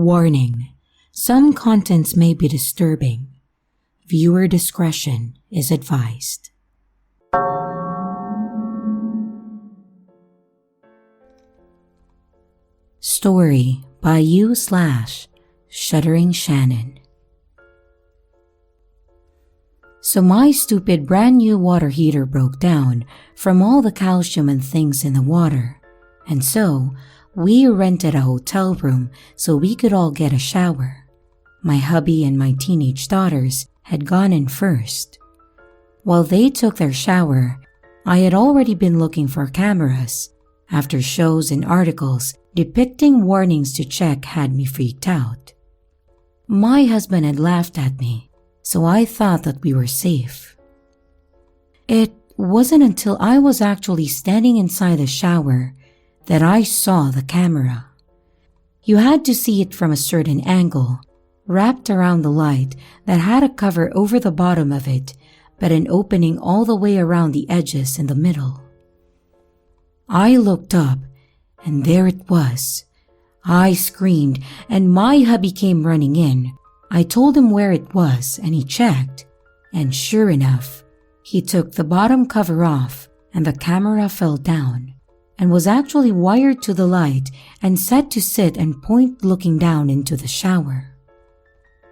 Warning: some contents may be disturbing. Viewer discretion is advised. Story by you/Shuddering Shannon. So my stupid brand new water heater broke down from all the calcium and things in the water, and so we rented a hotel room so we could all get a shower. My hubby and my teenage daughters had gone in first. While they took their shower, I had already been looking for cameras. After shows and articles depicting warnings to check had me freaked out. My husband had laughed at me, so I thought that we were safe. It wasn't until I was actually standing inside the shower that I saw the camera. You had to see it from a certain angle, wrapped around the light that had a cover over the bottom of it, but an opening all the way around the edges in the middle. I looked up, and there it was. I screamed, and my hubby came running in. I told him where it was, and he checked, and sure enough, he took the bottom cover off, and the camera fell down, and was actually wired to the light and set to sit and point looking down into the shower.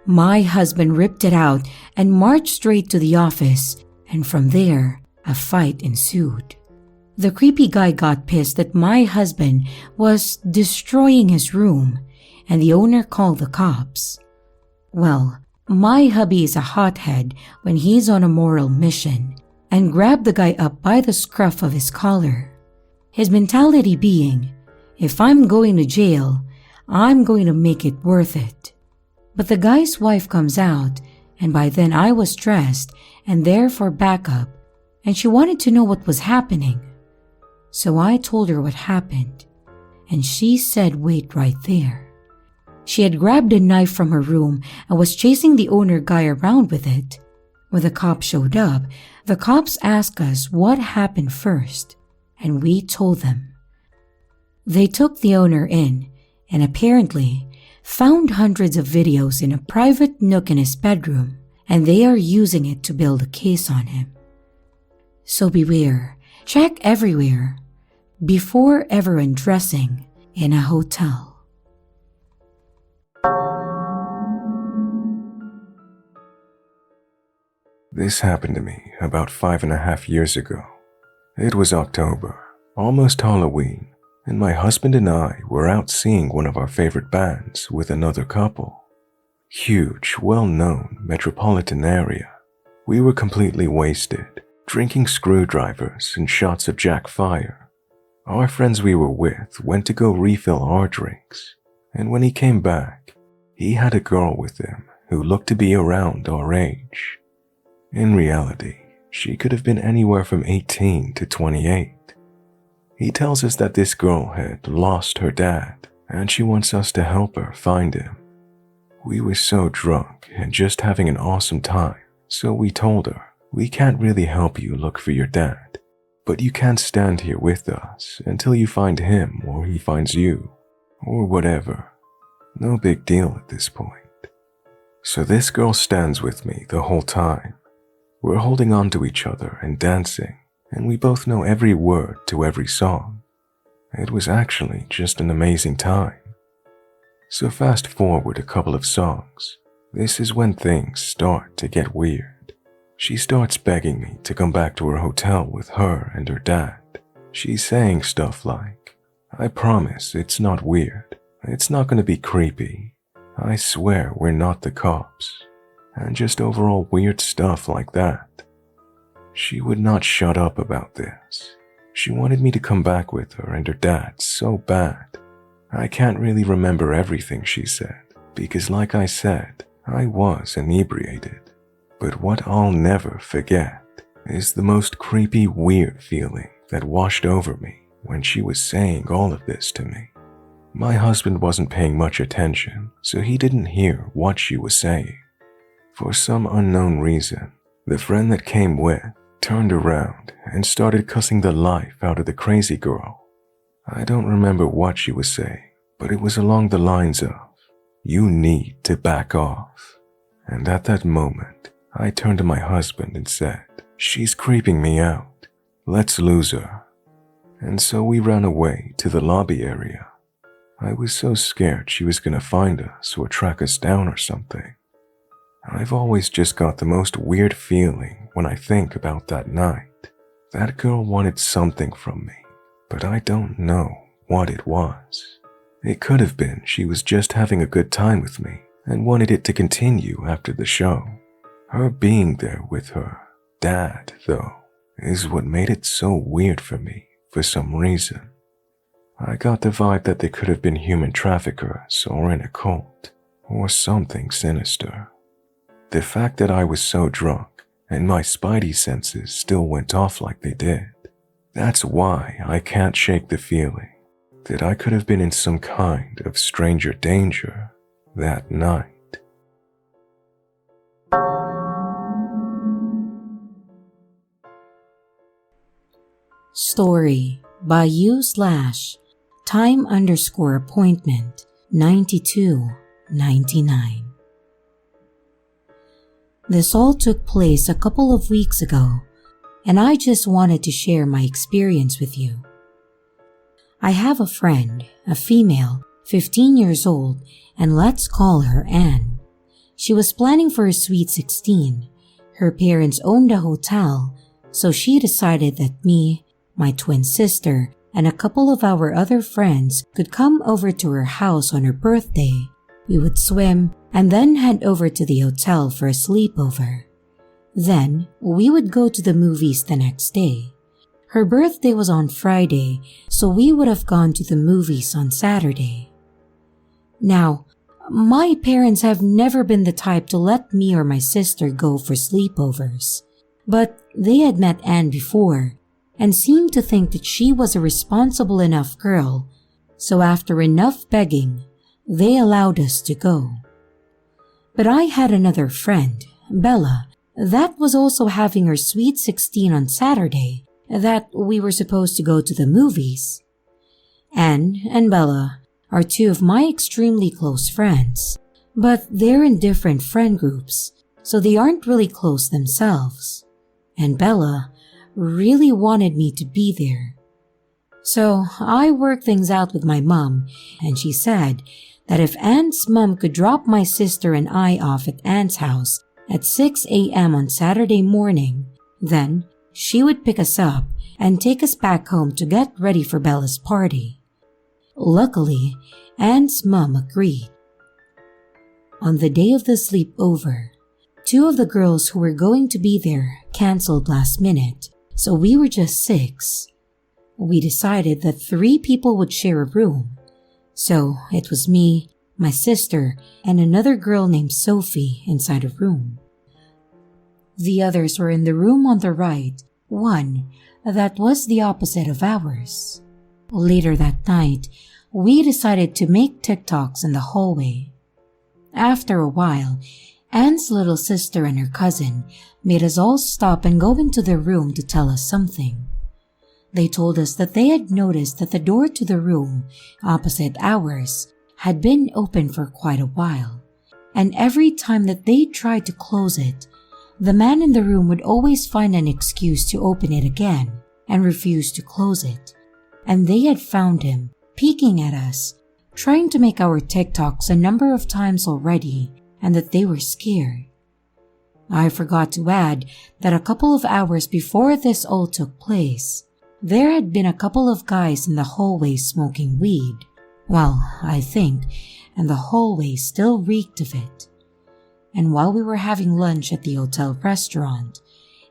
My husband ripped it out and marched straight to the office, and from there, a fight ensued. The creepy guy got pissed that my husband was destroying his room, and the owner called the cops. Well, my hubby is a hothead when he's on a moral mission, and grabbed the guy up by the scruff of his collar. His mentality being, if I'm going to jail, I'm going to make it worth it. But the guy's wife comes out, and by then I was dressed and there for backup, and she wanted to know what was happening. So I told her what happened, and she said wait right there. She had grabbed a knife from her room and was chasing the owner guy around with it. When the cops showed up, the cops asked us what happened first, and we told them. They took the owner in, and apparently found hundreds of videos in a private nook in his bedroom, and they are using it to build a case on him. So beware, check everywhere, before ever undressing in a hotel. This happened to me about 5.5 years ago. It was October, almost Halloween, and my husband and I were out seeing one of our favorite bands with another couple. Huge, well-known metropolitan area. We were completely wasted, drinking screwdrivers and shots of Jack Fire. Our friends we were with went to go refill our drinks, and when he came back, he had a girl with him who looked to be around our age. In reality, she could have been anywhere from 18 to 28. He tells us that this girl had lost her dad, and she wants us to help her find him. We were so drunk and just having an awesome time, so we told her, we can't really help you look for your dad, but you can't stand here with us until you find him or he finds you, or whatever. No big deal at this point. So this girl stands with me the whole time. We're holding on to each other and dancing, and we both know every word to every song. It was actually just an amazing time. So fast forward a couple of songs. This is when things start to get weird. She starts begging me to come back to her hotel with her and her dad. She's saying stuff like, I promise it's not weird. It's not going to be creepy. I swear we're not the cops. And just overall weird stuff like that. She would not shut up about this. She wanted me to come back with her and her dad so bad. I can't really remember everything she said, because like I said, I was inebriated. But what I'll never forget is the most creepy, weird feeling that washed over me when she was saying all of this to me. My husband wasn't paying much attention, so he didn't hear what she was saying. For some unknown reason, the friend that came with turned around and started cussing the life out of the crazy girl. I don't remember what she was saying, but it was along the lines of, You need to back off." And at that moment, I turned to my husband and said, "She's creeping me out. Let's lose her." And so we ran away to the lobby area. I was so scared she was gonna find us or track us down or something. I've always just got the most weird feeling when I think about that night. That girl wanted something from me, but I don't know what it was. It could have been she was just having a good time with me and wanted it to continue after the show. Her being there with her dad, though, is what made it so weird for me for some reason. I got the vibe that they could have been human traffickers or in a cult or something sinister. The fact that I was so drunk and my spidey senses still went off like they did, that's why I can't shake the feeling that I could have been in some kind of stranger danger that night. Story by you/time_appointment 9299. This all took place a couple of weeks ago, and I just wanted to share my experience with you. I have a friend, a female, 15 years old, and let's call her Anne. She was planning for her sweet 16. Her parents owned a hotel, so she decided that me, my twin sister, and a couple of our other friends could come over to her house on her birthday. We would swim and then head over to the hotel for a sleepover. Then we would go to the movies the next day. Her birthday was on Friday, so we would have gone to the movies on Saturday. Now, my parents have never been the type to let me or my sister go for sleepovers, but they had met Anne before and seemed to think that she was a responsible enough girl, so after enough begging, they allowed us to go. But I had another friend, Bella, that was also having her sweet 16 on Saturday, that we were supposed to go to the movies. Anne and Bella are two of my extremely close friends, but they're in different friend groups, so they aren't really close themselves. And Bella really wanted me to be there. So I worked things out with my mom, and she said that if Anne's mom could drop my sister and I off at Anne's house at 6 a.m. on Saturday morning, then she would pick us up and take us back home to get ready for Bella's party. Luckily, Anne's mom agreed. On the day of the sleepover, two of the girls who were going to be there canceled last minute, so we were just 6. We decided that 3 people would share a room. So it was me, my sister, and another girl named Sophie inside a room. The others were in the room on the right, one that was the opposite of ours. Later that night, we decided to make TikToks in the hallway. After a while, Anne's little sister and her cousin made us all stop and go into their room to tell us something. They told us that they had noticed that the door to the room opposite ours had been open for quite a while, and every time that they tried to close it, the man in the room would always find an excuse to open it again and refuse to close it, and they had found him peeking at us, trying to make our TikToks a number of times already, and that they were scared. I forgot to add that a couple of hours before this all took place, there had been a couple of guys in the hallway smoking weed. Well, I think, and the hallway still reeked of it. And while we were having lunch at the hotel restaurant,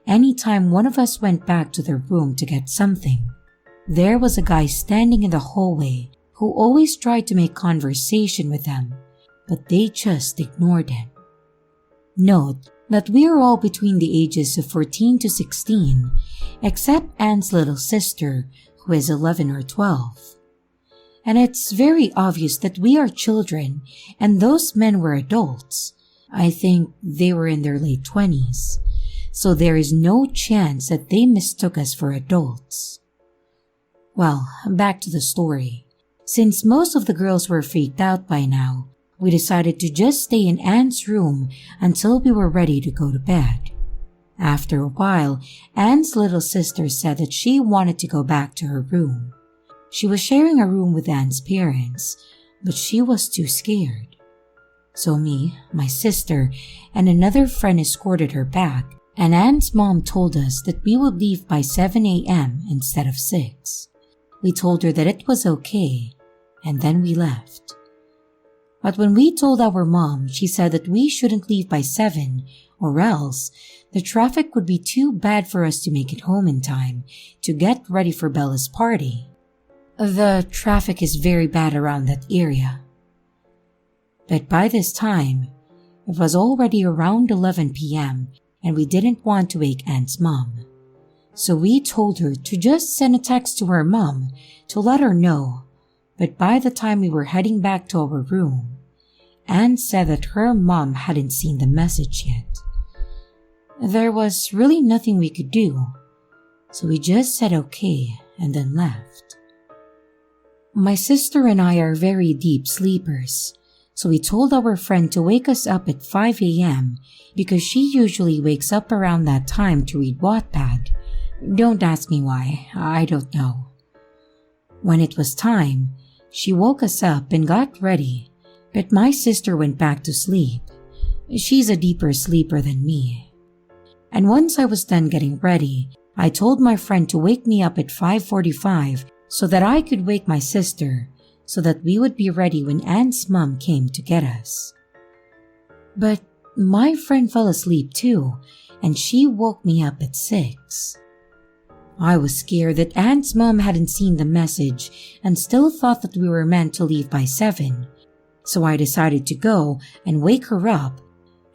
anytime one of us went back to their room to get something, there was a guy standing in the hallway who always tried to make conversation with them, but they just ignored him. Note that we are all between the ages of 14 to 16, except Anne's little sister, who is 11 or 12. And it's very obvious that we are children and those men were adults. I think they were in their late 20s, so there is no chance that they mistook us for adults. Well, back to the story. Since most of the girls were freaked out by now, We decided to just stay in Anne's room until we were ready to go to bed. After a while, Anne's little sister said that she wanted to go back to her room. She was sharing a room with Anne's parents, but she was too scared. So me, my sister, and another friend escorted her back, and Anne's mom told us that we would leave by 7 a.m. instead of 6. We told her that it was okay, and then we left. But when we told our mom, she said that we shouldn't leave by 7, or else the traffic would be too bad for us to make it home in time to get ready for Bella's party. The traffic is very bad around that area. But by this time, it was already around 11 p.m. and we didn't want to wake Anne's mom. So we told her to just send a text to her mom to let her know. But by the time we were heading back to our room, Anne said that her mom hadn't seen the message yet. There was really nothing we could do, so we just said okay and then left. My sister and I are very deep sleepers, so we told our friend to wake us up at 5 a.m. because she usually wakes up around that time to read Wattpad. Don't ask me why, I don't know. When it was time, she woke us up and got ready, but my sister went back to sleep. She's a deeper sleeper than me. And once I was done getting ready, I told my friend to wake me up at 5:45 so that I could wake my sister so that we would be ready when Anne's mom came to get us. But my friend fell asleep too, and she woke me up at 6. I was scared that Anne's mom hadn't seen the message and still thought that we were meant to leave by 7. So I decided to go and wake her up,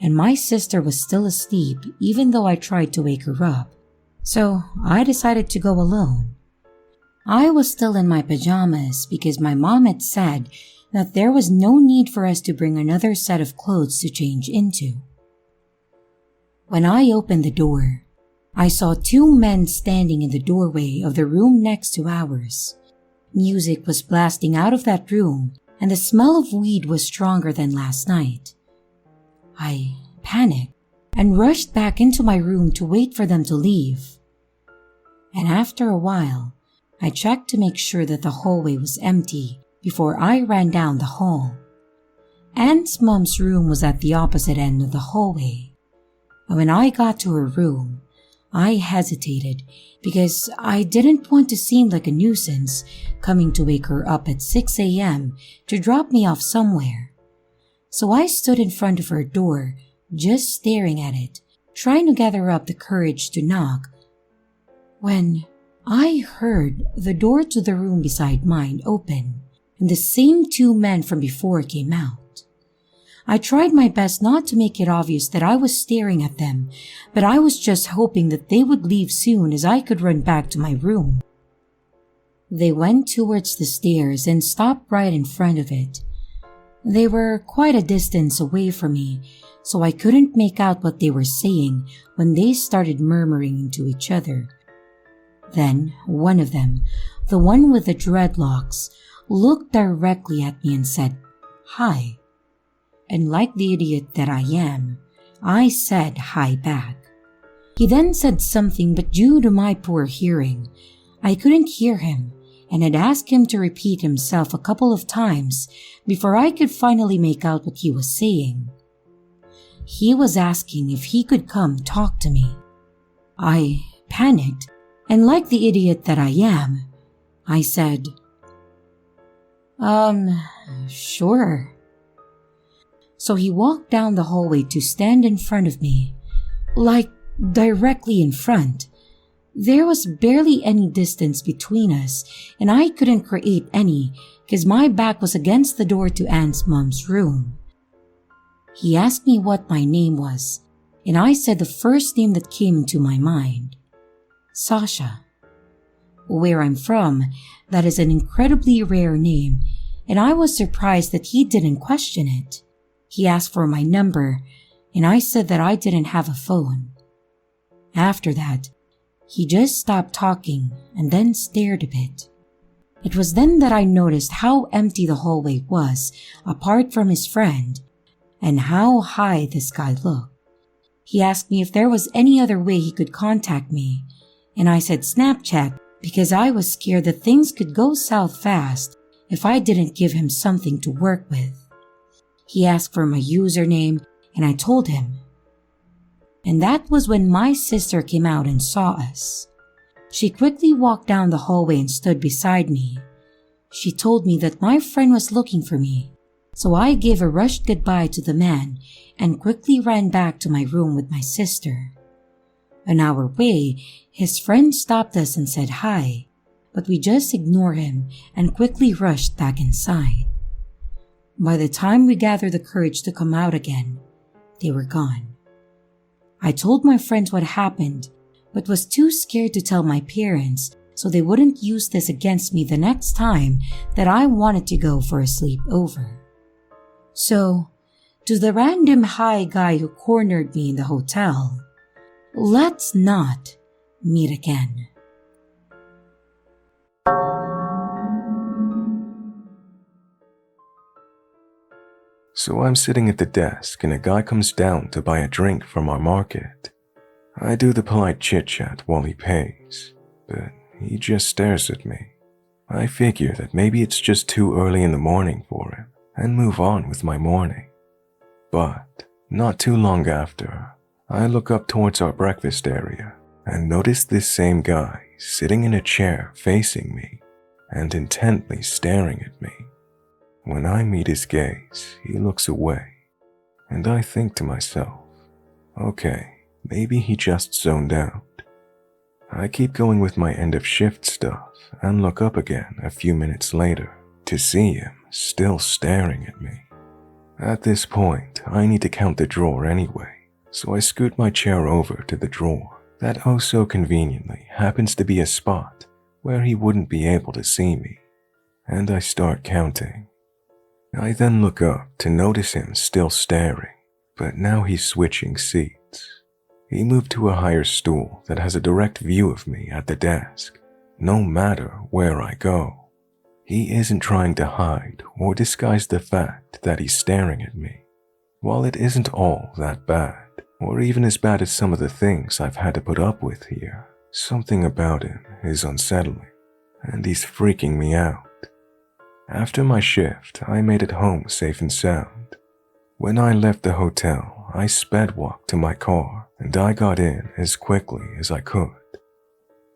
and my sister was still asleep even though I tried to wake her up. So I decided to go alone. I was still in my pajamas because my mom had said that there was no need for us to bring another set of clothes to change into. When I opened the door, I saw 2 men standing in the doorway of the room next to ours. Music was blasting out of that room, and the smell of weed was stronger than last night. I panicked and rushed back into my room to wait for them to leave. And after a while, I checked to make sure that the hallway was empty before I ran down the hall. Anne's mom's room was at the opposite end of the hallway. And when I got to her room, I hesitated because I didn't want to seem like a nuisance coming to wake her up at 6 a.m. to drop me off somewhere. So I stood in front of her door, just staring at it, trying to gather up the courage to knock, when I heard the door to the room beside mine open, and the same 2 men from before came out. I tried my best not to make it obvious that I was staring at them, but I was just hoping that they would leave soon as I could run back to my room. They went towards the stairs and stopped right in front of it. They were quite a distance away from me, so I couldn't make out what they were saying when they started murmuring to each other. Then one of them, the one with the dreadlocks, looked directly at me and said, "Hi." And like the idiot that I am, I said hi back. He then said something, but due to my poor hearing, I couldn't hear him and had asked him to repeat himself a couple of times before I could finally make out what he was saying. He was asking if he could come talk to me. I panicked, and like the idiot that I am, I said, Sure." So he walked down the hallway to stand in front of me, like directly in front. There was barely any distance between us, and I couldn't create any because my back was against the door to Anne's mom's room. He asked me what my name was, and I said the first name that came into my mind, Sasha. Where I'm from, that is an incredibly rare name, and I was surprised that he didn't question it. He asked for my number, and I said that I didn't have a phone. After that, he just stopped talking and then stared a bit. It was then that I noticed how empty the hallway was, apart from his friend, and how high this guy looked. He asked me if there was any other way he could contact me, and I said Snapchat because I was scared that things could go south fast if I didn't give him something to work with. He asked for my username, and I told him. And that was when my sister came out and saw us. She quickly walked down the hallway and stood beside me. She told me that my friend was looking for me, so I gave a rushed goodbye to the man and quickly ran back to my room with my sister. On our way, his friend stopped us and said hi, but we just ignored him and quickly rushed back inside. By the time we gathered the courage to come out again, they were gone. I told my friends what happened, but was too scared to tell my parents so they wouldn't use this against me the next time that I wanted to go for a sleepover. So, to the random high guy who cornered me in the hotel, let's not meet again. So I'm sitting at the desk and a guy comes down to buy a drink from our market. I do the polite chit-chat while he pays, but he just stares at me. I figure that maybe it's just too early in the morning for him and move on with my morning. But not too long after, I look up towards our breakfast area and notice this same guy sitting in a chair facing me and intently staring at me. When I meet his gaze, he looks away, and I think to myself, okay, maybe he just zoned out. I keep going with my end of shift stuff and look up again a few minutes later to see him still staring at me. At this point, I need to count the drawer anyway, so I scoot my chair over to the drawer that oh so conveniently happens to be a spot where he wouldn't be able to see me, and I start counting. I then look up to notice him still staring, but now he's switching seats. He moved to a higher stool that has a direct view of me at the desk, no matter where I go. He isn't trying to hide or disguise the fact that he's staring at me. While it isn't all that bad, or even as bad as some of the things I've had to put up with here, something about him is unsettling, and he's freaking me out. After my shift, I made it home safe and sound. When I left the hotel, I sped walked to my car and I got in as quickly as I could.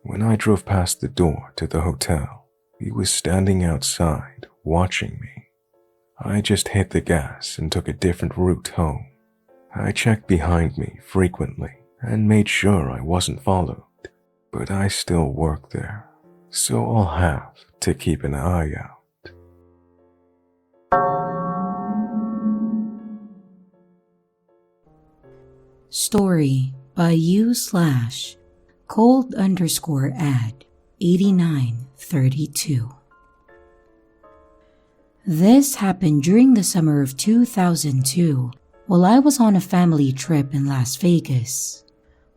When I drove past the door to the hotel, he was standing outside watching me. I just hit the gas and took a different route home. I checked behind me frequently and made sure I wasn't followed, but I still work there, so I'll have to keep an eye out. Story by u/cold_ad8932. This happened during the summer of 2002 while I was on a family trip in Las Vegas.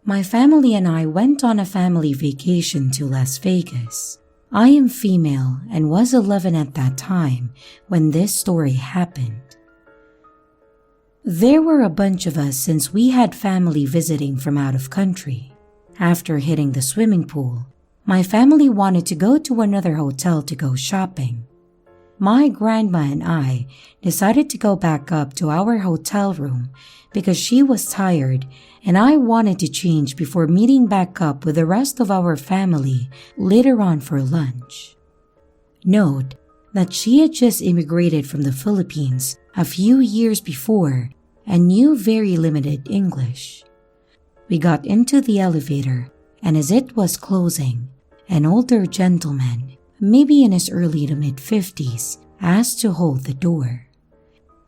My family and I went on a family vacation to Las Vegas. I am female and was 11 at that time when this story happened. There were a bunch of us since we had family visiting from out of country. After hitting the swimming pool, my family wanted to go to another hotel to go shopping. My grandma and I decided to go back up to our hotel room because she was tired and I wanted to change before meeting back up with the rest of our family later on for lunch. Note that she had just immigrated from the Philippines a few years before and knew very limited English. We got into the elevator, and as it was closing, an older gentleman, maybe in his early to mid-50s, asked to hold the door.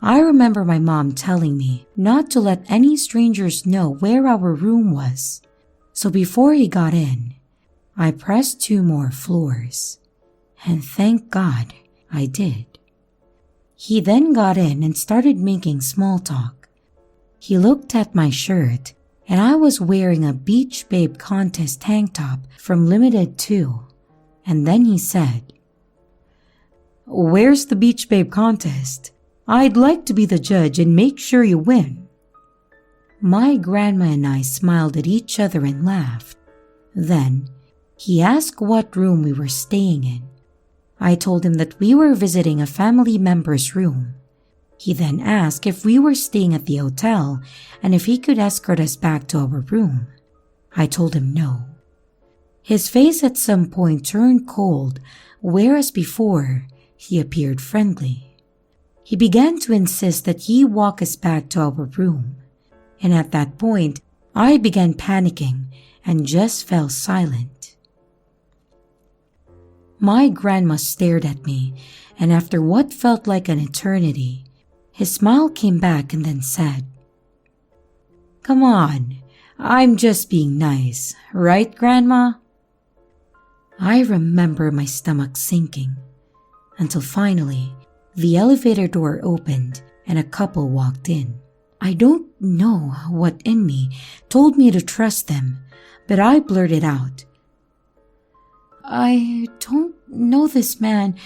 I remember my mom telling me not to let any strangers know where our room was, so before he got in, I pressed 2 more floors, and thank God I did. He then got in and started making small talk. He looked at my shirt, and I was wearing a Beach Babe Contest tank top from Limited 2, and then he said, Where's the Beach Babe contest? I'd like to be the judge and make sure you win." My grandma and I smiled at each other and laughed. Then, he asked what room we were staying in. I told him that we were visiting a family member's room. He then asked if we were staying at the hotel and if he could escort us back to our room. I told him no. His face at some point turned cold, whereas before, he appeared friendly. He began to insist that he walk us back to our room, and at that point, I began panicking and just fell silent. My grandma stared at me, and after what felt like an eternity, his smile came back and then said, "Come on, I'm just being nice, right, Grandma?" I remember my stomach sinking, until finally, the elevator door opened and a couple walked in. I don't know what in me told me to trust them, but I blurted out, "I don't know this man,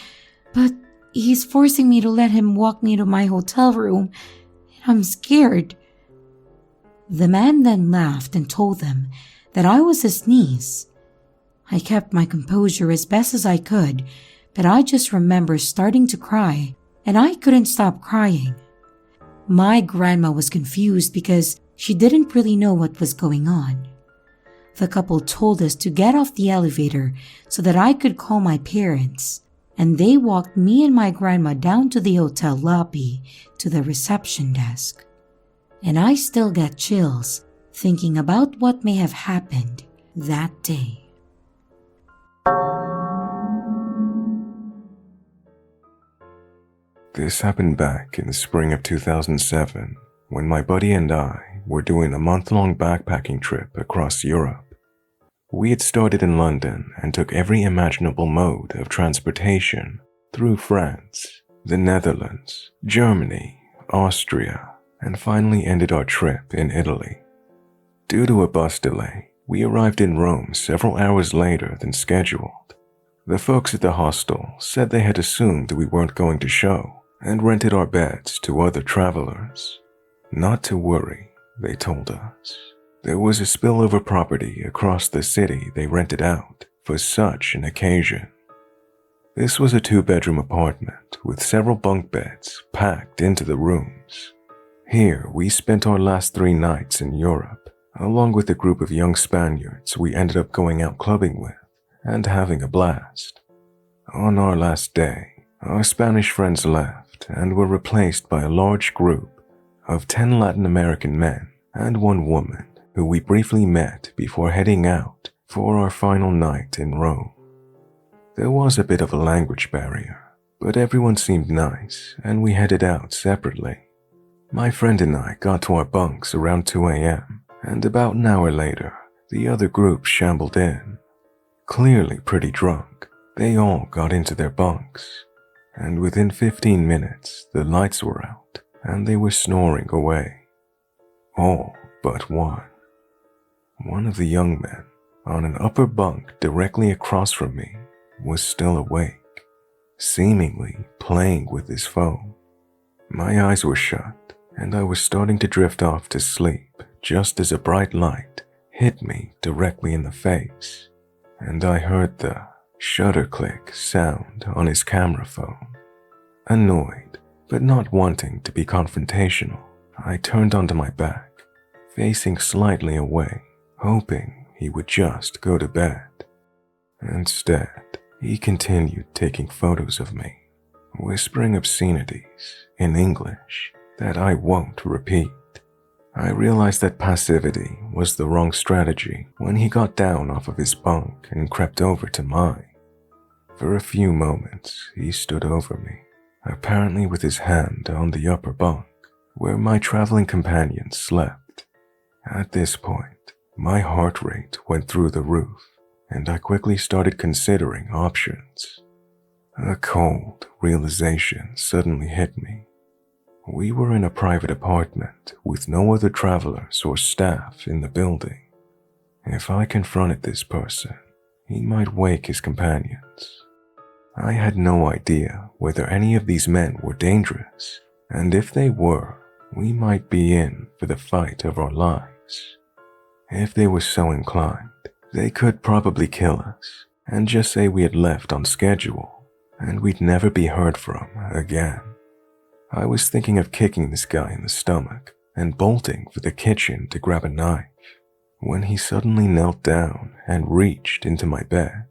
but he's forcing me to let him walk me to my hotel room, and I'm scared." The man then laughed and told them that I was his niece. I kept my composure as best as I could, but I just remember starting to cry, and I couldn't stop crying. My grandma was confused because she didn't really know what was going on. The couple told us to get off the elevator so that I could call my parents, and they walked me and my grandma down to the hotel lobby to the reception desk. And I still get chills thinking about what may have happened that day. This happened back in the spring of 2007 when my buddy and I were doing a month-long backpacking trip across Europe. We had started in London and took every imaginable mode of transportation through France, the Netherlands, Germany, Austria, and finally ended our trip in Italy. Due to a bus delay, we arrived in Rome several hours later than scheduled. The folks at the hostel said they had assumed we weren't going to show and rented our beds to other travelers. Not to worry, they told us. There was a spillover property across the city they rented out for such an occasion. This was a 2-bedroom apartment with several bunk beds packed into the rooms. Here we spent our last 3 nights in Europe, along with a group of young Spaniards we ended up going out clubbing with and having a blast. On our last day, our Spanish friends left and were replaced by a large group of 10 Latin American men and 1 woman who we briefly met before heading out for our final night in Rome. There was a bit of a language barrier, but everyone seemed nice and we headed out separately. My friend and I got to our bunks around 2 a.m. and about an hour later, the other group shambled in. Clearly pretty drunk, they all got into their bunks, and within 15 minutes the lights were out and they were snoring away. All but one. One of the young men on an upper bunk directly across from me was still awake, seemingly playing with his phone. My eyes were shut and I was starting to drift off to sleep just as a bright light hit me directly in the face, and I heard the shutter click sound on his camera phone. Annoyed, but not wanting to be confrontational, I turned onto my back, facing slightly away, hoping he would just go to bed. Instead, he continued taking photos of me, whispering obscenities in English that I won't repeat. I realized that passivity was the wrong strategy when he got down off of his bunk and crept over to mine. For a few moments, he stood over me, apparently with his hand on the upper bunk, where my traveling companion slept. At this point, my heart rate went through the roof, and I quickly started considering options. A cold realization suddenly hit me. We were in a private apartment with no other travelers or staff in the building. If I confronted this person, he might wake his companions. I had no idea whether any of these men were dangerous, and if they were, we might be in for the fight of our lives. If they were so inclined, they could probably kill us and just say we had left on schedule and we'd never be heard from again. I was thinking of kicking this guy in the stomach and bolting for the kitchen to grab a knife when he suddenly knelt down and reached into my bed.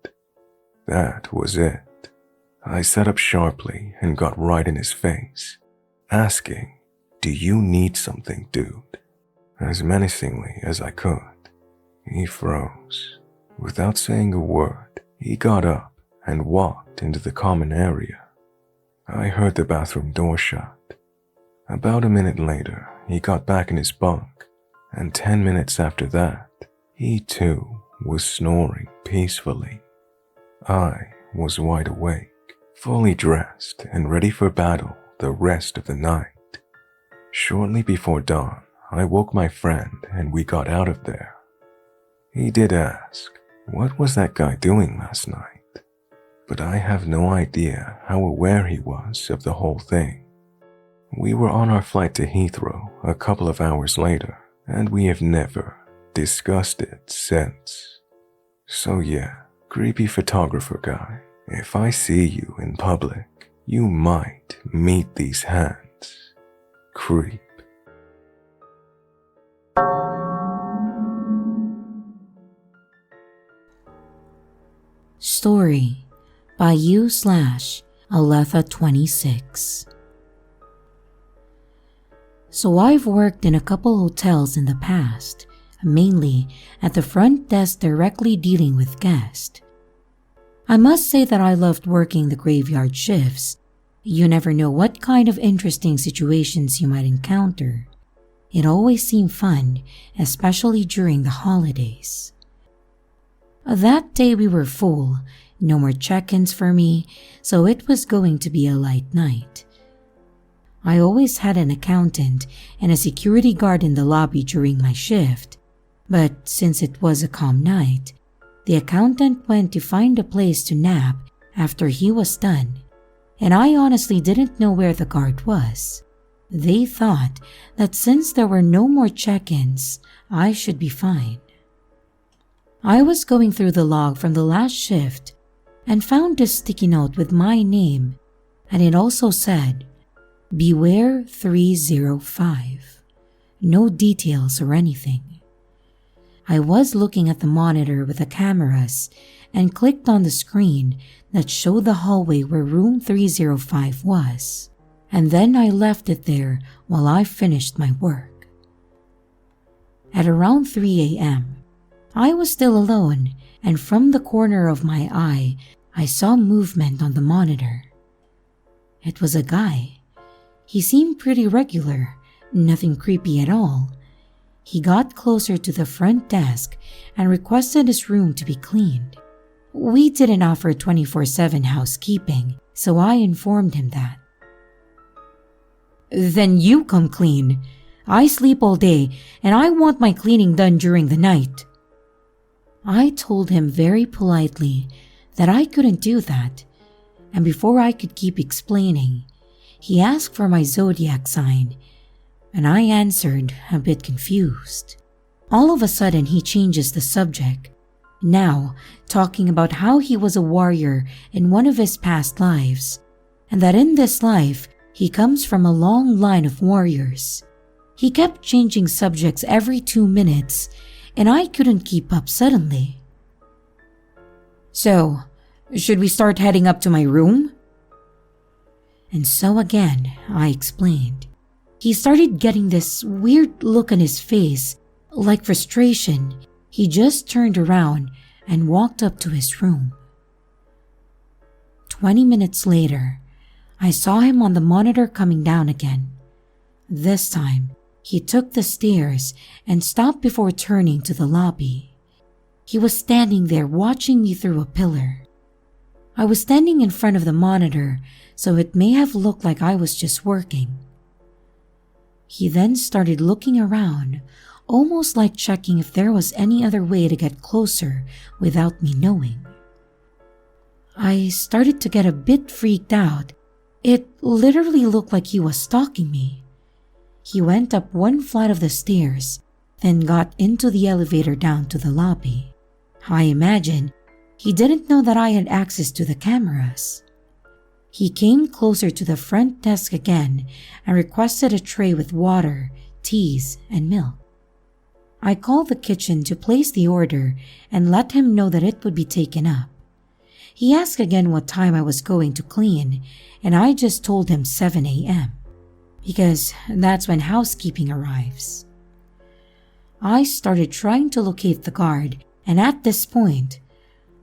That was it. I sat up sharply and got right in his face, asking, "Do you need something, dude?" As menacingly as I could. He froze. Without saying a word, he got up and walked into the common area. I heard the bathroom door shut. About a minute later, he got back in his bunk, and 10 minutes after that, he too was snoring peacefully. I was wide awake, fully dressed and ready for battle the rest of the night. Shortly before dawn, I woke my friend and we got out of there. He did ask, what was that guy doing last night? But I have no idea how aware he was of the whole thing. We were on our flight to Heathrow a couple of hours later, and we have never discussed it since. So yeah, creepy photographer guy, if I see you in public, you might meet these hands. Creep. Story by you/Aletha26. So I've worked in a couple hotels in the past, mainly at the front desk directly dealing with guests. I must say that I loved working the graveyard shifts. You never know what kind of interesting situations you might encounter. It always seemed fun, especially during the holidays. That day we were full, no more check-ins for me, so it was going to be a light night. I always had an accountant and a security guard in the lobby during my shift, but since it was a calm night, the accountant went to find a place to nap after he was done, and I honestly didn't know where the guard was. They thought that since there were no more check-ins, I should be fine. I was going through the log from the last shift and found this sticky note with my name, and it also said, "Beware 305. No details or anything. I was looking at the monitor with the cameras and clicked on the screen that showed the hallway where room 305 was, and then I left it there while I finished my work. At around 3 a.m., I was still alone, and from the corner of my eye, I saw movement on the monitor. It was a guy. He seemed pretty regular, nothing creepy at all. He got closer to the front desk and requested his room to be cleaned. We didn't offer 24/7 housekeeping, so I informed him that. "Then you come clean. I sleep all day and I want my cleaning done during the night." I told him very politely that I couldn't do that, and before I could keep explaining, he asked for my zodiac sign, and I answered, a bit confused. All of a sudden, he changes the subject, now talking about how he was a warrior in one of his past lives, and that in this life, he comes from a long line of warriors. He kept changing subjects every 2 minutes, and I couldn't keep up suddenly. "So, should we start heading up to my room?" And so again, I explained. He started getting this weird look on his face, like frustration. He just turned around and walked up to his room. 20 minutes later, I saw him on the monitor coming down again. This time, he took the stairs and stopped before turning to the lobby. He was standing there watching me through a pillar. I was standing in front of the monitor, so it may have looked like I was just working. He then started looking around, almost like checking if there was any other way to get closer without me knowing. I started to get a bit freaked out. It literally looked like he was stalking me. He went up one flight of the stairs, then got into the elevator down to the lobby. I imagine he didn't know that I had access to the cameras. He came closer to the front desk again and requested a tray with water, teas, and milk. I called the kitchen to place the order and let him know that it would be taken up. He asked again what time I was going to clean, and I just told him 7 a.m. because that's when housekeeping arrives. I started trying to locate the guard, and at this point,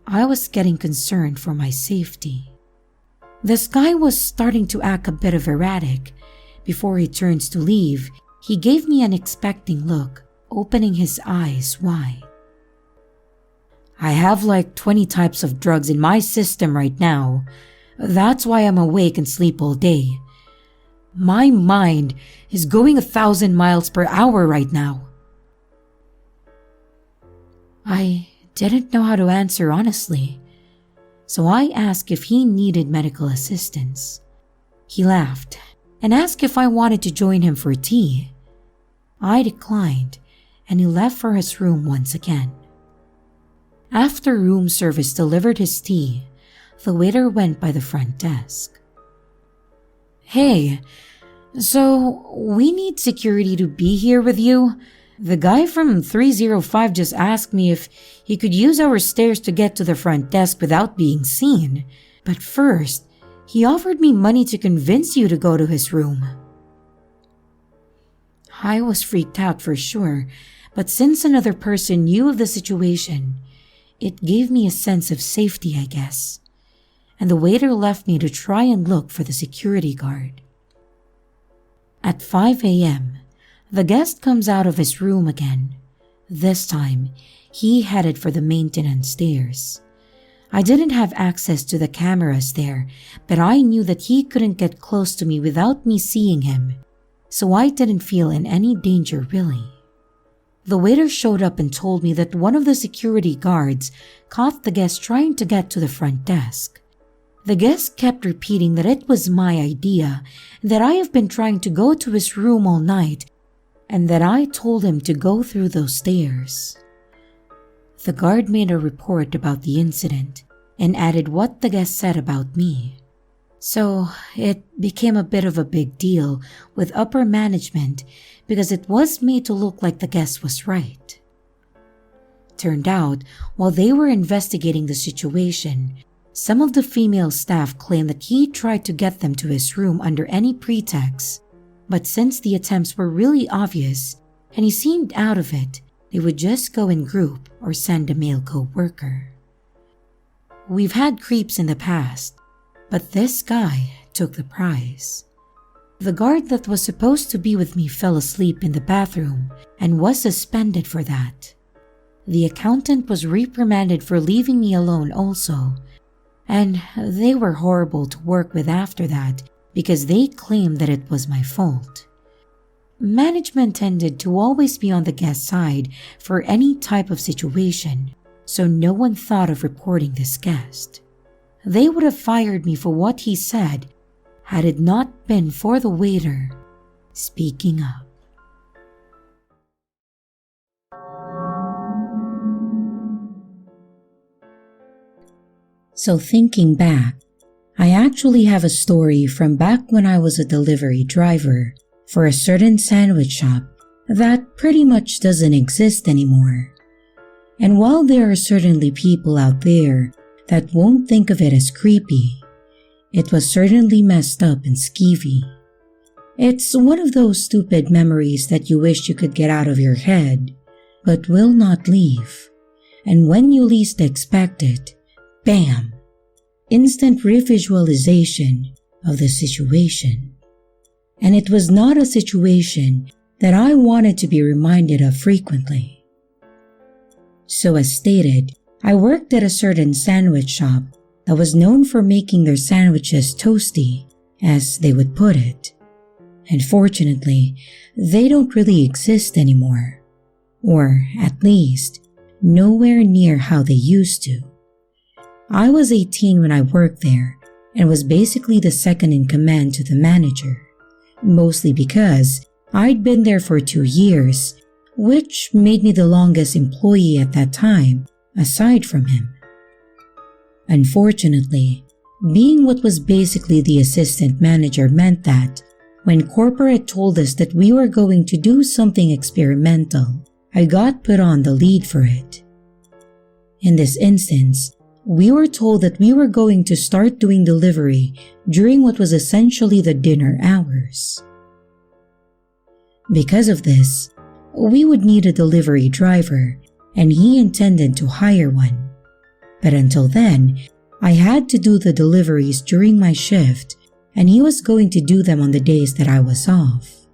I was getting concerned for my safety. This guy was starting to act a bit of erratic. Before he turns to leave, he gave me an expecting look, opening his eyes wide. I have like 20 types of drugs in my system right now. That's why I'm awake and sleep all day. My mind is going 1,000 miles per hour right now. I didn't know how to answer honestly, so I asked if he needed medical assistance. He laughed and asked if I wanted to join him for tea. I declined, and he left for his room once again. After room service delivered his tea, the waiter went by the front desk. "Hey, so we need security to be here with you. The guy from 305 just asked me if he could use our stairs to get to the front desk without being seen. But first, he offered me money to convince you to go to his room." I was freaked out for sure, but since another person knew of the situation, it gave me a sense of safety, I guess. And the waiter left me to try and look for the security guard. At 5 a.m., the guest comes out of his room again. This time, he headed for the maintenance stairs. I didn't have access to the cameras there, but I knew that he couldn't get close to me without me seeing him, so I didn't feel in any danger really. The waiter showed up and told me that one of the security guards caught the guest trying to get to the front desk. The guest kept repeating that it was my idea, that I have been trying to go to his room all night, and that I told him to go through those stairs. The guard made a report about the incident and added what the guest said about me. So it became a bit of a big deal with upper management because it was made to look like the guest was right. Turned out, while they were investigating the situation, some of the female staff claimed that he tried to get them to his room under any pretext, but since the attempts were really obvious and he seemed out of it, they would just go in group or send a male co-worker. We've had creeps in the past, but this guy took the prize. The guard that was supposed to be with me fell asleep in the bathroom and was suspended for that. The accountant was reprimanded for leaving me alone also, and they were horrible to work with after that because they claimed that it was my fault. Management tended to always be on the guest side for any type of situation, so no one thought of reporting this guest. They would have fired me for what he said had it not been for the waiter speaking up. So thinking back, I actually have a story from back when I was a delivery driver for a certain sandwich shop that pretty much doesn't exist anymore. And while there are certainly people out there that won't think of it as creepy, it was certainly messed up and skeevy. It's one of those stupid memories that you wish you could get out of your head, but will not leave. And when you least expect it, bam! Instant revisualization of the situation. And it was not a situation that I wanted to be reminded of frequently. So as stated, I worked at a certain sandwich shop that was known for making their sandwiches toasty, as they would put it. And fortunately, they don't really exist anymore, or at least nowhere near how they used to. I was 18 when I worked there and was basically the second in command to the manager, mostly because I'd been there for 2 years, which made me the longest employee at that time, aside from him. Unfortunately, being what was basically the assistant manager meant that when corporate told us that we were going to do something experimental, I got put on the lead for it. In this instance, we were told that we were going to start doing delivery during what was essentially the dinner hours. Because of this, we would need a delivery driver, and he intended to hire one. But until then, I had to do the deliveries during my shift, and he was going to do them on the days that I was off.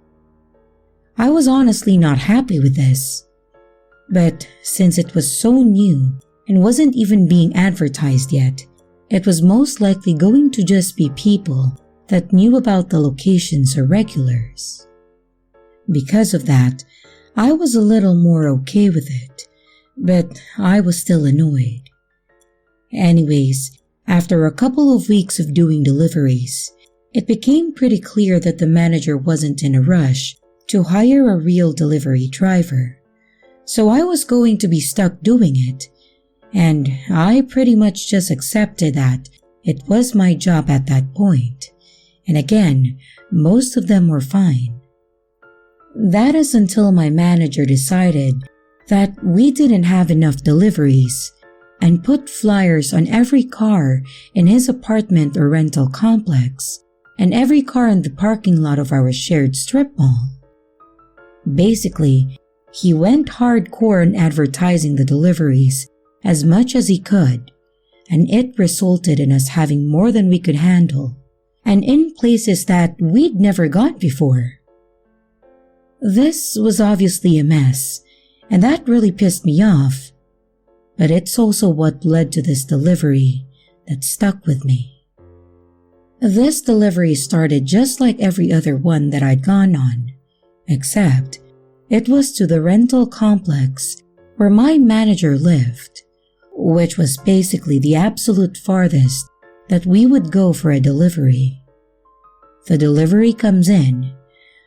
I was honestly not happy with this, but since it was so new and wasn't even being advertised yet, it was most likely going to just be people that knew about the locations or regulars. Because of that, I was a little more okay with it, but I was still annoyed. Anyways, after a couple of weeks of doing deliveries, it became pretty clear that the manager wasn't in a rush to hire a real delivery driver. So I was going to be stuck doing it, and I pretty much just accepted that it was my job at that point. And again, most of them were fine. That is until my manager decided that we didn't have enough deliveries and put flyers on every car in his apartment or rental complex and every car in the parking lot of our shared strip mall. Basically, he went hardcore in advertising the deliveries as much as he could, and it resulted in us having more than we could handle, and in places that we'd never got before. This was obviously a mess, and that really pissed me off, but it's also what led to this delivery that stuck with me. This delivery started just like every other one that I'd gone on, except it was to the rental complex where my manager lived, which was basically the absolute farthest that we would go for a delivery. The delivery comes in,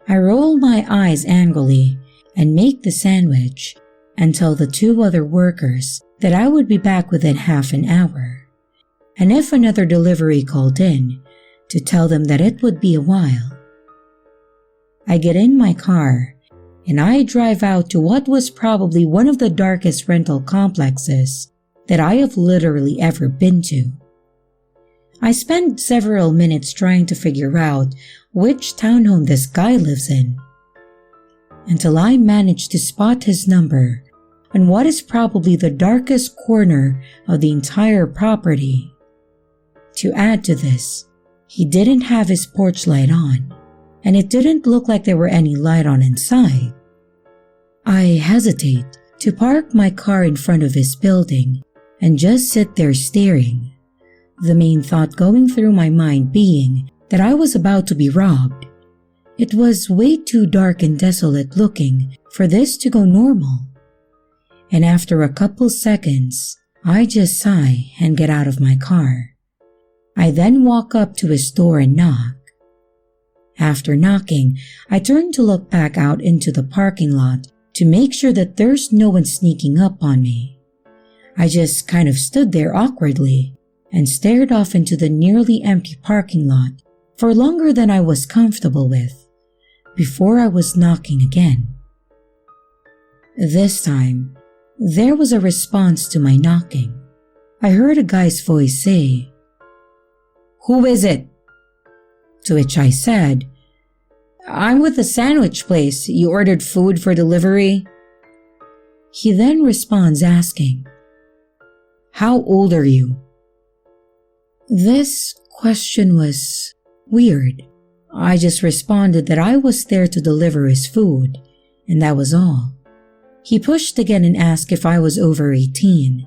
I roll my eyes angrily and make the sandwich and tell the 2 other workers that I would be back within half an hour, and if another delivery called in, to tell them that it would be a while. I get in my car and I drive out to what was probably one of the darkest rental complexes that I have literally ever been to. I spend several minutes trying to figure out which townhome this guy lives in, until I manage to spot his number on what is probably the darkest corner of the entire property. To add to this, he didn't have his porch light on, and it didn't look like there were any light on inside. I hesitate to park my car in front of his building and just sit there staring, the main thought going through my mind being that I was about to be robbed. It was way too dark and desolate looking for this to go normal. And after a couple seconds, I just sigh and get out of my car. I then walk up to his door and knock. After knocking, I turn to look back out into the parking lot to make sure that there's no one sneaking up on me. I just kind of stood there awkwardly and stared off into the nearly empty parking lot for longer than I was comfortable with, before I was knocking again. This time, there was a response to my knocking. I heard a guy's voice say, "Who is it?" To which I said, "I'm with the sandwich place. You ordered food for delivery?" He then responds asking, "How old are you?" This question was weird. I just responded that I was there to deliver his food, and that was all. He pushed again and asked if I was over 18,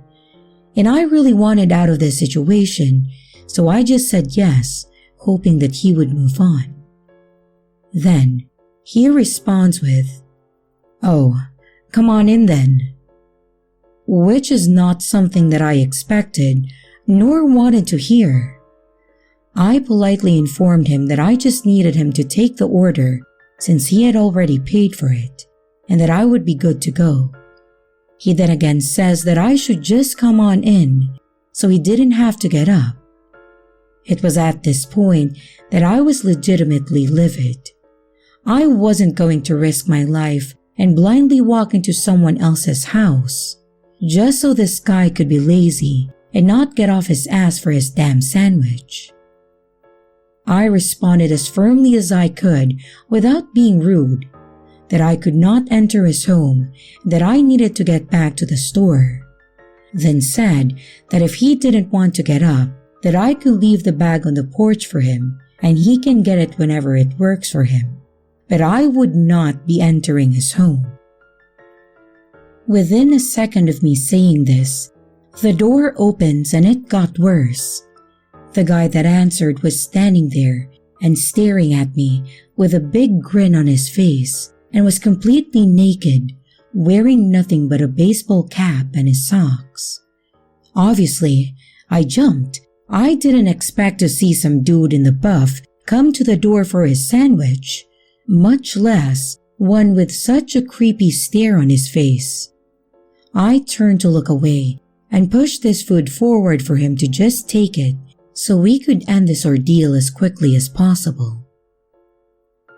and I really wanted out of this situation, so I just said yes, hoping that he would move on. Then, he responds with, "Oh, come on in then." Which is not something that I expected, nor wanted to hear. I politely informed him that I just needed him to take the order since he had already paid for it, and that I would be good to go. He then again says that I should just come on in, so he didn't have to get up. It was at this point that I was legitimately livid. I wasn't going to risk my life and blindly walk into someone else's house, just so this guy could be lazy and not get off his ass for his damn sandwich. I responded as firmly as I could without being rude, that I could not enter his home, that I needed to get back to the store. Then said that if he didn't want to get up, that I could leave the bag on the porch for him and he can get it whenever it works for him, but I would not be entering his home. Within a second of me saying this, the door opens and it got worse. The guy that answered was standing there and staring at me with a big grin on his face and was completely naked, wearing nothing but a baseball cap and his socks. Obviously, I jumped. I didn't expect to see some dude in the buff come to the door for his sandwich, much less one with such a creepy stare on his face. I turned to look away and pushed this food forward for him to just take it so we could end this ordeal as quickly as possible.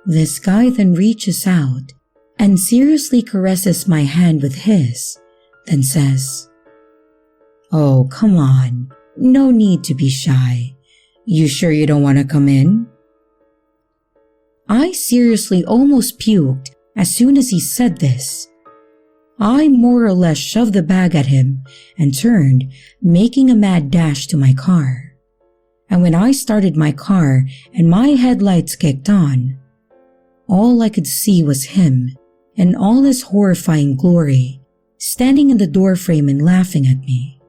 This guy then reaches out and seriously caresses my hand with his, then says, "Oh, come on, no need to be shy. You sure you don't want to come in?" I seriously almost puked as soon as he said this. I more or less shoved the bag at him and turned, making a mad dash to my car. And when I started my car and my headlights kicked on, all I could see was him in all his horrifying glory, standing in the doorframe and laughing at me.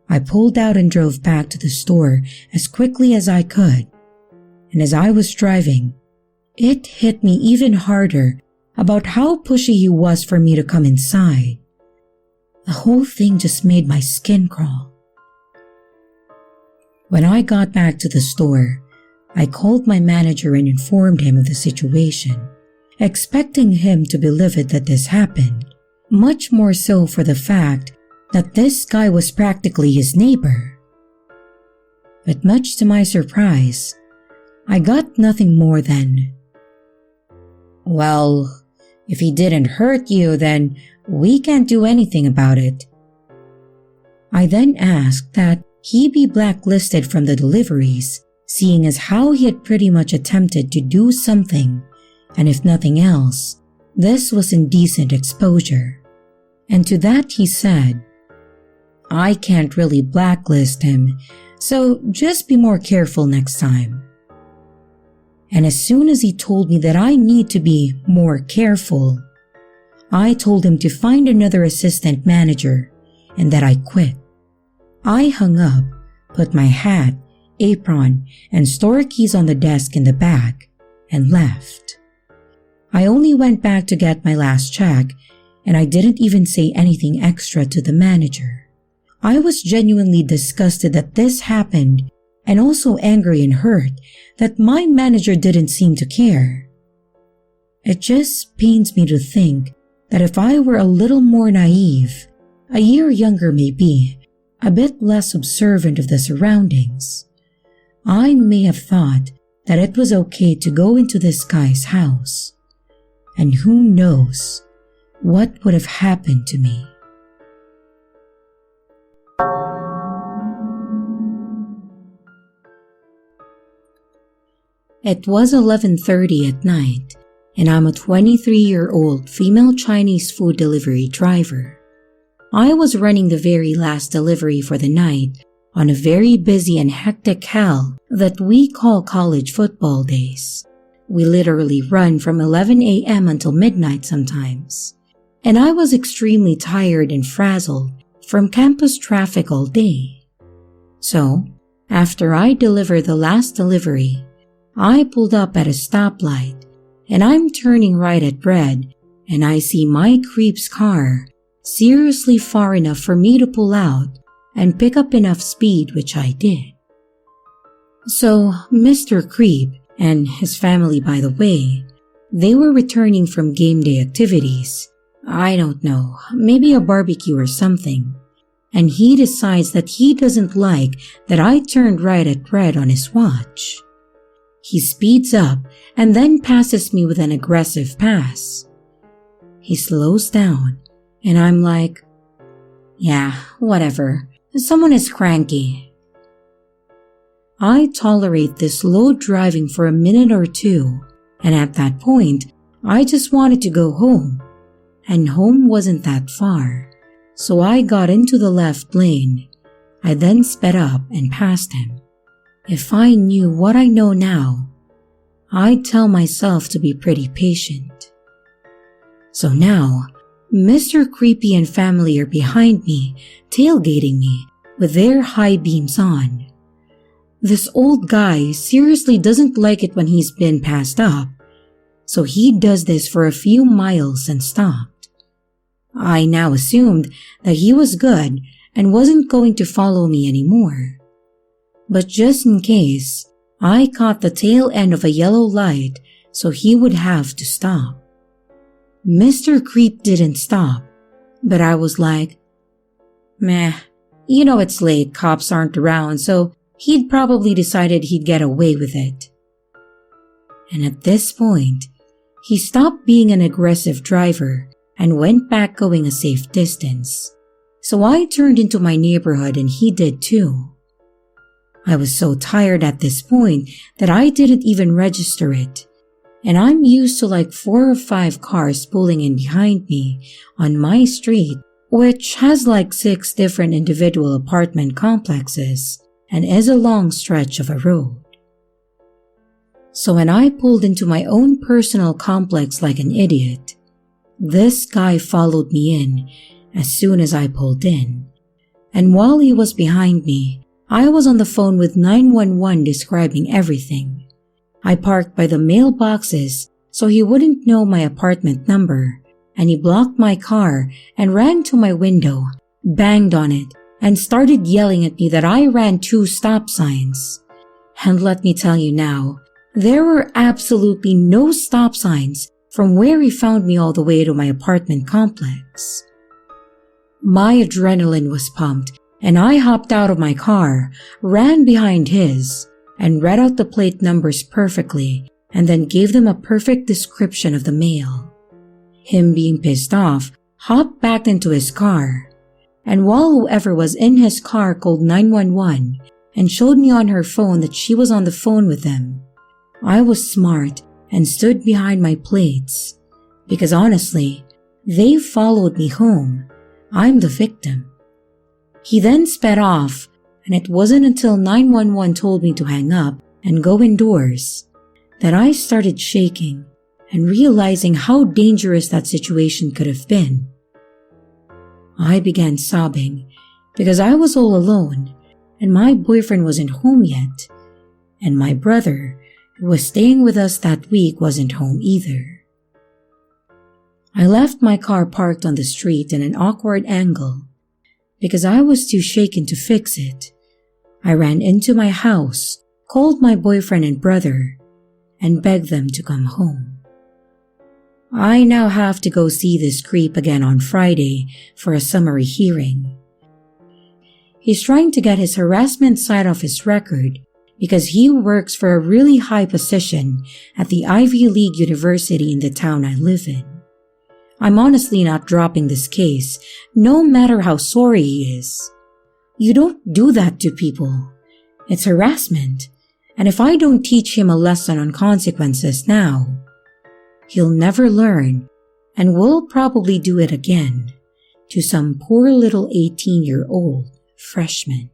I pulled out and drove back to the store as quickly as I could, and as I was driving, it hit me even harder about how pushy he was for me to come inside. The whole thing just made my skin crawl. When I got back to the store, I called my manager and informed him of the situation, expecting him to be livid that this happened, much more so for the fact that this guy was practically his neighbor. But much to my surprise, I got nothing more than, "Well, if he didn't hurt you, then we can't do anything about it." I then asked that he be blacklisted from the deliveries, seeing as how he had pretty much attempted to do something, and if nothing else, this was indecent exposure. And to that he said, "I can't really blacklist him, so just be more careful next time." And as soon as he told me that I need to be more careful, I told him to find another assistant manager and that I quit. I hung up, put my hat, apron, and store keys on the desk in the bag, and left. I only went back to get my last check, and I didn't even say anything extra to the manager. I was genuinely disgusted that this happened, and also angry and hurt that my manager didn't seem to care. It just pains me to think that if I were a little more naive, a year younger maybe, a bit less observant of the surroundings, I may have thought that it was okay to go into this guy's house. And who knows what would have happened to me. It was 11:30 at night, and I'm a 23-year-old female Chinese food delivery driver. I was running the very last delivery for the night on a very busy and hectic hell that we call college football days. We literally run from 11 a.m. until midnight sometimes, and I was extremely tired and frazzled from campus traffic all day. So, after I delivered the last delivery, I pulled up at a stoplight, and I'm turning right at red, and I see my creep's car seriously far enough for me to pull out and pick up enough speed, which I did. So, Mr. Creep and his family, by the way, they were returning from game day activities. I don't know, maybe a barbecue or something. And he decides that he doesn't like that I turned right at red on his watch. He speeds up and then passes me with an aggressive pass. He slows down and I'm like, yeah, whatever. Someone is cranky. I tolerate this slow driving for a minute or two, and at that point, I just wanted to go home. And home wasn't that far, so I got into the left lane. I then sped up and passed him. If I knew what I know now, I'd tell myself to be pretty patient. So now, Mr. Creepy and family are behind me, tailgating me with their high beams on. This old guy seriously doesn't like it when he's been passed up, so he does this for a few miles and stopped. I now assumed that he was good and wasn't going to follow me anymore. But just in case, I caught the tail end of a yellow light, so he would have to stop. Mr. Creep didn't stop, but I was like, meh, it's late, cops aren't around, so he'd probably decided he'd get away with it. And at this point, he stopped being an aggressive driver and went back going a safe distance. So I turned into my neighborhood and he did too. I was so tired at this point that I didn't even register it. And I'm used to like 4 or 5 cars pulling in behind me on my street, which has like 6 different individual apartment complexes and is a long stretch of a road. So when I pulled into my own personal complex like an idiot, this guy followed me in as soon as I pulled in. And while he was behind me, I was on the phone with 911 describing everything. I parked by the mailboxes so he wouldn't know my apartment number, and he blocked my car and ran to my window, banged on it, and started yelling at me that I ran 2 stop signs. And let me tell you now, there were absolutely no stop signs from where he found me all the way to my apartment complex. My adrenaline was pumped, and I hopped out of my car, ran behind his, and read out the plate numbers perfectly, and then gave them a perfect description of the mail. Him being pissed off, hopped back into his car, and while whoever was in his car called 911 and showed me on her phone that she was on the phone with them, I was smart and stood behind my plates, because honestly, they followed me home. I'm the victim. He then sped off, and it wasn't until 911 told me to hang up and go indoors that I started shaking and realizing how dangerous that situation could have been. I began sobbing because I was all alone and my boyfriend wasn't home yet, and my brother, who was staying with us that week, wasn't home either. I left my car parked on the street in an awkward angle because I was too shaken to fix it. I ran into my house, called my boyfriend and brother, and begged them to come home. I now have to go see this creep again on Friday for a summary hearing. He's trying to get his harassment side off his record because he works for a really high position at the Ivy League university in the town I live in. I'm honestly not dropping this case, no matter how sorry he is. You don't do that to people. It's harassment, and if I don't teach him a lesson on consequences now, he'll never learn and will probably do it again to some poor little 18-year-old freshman.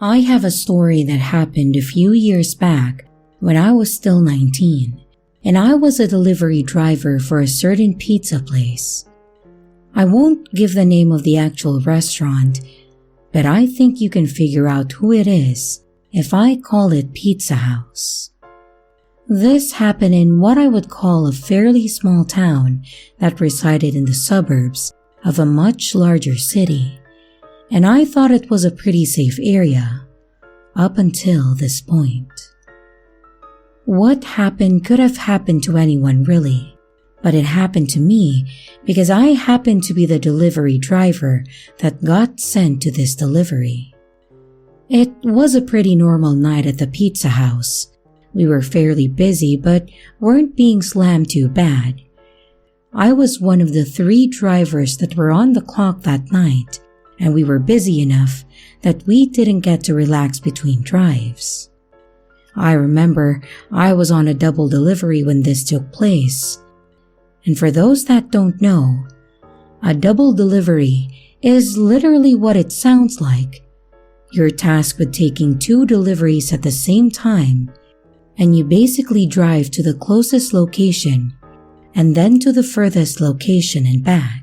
I have a story that happened a few years back when I was still 19, and I was a delivery driver for a certain pizza place. I won't give the name of the actual restaurant, but I think you can figure out who it is if I call it Pizza House. This happened in what I would call a fairly small town that resided in the suburbs of a much larger city, and I thought it was a pretty safe area up until this point. What happened could have happened to anyone really, but it happened to me because I happened to be the delivery driver that got sent to this delivery. It was a pretty normal night at the pizza house. We were fairly busy but weren't being slammed too bad. I was one of the 3 drivers that were on the clock that night, and we were busy enough that we didn't get to relax between drives. I remember I was on a double delivery when this took place. And for those that don't know, a double delivery is literally what it sounds like. You're tasked with taking 2 deliveries at the same time, and you basically drive to the closest location and then to the furthest location and back.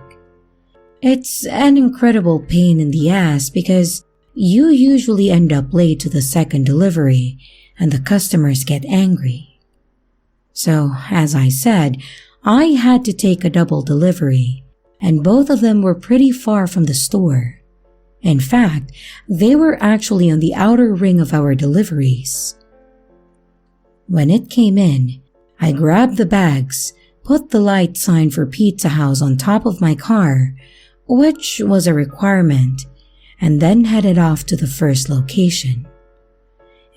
It's an incredible pain in the ass because you usually end up late to the second delivery and the customers get angry. So, as I said, I had to take a double delivery, and both of them were pretty far from the store. In fact, they were actually on the outer ring of our deliveries. When it came in, I grabbed the bags, put the light sign for Pizza House on top of my car, which was a requirement, and then headed off to the first location.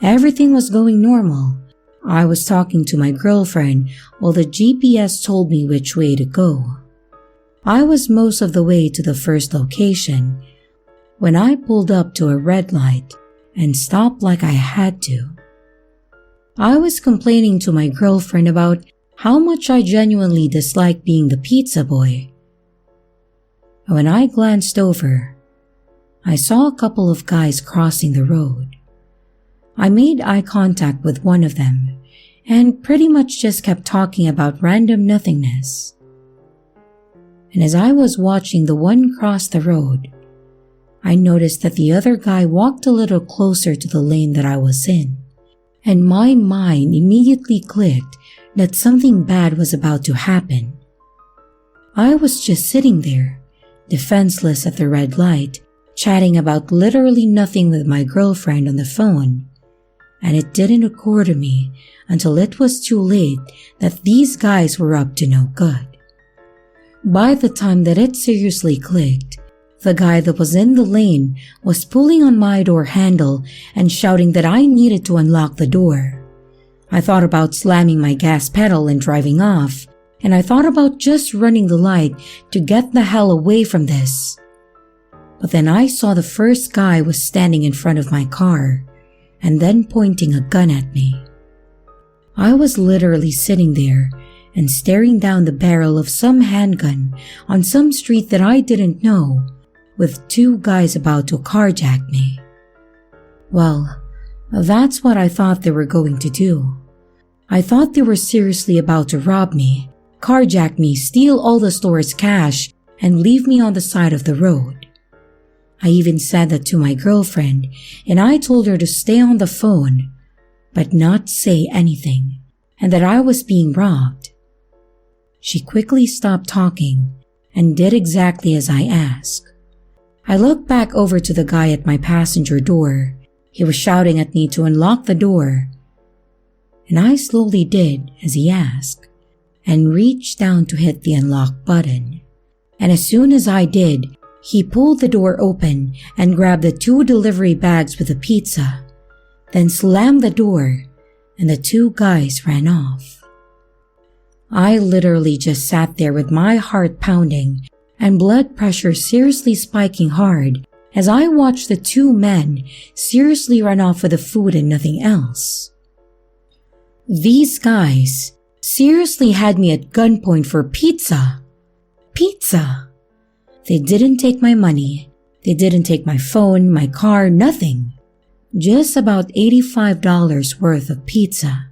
Everything was going normal. I was talking to my girlfriend while the GPS told me which way to go. I was most of the way to the first location when I pulled up to a red light and stopped like I had to. I was complaining to my girlfriend about how much I genuinely disliked being the pizza boy. When I glanced over, I saw a couple of guys crossing the road. I made eye contact with one of them and pretty much just kept talking about random nothingness. And as I was watching the one cross the road, I noticed that the other guy walked a little closer to the lane that I was in, and my mind immediately clicked that something bad was about to happen. I was just sitting there, defenseless at the red light, chatting about literally nothing with my girlfriend on the phone, and it didn't occur to me until it was too late that these guys were up to no good. By the time that it seriously clicked, the guy that was in the lane was pulling on my door handle and shouting that I needed to unlock the door. I thought about slamming my gas pedal and driving off, and I thought about just running the light to get the hell away from this. But then I saw the first guy was standing in front of my car and then pointing a gun at me. I was literally sitting there and staring down the barrel of some handgun on some street that I didn't know, with 2 guys about to carjack me. Well, that's what I thought they were going to do. I thought they were seriously about to rob me, carjack me, steal all the store's cash, and leave me on the side of the road. I even said that to my girlfriend, and I told her to stay on the phone, but not say anything, and that I was being robbed. She quickly stopped talking and did exactly as I asked. I looked back over to the guy at my passenger door. He was shouting at me to unlock the door, and I slowly did as he asked, and reached down to hit the unlock button. And as soon as I did, he pulled the door open and grabbed the 2 delivery bags with the pizza, then slammed the door, and the 2 guys ran off. I literally just sat there with my heart pounding and blood pressure seriously spiking hard as I watched the 2 men seriously run off with the food and nothing else. These guys seriously had me at gunpoint for pizza. Pizza! They didn't take my money, they didn't take my phone, my car, nothing. Just about $85 worth of pizza.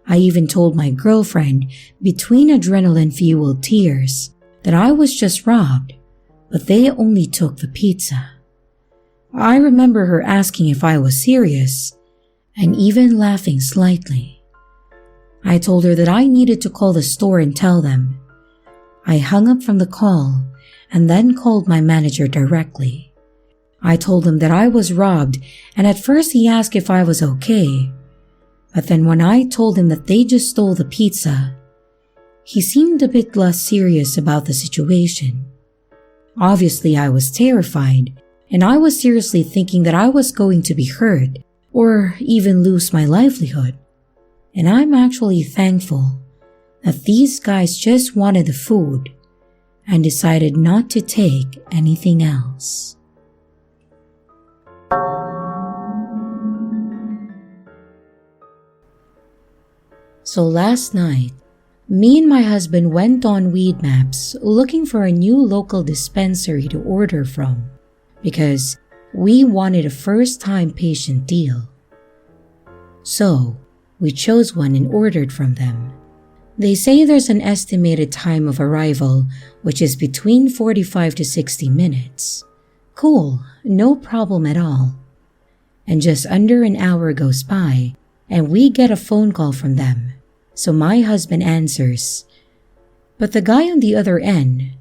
I even told my girlfriend, between adrenaline-fueled tears, that I was just robbed, but they only took the pizza. I remember her asking if I was serious, and even laughing slightly. I told her that I needed to call the store and tell them. I hung up from the call and then called my manager directly. I told him that I was robbed, and at first he asked if I was okay. But then when I told him that they just stole the pizza, he seemed a bit less serious about the situation. Obviously, I was terrified, and I was seriously thinking that I was going to be hurt or even lose my livelihood. And I'm actually thankful that these guys just wanted the food and decided not to take anything else. So last night, me and my husband went on Weed Maps looking for a new local dispensary to order from because we wanted a first-time patient deal. So, we chose one and ordered from them. They say there's an estimated time of arrival, which is between 45 to 60 minutes. Cool, no problem at all. And just under an hour goes by, and we get a phone call from them. So my husband answers. But the guy on the other end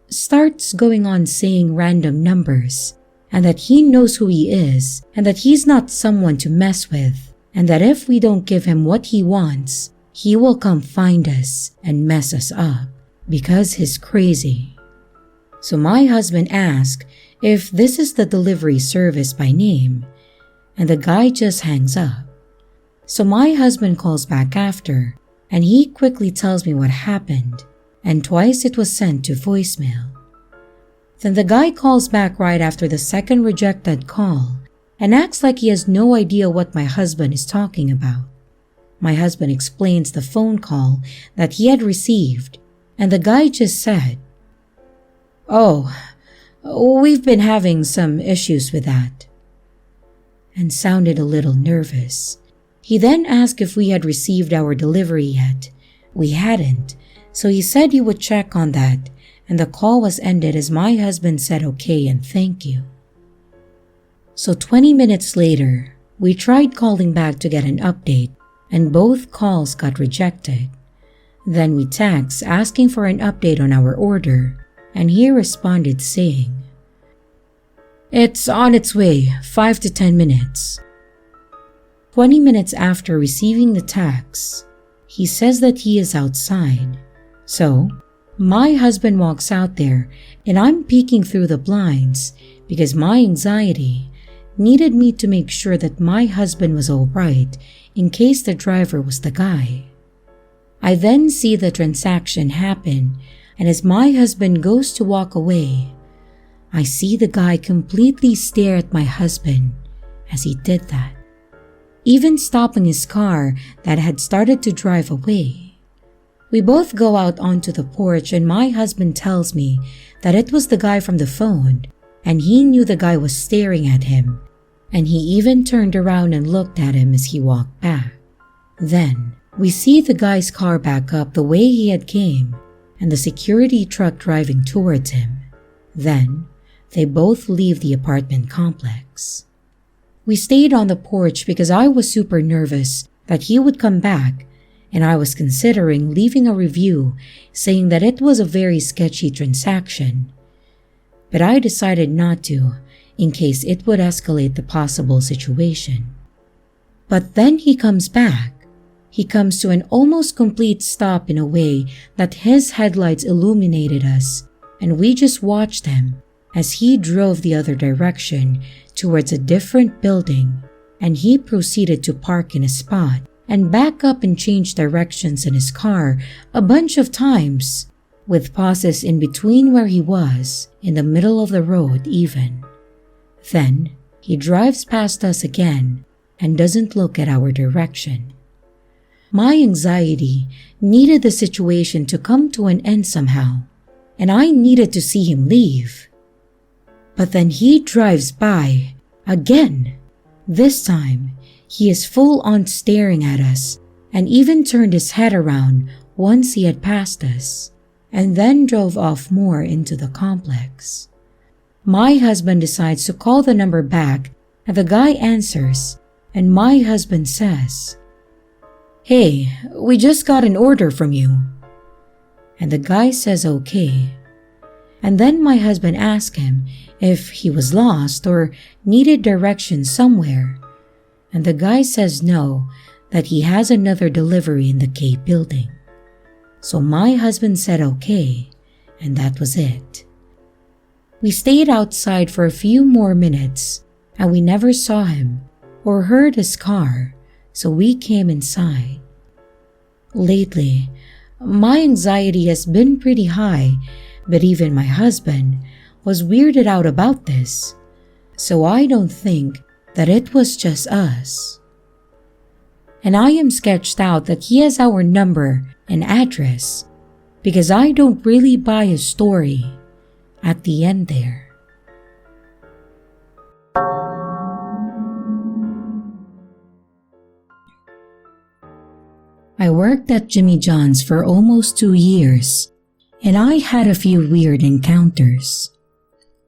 starts going on saying random numbers, and that he knows who he is, and that he's not someone to mess with, and that if we don't give him what he wants, he will come find us and mess us up because he's crazy. So my husband asks if this is the delivery service by name, and the guy just hangs up. So my husband calls back after, and he quickly tells me what happened, and twice it was sent to voicemail. Then the guy calls back right after the second rejected call and acts like he has no idea what my husband is talking about. My husband explains the phone call that he had received, and the guy just said, "Oh, we've been having some issues with that," and sounded a little nervous. He then asked if we had received our delivery yet. We hadn't, so he said he would check on that, and the call was ended as my husband said okay and thank you. So 20 minutes later, we tried calling back to get an update, and both calls got rejected. Then we text asking for an update on our order, and he responded saying, "It's on its way, 5 to 10 minutes. 20 minutes after receiving the text, he says that he is outside. So, my husband walks out there and I'm peeking through the blinds because my anxiety needed me to make sure that my husband was alright in case the driver was the guy. I then see the transaction happen, and as my husband goes to walk away, I see the guy completely stare at my husband as he did that, even stopping his car that had started to drive away. We both go out onto the porch and my husband tells me that it was the guy from the phone and he knew the guy was staring at him, and he even turned around and looked at him as he walked back. Then, we see the guy's car back up the way he had came and the security truck driving towards him. Then, they both leave the apartment complex. We stayed on the porch because I was super nervous that he would come back, and I was considering leaving a review saying that it was a very sketchy transaction. But I decided not to, in case it would escalate the possible situation. But then he comes back. He comes to an almost complete stop in a way that his headlights illuminated us, and we just watched him as he drove the other direction towards a different building, and he proceeded to park in a spot and back up and change directions in his car a bunch of times, with pauses in between where he was, in the middle of the road even. Then, he drives past us again and doesn't look at our direction. My anxiety needed the situation to come to an end somehow, and I needed to see him leave. But then he drives by again. This time, he is full on staring at us and even turned his head around once he had passed us, and then drove off more into the complex. My husband decides to call the number back, and the guy answers, and my husband says, "Hey, we just got an order from you." And the guy says okay. And then my husband asked him if he was lost or needed directions somewhere. And the guy says no, that he has another delivery in the K building. So my husband said okay, and that was it. We stayed outside for a few more minutes, and we never saw him or heard his car, so we came inside. Lately, my anxiety has been pretty high, but even my husband was weirded out about this, so I don't think that it was just us. And I am sketched out that he has our number and address because I don't really buy a story at the end there. I worked at Jimmy John's for almost 2 years, and I had a few weird encounters.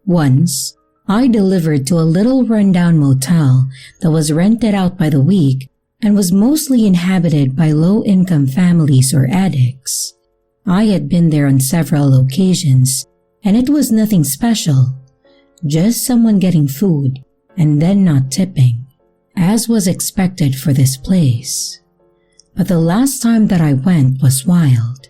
Once, I delivered to a little rundown motel that was rented out by the week and was mostly inhabited by low-income families or addicts. I had been there on several occasions, and it was nothing special, just someone getting food and then not tipping, as was expected for this place. But the last time that I went was wild.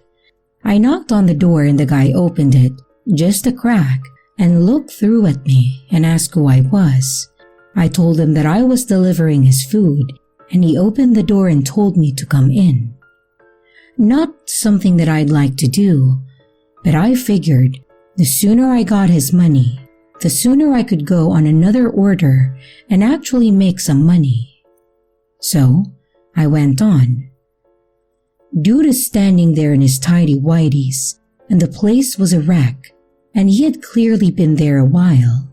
I knocked on the door and the guy opened it, just a crack, and looked through at me and asked who I was. I told him that I was delivering his food, and he opened the door and told me to come in. Not something that I'd like to do, but I figured the sooner I got his money, the sooner I could go on another order and actually make some money. So, I went on. Dude is standing there in his tidy whities, and the place was a wreck, and he had clearly been there a while.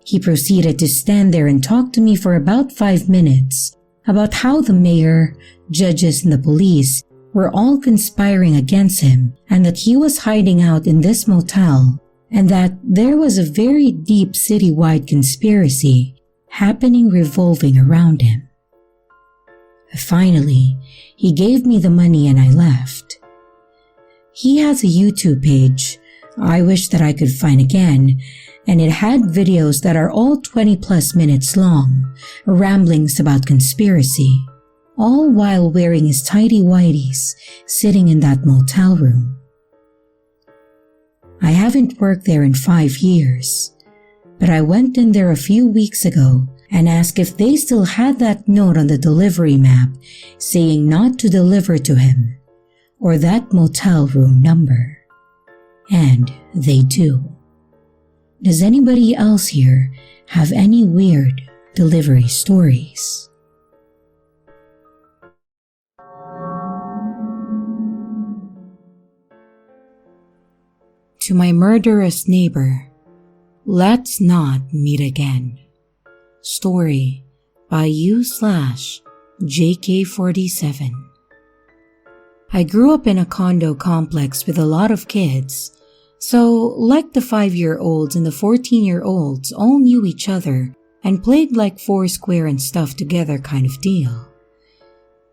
He proceeded to stand there and talk to me for about 5 minutes about how the mayor, judges, and the police were all conspiring against him, and that he was hiding out in this motel, and that there was a very deep citywide conspiracy happening revolving around him. Finally, he gave me the money and I left. He has a YouTube page I wish that I could find again, and it had videos that are all 20+ minutes long, ramblings about conspiracy, all while wearing his tidy whities, sitting in that motel room. I haven't worked there in 5 years, but I went in there a few weeks ago and asked if they still had that note on the delivery map saying not to deliver to him, or that motel room number. And they do. Does anybody else here have any weird delivery stories? To my murderous neighbor, let's not meet again. Story by u/JK47. I grew up in a condo complex with a lot of kids, so like the 5-year-olds and the 14-year-olds all knew each other and played like Foursquare and stuff together kind of deal.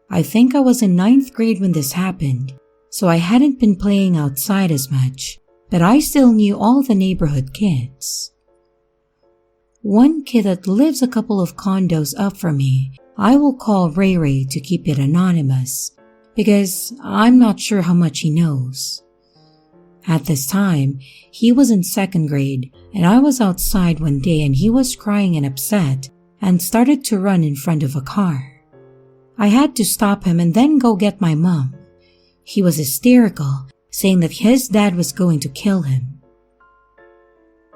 I think I was in 9th grade when this happened, so I hadn't been playing outside as much, but I still knew all the neighborhood kids. One kid that lives a couple of condos up from me, I will call Ray Ray to keep it anonymous, because I'm not sure how much he knows. At this time, he was in 2nd grade, and I was outside one day and he was crying and upset and started to run in front of a car. I had to stop him and then go get my mom. He was hysterical, saying that his dad was going to kill him.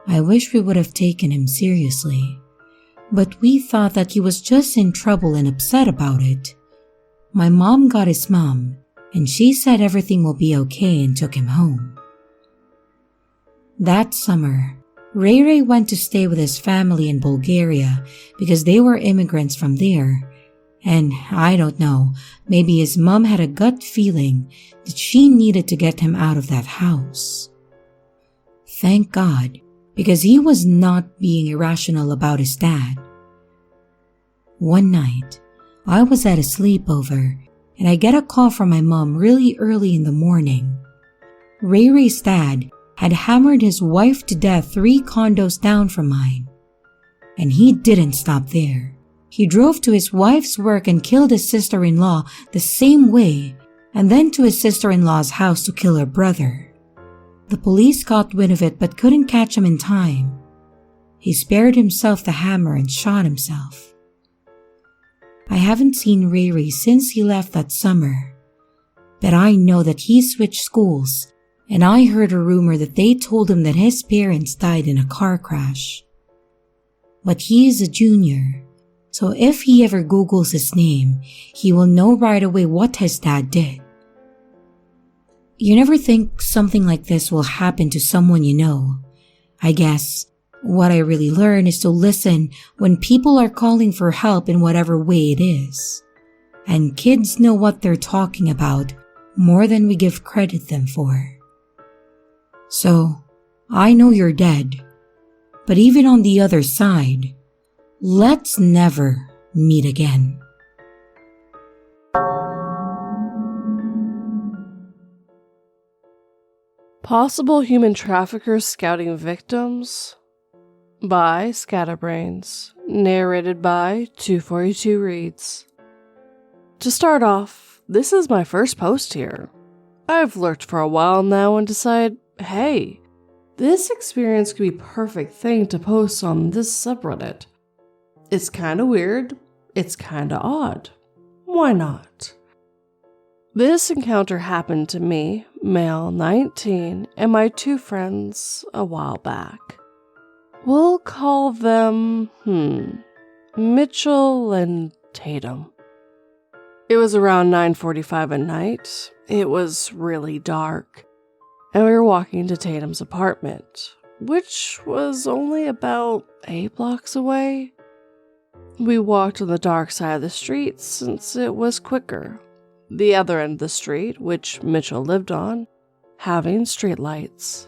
I wish we would have taken him seriously, but we thought that he was just in trouble and upset about it. My mom got his mom, and she said everything will be okay and took him home. That summer, Ray Ray went to stay with his family in Bulgaria because they were immigrants from there, and I don't know, maybe his mom had a gut feeling that she needed to get him out of that house. Thank God, because he was not being irrational about his dad. One night, I was at a sleepover, and I get a call from my mom really early in the morning. Ray Ray's dad had hammered his wife to death 3 condos down from mine. And he didn't stop there. He drove to his wife's work and killed his sister-in-law the same way, and then to his sister-in-law's house to kill her brother. The police got wind of it but couldn't catch him in time. He spared himself the hammer and shot himself. I haven't seen Ray Ray since he left that summer, but I know that he switched schools, and I heard a rumor that they told him that his parents died in a car crash. But he is a junior, so if he ever Googles his name, he will know right away what his dad did. You never think something like this will happen to someone you know. I guess what I really learn is to listen when people are calling for help in whatever way it is. And kids know what they're talking about more than we give credit them for. So, I know you're dead, but even on the other side, let's never meet again. Possible Human Traffickers Scouting Victims by Scatterbrains, narrated by 242 Reads. To start off, this is my first post here. I've lurked for a while now and decided, hey, this experience could be a perfect thing to post on this subreddit. It's kinda weird, it's kinda odd. Why not? This encounter happened to me, male 19, and my 2 friends a while back. We'll call them, Mitchell and Tatum. It was around 9:45 at night. It was really dark, and we were walking to Tatum's apartment, which was only about 8 blocks away. We walked on the dark side of the street since it was quicker. The other end of the street, which Mitchell lived on, having streetlights.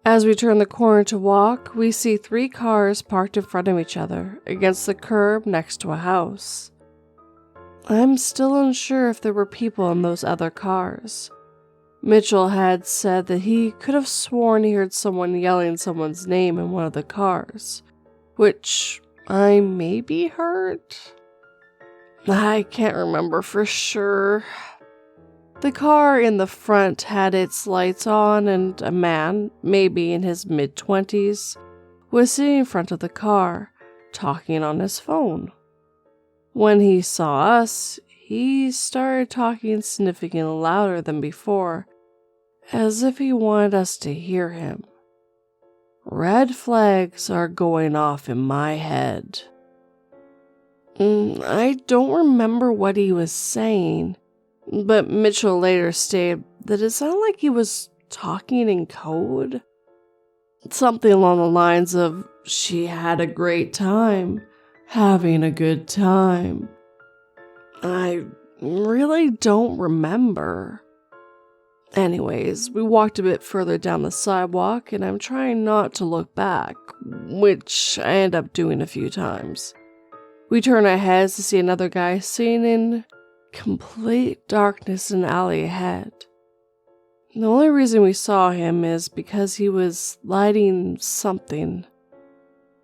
As we turn the corner to walk, we see 3 cars parked in front of each other against the curb next to a house. I'm still unsure if there were people in those other cars. Mitchell had said that he could have sworn he heard someone yelling someone's name in one of the cars, which I maybe heard? I can't remember for sure. The car in the front had its lights on, and a man, maybe in his mid-20s, was sitting in front of the car, talking on his phone. When he saw us, he started talking significantly louder than before, as if he wanted us to hear him. Red flags are going off in my head. I don't remember what he was saying, but Mitchell later stated that it sounded like he was talking in code. Something along the lines of, she had a great time, having a good time. I really don't remember. Anyways, we walked a bit further down the sidewalk, and I'm trying not to look back, which I end up doing a few times. We turn our heads to see another guy sitting in complete darkness in an alley ahead. The only reason we saw him is because he was lighting something.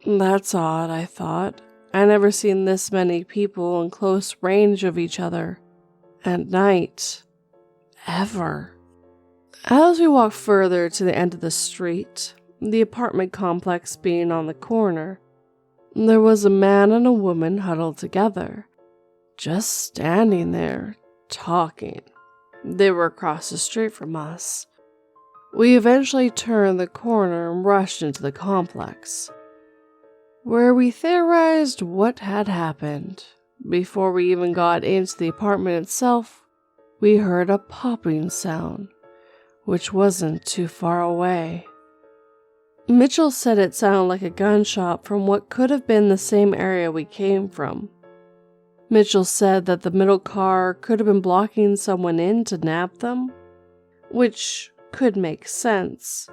That's odd, I thought. I never seen this many people in close range of each other at night. Ever. As we walk further to the end of the street, the apartment complex being on the corner, there was a man and a woman huddled together, just standing there, talking. They were across the street from us. We eventually turned the corner and rushed into the complex, where we theorized what had happened. Before we even got into the apartment itself, we heard a popping sound, which wasn't too far away. Mitchell said it sounded like a gunshot from what could have been the same area we came from. Mitchell said that the middle car could have been blocking someone in to nab them, which could make sense,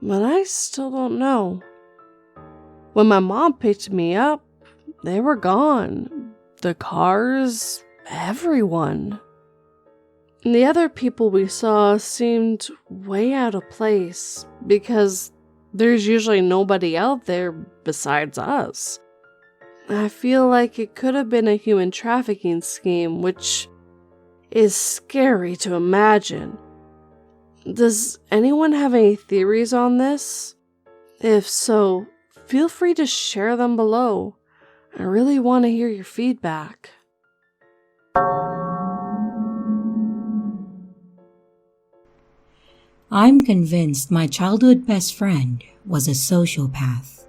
but I still don't know. When my mom picked me up, they were gone. The cars, everyone. And the other people we saw seemed way out of place because there's usually nobody out there besides us. I feel like it could have been a human trafficking scheme, which is scary to imagine. Does anyone have any theories on this? If so, feel free to share them below. I really want to hear your feedback. I'm convinced my childhood best friend was a sociopath.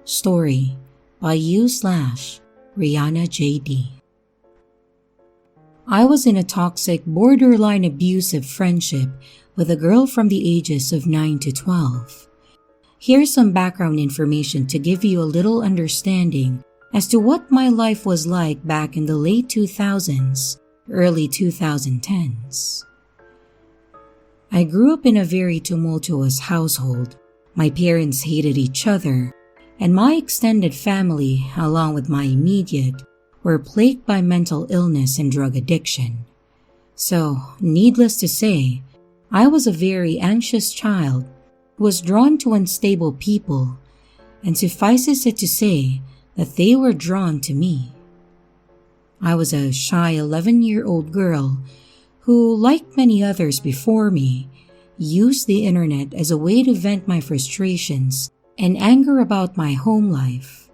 Story by you/Rihanna JD. I was in a toxic, borderline abusive friendship with a girl from the ages of 9 to 12. Here's some background information to give you a little understanding as to what my life was like back in the late 2000s, early 2010s. I grew up in a very tumultuous household. My parents hated each other, and my extended family, along with my immediate, were plagued by mental illness and drug addiction. So, needless to say, I was a very anxious child who was drawn to unstable people, and suffices it to say that they were drawn to me. I was a shy 11-year-old girl who, like many others before me, used the internet as a way to vent my frustrations and anger about my home life.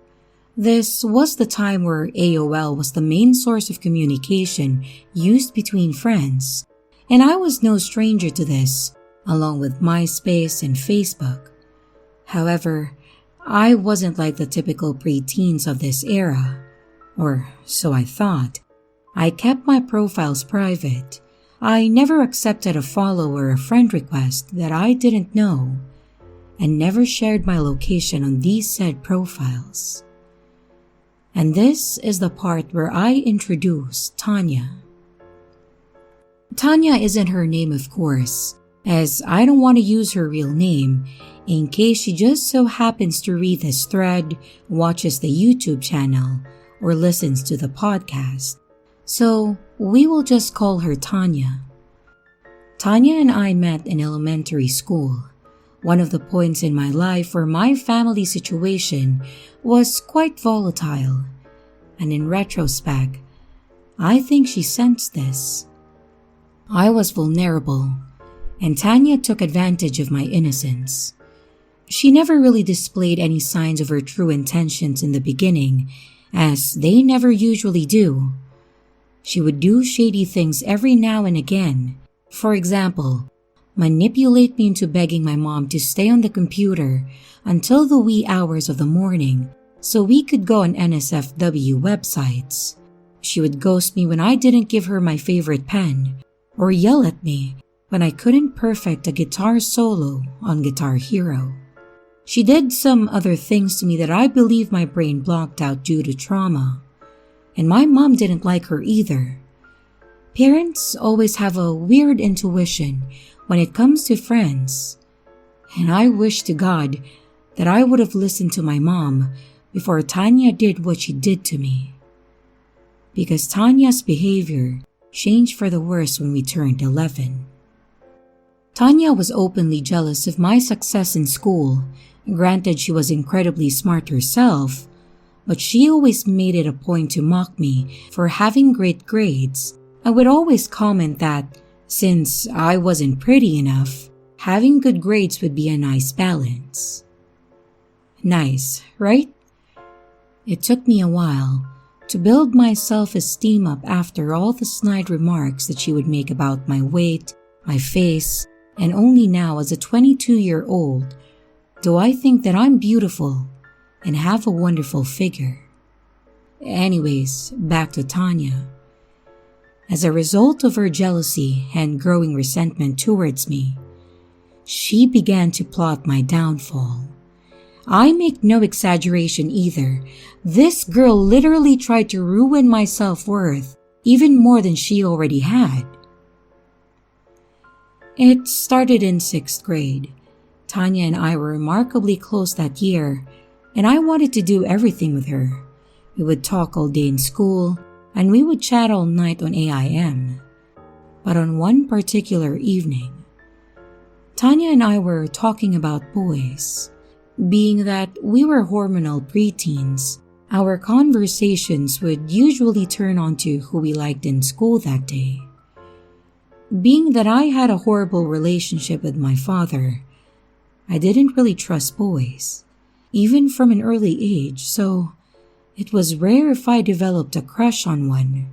This was the time where AOL was the main source of communication used between friends, and I was no stranger to this, along with MySpace and Facebook. However, I wasn't like the typical preteens of this era, or so I thought. I kept my profiles private. I never accepted a follow or a friend request that I didn't know, and never shared my location on these said profiles. And this is the part where I introduce Tanya. Tanya isn't her name, of course, as I don't want to use her real name in case she just so happens to read this thread, watches the YouTube channel, or listens to the podcast. So we will just call her Tanya. Tanya and I met in elementary school, one of the points in my life where my family situation was quite volatile, and in retrospect, I think she sensed this. I was vulnerable, and Tanya took advantage of my innocence. She never really displayed any signs of her true intentions in the beginning, as they never usually do. She would do shady things every now and again. For example, manipulate me into begging my mom to stay on the computer until the wee hours of the morning so we could go on NSFW websites. She would ghost me when I didn't give her my favorite pen, or yell at me when I couldn't perfect a guitar solo on Guitar Hero. She did some other things to me that I believe my brain blocked out due to trauma. And my mom didn't like her either. Parents always have a weird intuition when it comes to friends, and I wish to God that I would have listened to my mom before Tanya did what she did to me. Because Tanya's behavior changed for the worse when we turned 11. Tanya was openly jealous of my success in school. Granted, she was incredibly smart herself, but she always made it a point to mock me for having great grades. I would always comment that, since I wasn't pretty enough, having good grades would be a nice balance. Nice, right? It took me a while to build my self-esteem up after all the snide remarks that she would make about my weight, my face, and only now as a 22-year-old do I think that I'm beautiful and have a wonderful figure. Anyways, back to Tanya. As a result of her jealousy and growing resentment towards me, she began to plot my downfall. I make no exaggeration either. This girl literally tried to ruin my self-worth even more than she already had. It started in 6th grade. Tanya and I were remarkably close that year, and I wanted to do everything with her. We would talk all day in school. and we would chat all night on AIM. But on one particular evening, Tanya and I were talking about boys. Being that we were hormonal preteens, our conversations would usually turn on to who we liked in school that day. Being that I had a horrible relationship with my father, I didn't really trust boys, even from an early age, so it was rare if I developed a crush on one.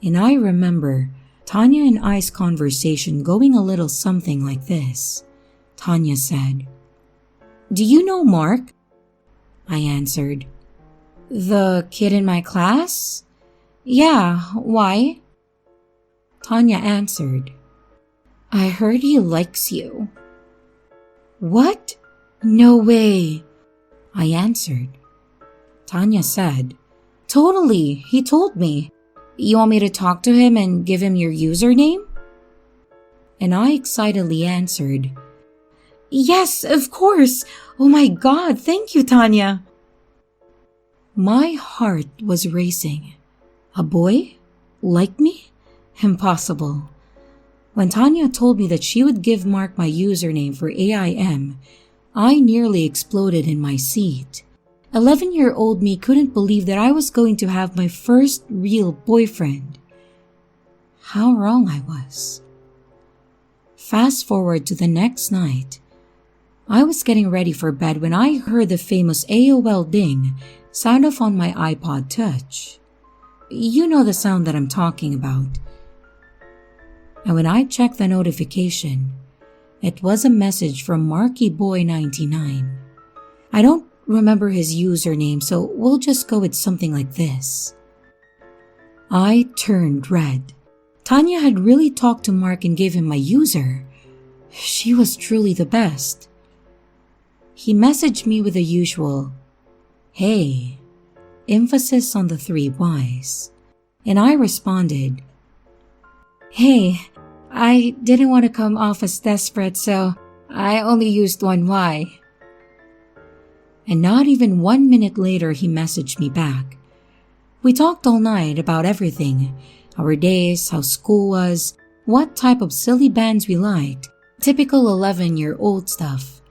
And I remember Tanya and I's conversation going a little something like this. Tanya said, "Do you know Mark?" I answered, "The kid in my class? Yeah, why?" Tanya answered, "I heard he likes you." "What? No way," I answered. Tanya said, "Totally, he told me. You want me to talk to him and give him your username?" And I excitedly answered, "Yes, of course. Oh my God, thank you, Tanya." My heart was racing. A boy? Like me? Impossible. When Tanya told me that she would give Mark my username for AIM, I nearly exploded in my seat. 11-year-old me couldn't believe that I was going to have my first real boyfriend. How wrong I was. Fast forward to the next night. I was getting ready for bed when I heard the famous AOL ding sound off on my iPod Touch. You know the sound that I'm talking about. And when I checked the notification, it was a message from MarkyBoy99. I don't remember his username, so we'll just go with something like this. I turned red. Tanya had really talked to Mark and gave him my user. She was truly the best. He messaged me with the usual, "Hey," emphasis on the 3 Ys. And I responded, "Hey, I didn't want to come off as desperate, so I only used 1 Y." And not even 1 minute later, he messaged me back. We talked all night about everything, our days, how school was, what type of silly bands we liked, typical 11-year-old stuff.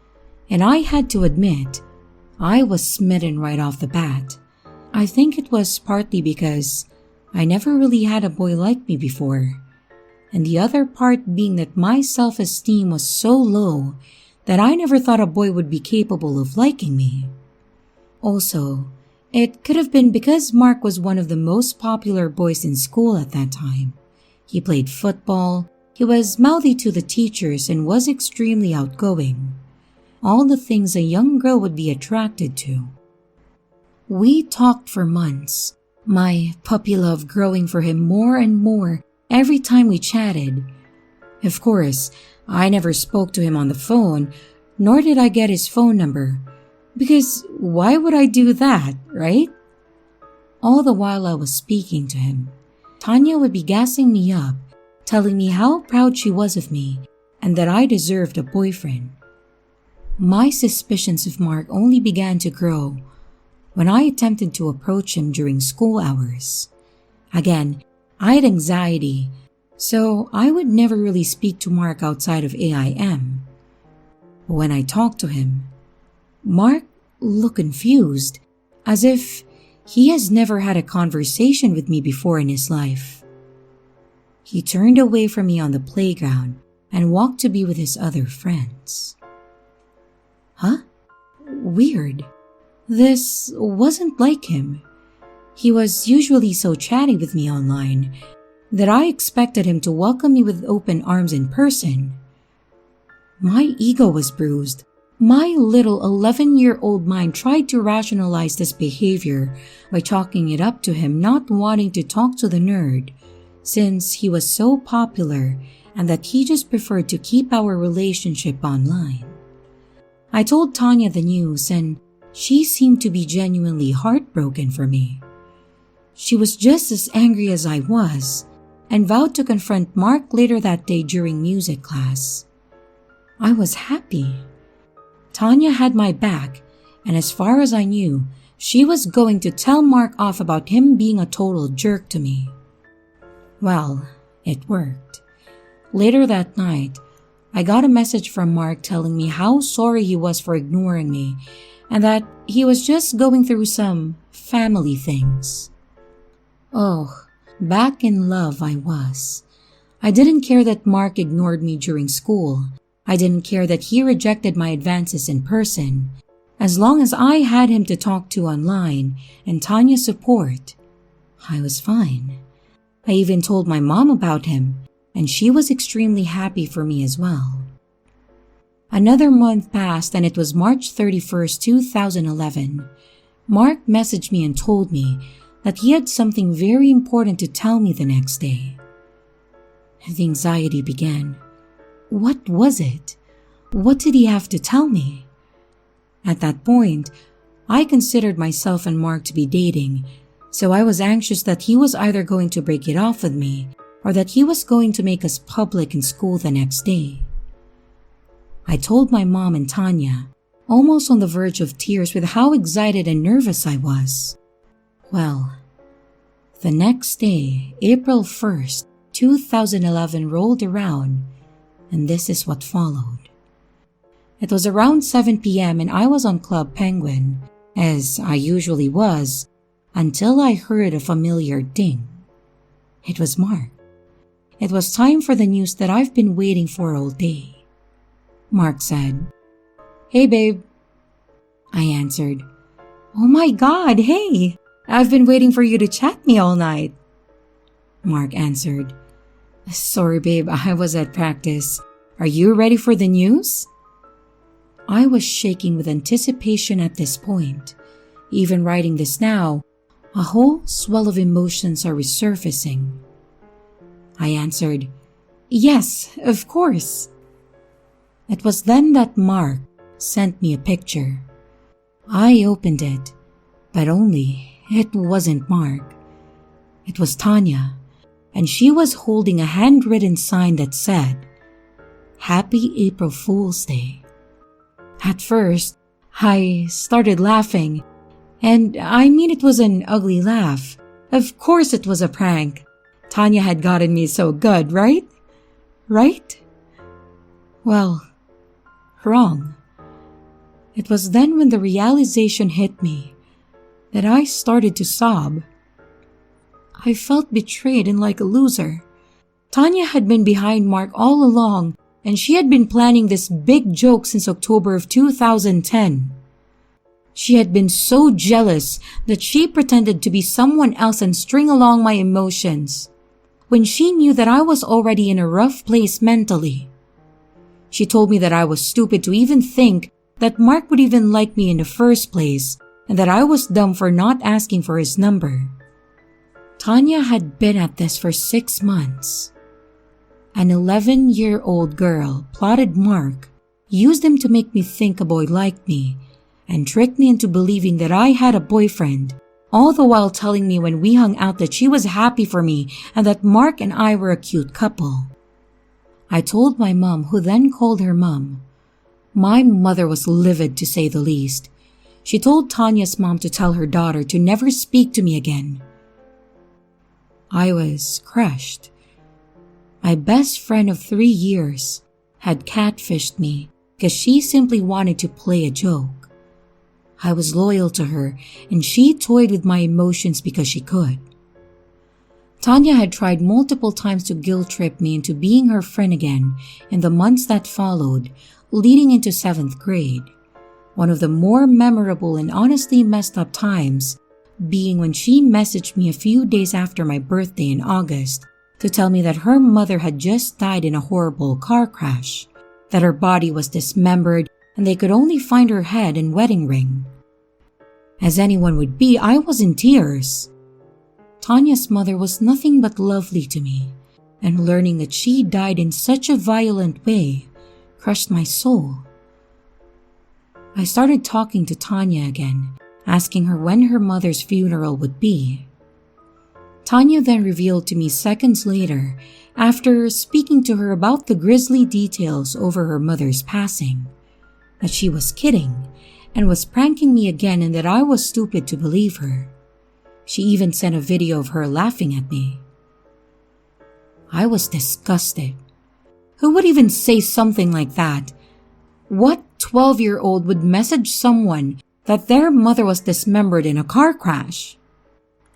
And I had to admit, I was smitten right off the bat. I think it was partly because I never really had a boy like me before, and the other part being that my self-esteem was so low that I never thought a boy would be capable of liking me. Also, it could have been because Mark was one of the most popular boys in school at that time. He played football, he was mouthy to the teachers, and was extremely outgoing. All the things a young girl would be attracted to. We talked for months, my puppy love growing for him more and more every time we chatted. Of course, I never spoke to him on the phone, nor did I get his phone number, because why would I do that, right? All the while I was speaking to him, Tanya would be gassing me up, telling me how proud she was of me and that I deserved a boyfriend. My suspicions of Mark only began to grow when I attempted to approach him during school hours. Again, I had anxiety, so I would never really speak to Mark outside of AIM. But when I talked to him, Mark looked confused, as if he has never had a conversation with me before in his life. He turned away from me on the playground and walked to be with his other friends. Huh? Weird. This wasn't like him. He was usually so chatty with me online that I expected him to welcome me with open arms in person. My ego was bruised. My little 11-year-old mind tried to rationalize this behavior by chalking it up to him not wanting to talk to the nerd, since he was so popular and that he just preferred to keep our relationship online. I told Tanya the news, and she seemed to be genuinely heartbroken for me. She was just as angry as I was and vowed to confront Mark later that day during music class. I was happy. Tanya had my back, and as far as I knew, She was going to tell Mark off about him being a total jerk to me. Well, it worked. Later that night, I got a message from Mark telling me how sorry he was for ignoring me and that he was just going through some family things. Oh, back in love I was. I didn't care that Mark ignored me during school. I didn't care that he rejected my advances in person. As long as I had him to talk to online and Tanya's support, I was fine. I even told my mom about him, and she was extremely happy for me as well. Another month passed and it was March 31st, 2011. Mark messaged me and told me that he had something very important to tell me the next day. The anxiety began. What was it? What did he have to tell me? At that point, I considered myself and Mark to be dating, so I was anxious that he was either going to break it off with me or that he was going to make us public in school the next day. I told my mom and Tanya, almost on the verge of tears with how excited and nervous I was. Well, the next day, April 1st, 2011 rolled around, and this is what followed. It was around 7 p.m. and I was on Club Penguin, as I usually was, until I heard a familiar ding. It was Mark. It was time for the news that I've been waiting for all day. Mark said, "Hey babe." I answered, "Oh my God, hey! I've been waiting for you to chat me all night." Mark answered, "Sorry babe, I was at practice. Are you ready for the news?" I was shaking with anticipation at this point. Even writing this now, a whole swell of emotions are resurfacing. I answered, "Yes, of course." It was then that Mark sent me a picture. I opened it, but only it wasn't Mark. It was Tanya, and she was holding a handwritten sign that said, "Happy April Fool's Day." At first, I started laughing, and I mean it was an ugly laugh. Of course it was a prank. Tanya had gotten me so good, right? Right? Well, wrong. It was then when the realization hit me that I started to sob. I felt betrayed and like a loser. Tanya had been behind Mark all along, and she had been planning this big joke since October of 2010. She had been so jealous that she pretended to be someone else and string along my emotions when she knew that I was already in a rough place mentally. She told me that I was stupid to even think that Mark would even like me in the first place and that I was dumb for not asking for his number. Tanya had been at this for 6 months. An 11-year-old girl plotted Mark, used him to make me think a boy liked me, and tricked me into believing that I had a boyfriend, all the while telling me when we hung out that she was happy for me and that Mark and I were a cute couple. I told my mom, who then called her mom. My mother was livid, to say the least. She told Tanya's mom to tell her daughter to never speak to me again. I was crushed. My best friend of 3 years had catfished me because she simply wanted to play a joke. I was loyal to her, and she toyed with my emotions because she could. Tanya had tried multiple times to guilt trip me into being her friend again in the months that followed, leading into 7th grade. One of the more memorable and honestly messed up times being when she messaged me a few days after my birthday in August to tell me that her mother had just died in a horrible car crash, that her body was dismembered and they could only find her head and wedding ring. As anyone would be, I was in tears. Tanya's mother was nothing but lovely to me, and learning that she died in such a violent way crushed my soul. I started talking to Tanya again, asking her when her mother's funeral would be. Tanya then revealed to me seconds later, after speaking to her about the grisly details over her mother's passing, that she was kidding and was pranking me again and that I was stupid to believe her. She even sent a video of her laughing at me. I was disgusted. Who would even say something like that? What 12-year-old would message someone that their mother was dismembered in a car crash?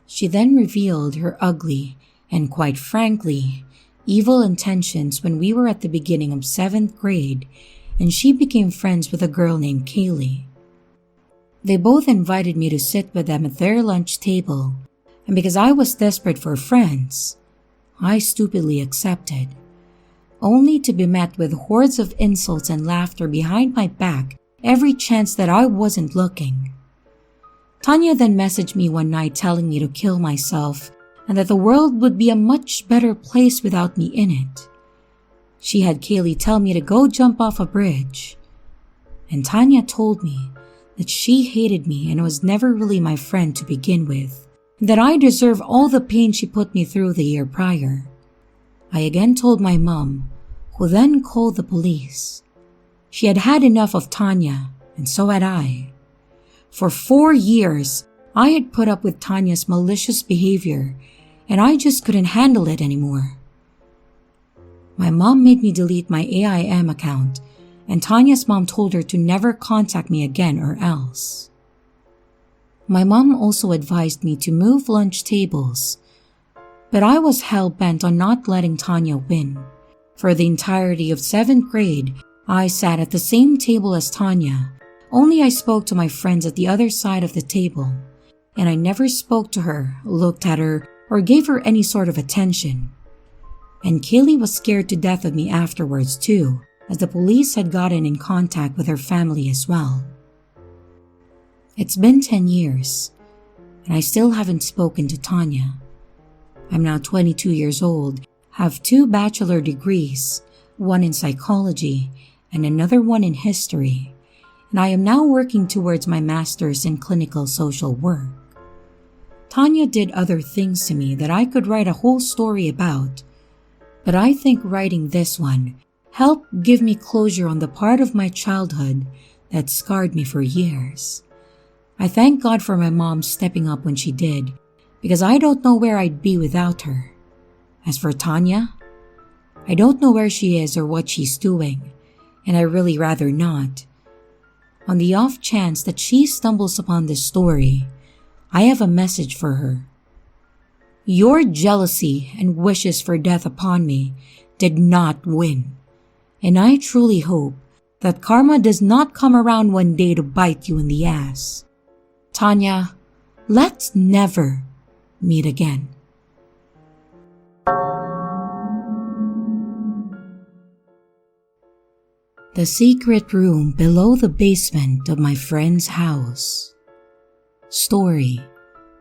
She then revealed her ugly and, quite frankly, evil intentions when we were at the beginning of 7th grade and she became friends with a girl named Kaylee. They both invited me to sit with them at their lunch table, and because I was desperate for friends, I stupidly accepted, only to be met with hordes of insults and laughter behind my back every chance that I wasn't looking. Tanya then messaged me one night telling me to kill myself and that the world would be a much better place without me in it. She had Kaylee tell me to go jump off a bridge, and Tanya told me that she hated me and was never really my friend to begin with, and that I deserve all the pain she put me through the year prior. I again told my mom, who then called the police. She had had enough of Tanya, and so had I. For 4 years, I had put up with Tanya's malicious behavior, and I just couldn't handle it anymore. My mom made me delete my AIM account, and Tanya's mom told her to never contact me again or else. My mom also advised me to move lunch tables, but I was hell-bent on not letting Tanya win. For the entirety of 7th grade, I sat at the same table as Tanya, only I spoke to my friends at the other side of the table, and I never spoke to her, looked at her, or gave her any sort of attention. And Kaylee was scared to death of me afterwards too, as the police had gotten in contact with her family as well. It's been 10 years, and I still haven't spoken to Tanya. I'm now 22 years old, have 2 bachelor degrees, one in psychology and another one in history, and I am now working towards my master's in clinical social work. Tanya did other things to me that I could write a whole story about, but I think writing this one helped give me closure on the part of my childhood that scarred me for years. I thank God for my mom stepping up when she did, because I don't know where I'd be without her. As for Tanya, I don't know where she is or what she's doing, and I really rather not. On the off chance that she stumbles upon this story, I have a message for her. Your jealousy and wishes for death upon me did not win, and I truly hope that karma does not come around one day to bite you in the ass. Tanya, let's never meet again. The secret room below the basement of my friend's house. Story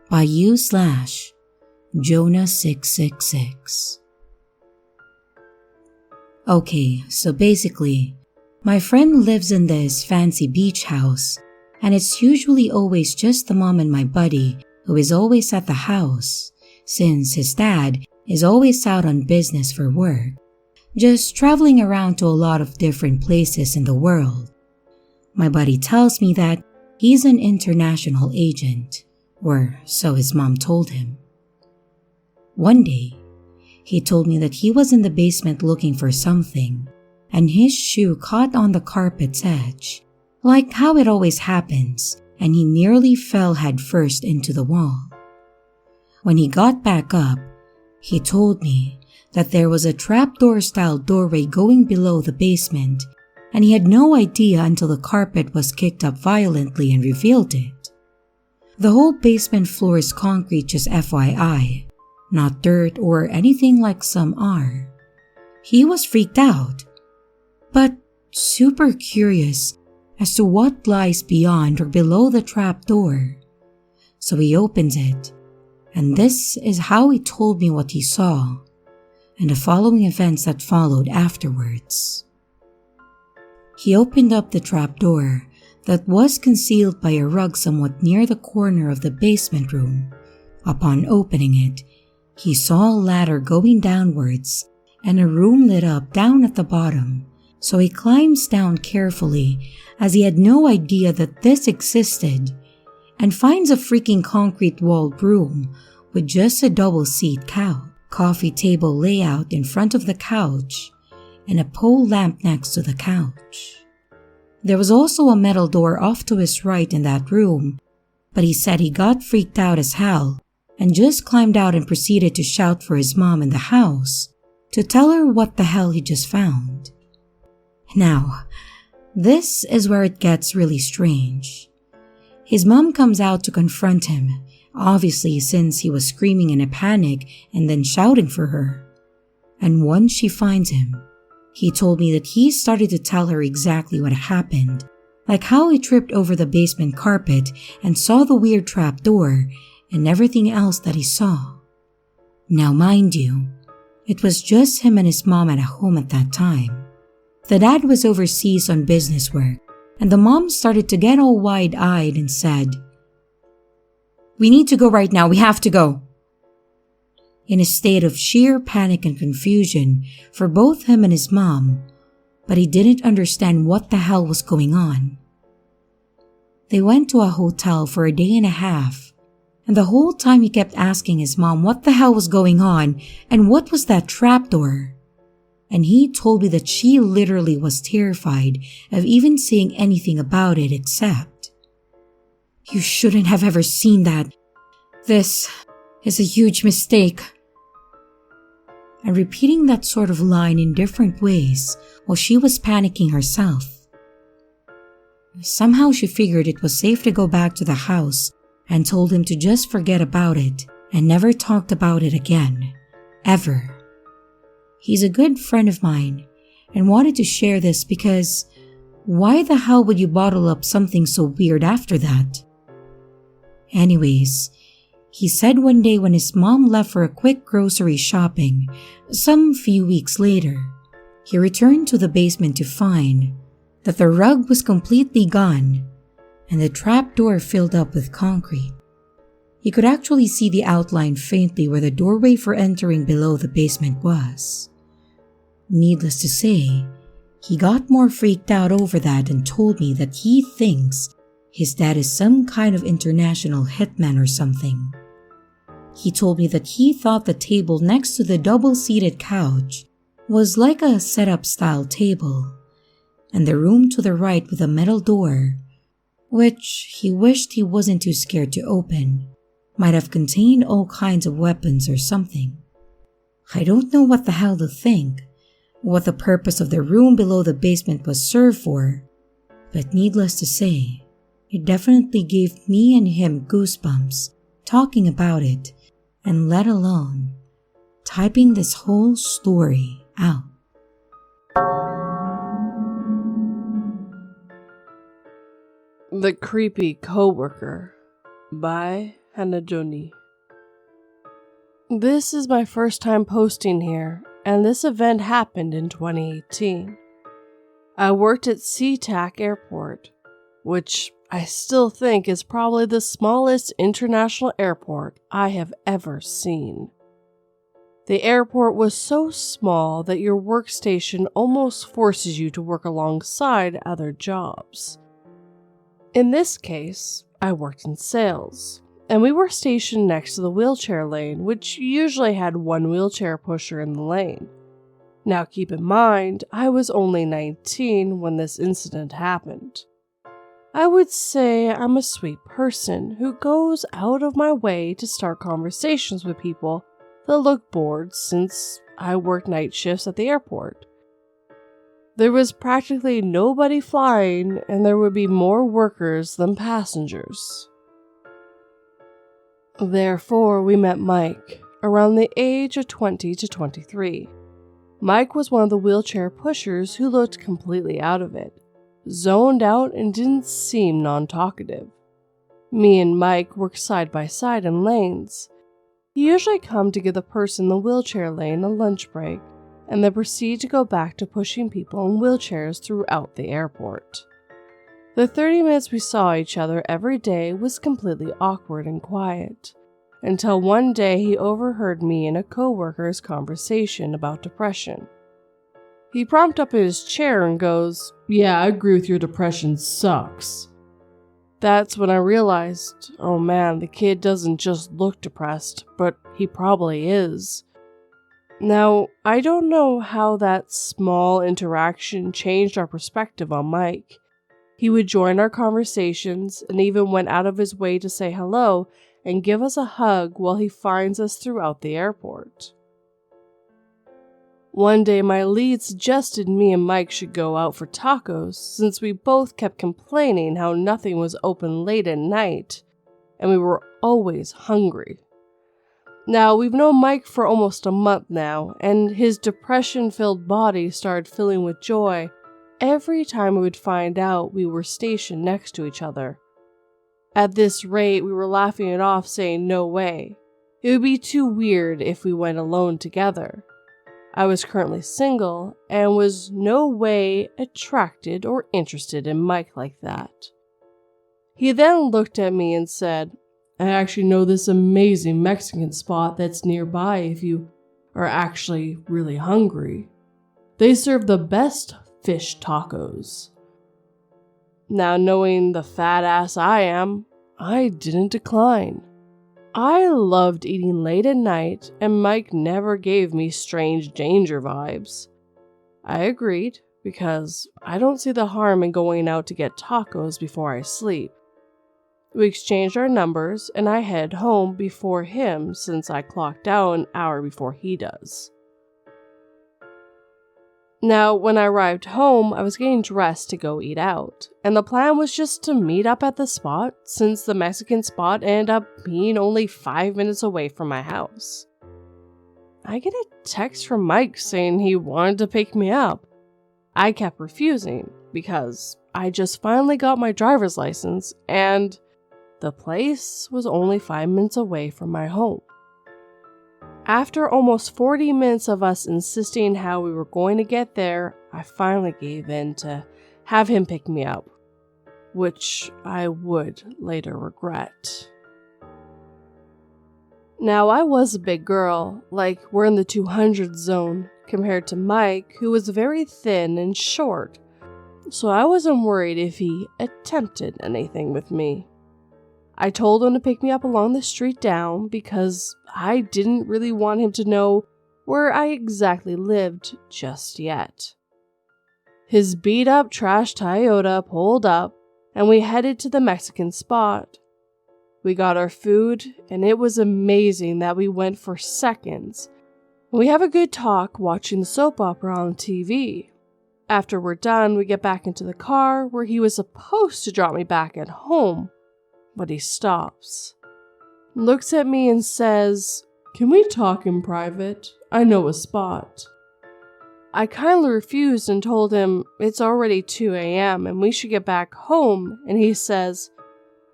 by u/Jonah666. Okay, so basically, my friend lives in this fancy beach house, and it's usually always just the mom and my buddy who is always at the house, since his dad is always out on business for work, just traveling around to a lot of different places in the world. My buddy tells me that he's an international agent, or so his mom told him. One day, he told me that he was in the basement looking for something, and his shoe caught on the carpet's edge, like how it always happens, and he nearly fell headfirst into the wall. When he got back up, he told me that there was a trapdoor-style doorway going below the basement, and he had no idea until the carpet was kicked up violently and revealed it. The whole basement floor is concrete, just FYI, not dirt or anything like some are. He was freaked out, but super curious as to what lies beyond or below the trapdoor. So he opens it, and this is how he told me what he saw, and the following events that followed afterwards. He opened up the trapdoor that was concealed by a rug somewhat near the corner of the basement room. Upon opening it, he saw a ladder going downwards and a room lit up down at the bottom, So he climbs down carefully, as he had no idea that this existed, and finds a freaking concrete walled room with just a double seat couch, coffee table layout in front of the couch, and a pole lamp next to the couch. There was also a metal door off to his right in that room, but he said he got freaked out as hell and just climbed out and proceeded to shout for his mom in the house to tell her what the hell he just found. Now, this is where it gets really strange. His mom comes out to confront him, obviously since he was screaming in a panic and then shouting for her. And once she finds him, he told me that he started to tell her exactly what happened, like how he tripped over the basement carpet and saw the weird trap door and everything else that he saw. Now mind you, it was just him and his mom at home at that time. The dad was overseas on business work, and the mom started to get all wide-eyed and said, "We need to go right now, we have to go." In a state of sheer panic and confusion for both him and his mom, but he didn't understand what the hell was going on. They went to a hotel for a day and a half, and the whole time he kept asking his mom what the hell was going on and what was that trapdoor. And he told me that she literally was terrified of even saying anything about it except, "You shouldn't have ever seen that. This is a huge mistake." And repeating that sort of line in different ways while she was panicking herself. Somehow she figured it was safe to go back to the house and told him to just forget about it and never talked about it again, ever. He's a good friend of mine and wanted to share this because why the hell would you bottle up something so weird after that? Anyways, he said one day when his mom left for a quick grocery shopping, some few weeks later, he returned to the basement to find that the rug was completely gone and the trapdoor filled up with concrete. He could actually see the outline faintly where the doorway for entering below the basement was. Needless to say, he got more freaked out over that and told me that he thinks his dad is some kind of international hitman or something. He told me that he thought the table next to the double-seated couch was like a setup style table, and the room to the right with a metal door, which he wished he wasn't too scared to open, might have contained all kinds of weapons or something. I don't know what the hell to think, what the purpose of the room below the basement was served for, but needless to say, it definitely gave me and him goosebumps talking about it, and let alone typing this whole story out. The Creepy Coworker by Hannah Joni. This is my first time posting here, and this event happened in 2018. I worked at SeaTac Airport, which I still think is probably the smallest international airport I have ever seen. The airport was so small that your workstation almost forces you to work alongside other jobs. In this case, I worked in sales, and we were stationed next to the wheelchair lane, which usually had one wheelchair pusher in the lane. Now keep in mind, I was only 19 when this incident happened. I would say I'm a sweet person who goes out of my way to start conversations with people that look bored since I work night shifts at the airport. There was practically nobody flying, and there would be more workers than passengers. Therefore, we met Mike, around the age of 20 to 23. Mike was one of the wheelchair pushers who looked completely out of it, zoned out and didn't seem non-talkative. Me and Mike worked side by side in lanes. He usually come to give the person in the wheelchair lane a lunch break, and then proceed to go back to pushing people in wheelchairs throughout the airport. The 30 minutes we saw each other every day was completely awkward and quiet, until one day he overheard me and a coworker's conversation about depression. He propped up in his chair and goes, "Yeah, I agree with your depression sucks." That's when I realized, oh man, the kid doesn't just look depressed, but he probably is. Now, I don't know how that small interaction changed our perspective on Mike. He would join our conversations and even went out of his way to say hello and give us a hug while he finds us throughout the airport. One day, my lead suggested me and Mike should go out for tacos since we both kept complaining how nothing was open late at night, and we were always hungry. Now, we've known Mike for almost a month now, and his depression-filled body started filling with joy every time we would find out we were stationed next to each other. At this rate, we were laughing it off, saying no way. It would be too weird if we went alone together. I was currently single and was no way attracted or interested in Mike like that. He then looked at me and said, "I actually know this amazing Mexican spot that's nearby if you are actually really hungry. They serve the best fish tacos." Now, knowing the fat ass I am, I didn't decline. I loved eating late at night, and Mike never gave me strange danger vibes. I agreed, because I don't see the harm in going out to get tacos before I sleep. We exchanged our numbers, and I head home before him since I clocked out an hour before he does. Now, when I arrived home, I was getting dressed to go eat out, and the plan was just to meet up at the spot since the Mexican spot ended up being only 5 minutes away from my house. I get a text from Mike saying he wanted to pick me up. I kept refusing because I just finally got my driver's license and the place was only 5 minutes away from my home. After almost 40 minutes of us insisting how we were going to get there, I finally gave in to have him pick me up, which I would later regret. Now, I was a big girl, like we're in the 200 zone, compared to Mike, who was very thin and short, so I wasn't worried if he attempted anything with me. I told him to pick me up along the street down because I didn't really want him to know where I exactly lived just yet. His beat-up trash Toyota pulled up, and we headed to the Mexican spot. We got our food, and it was amazing that we went for seconds. We have a good talk watching the soap opera on TV. After we're done, we get back into the car where he was supposed to drop me back at home. But he stops, looks at me and says, "Can we talk in private? I know a spot." I kindly refused and told him it's already 2 a.m. and we should get back home, and he says,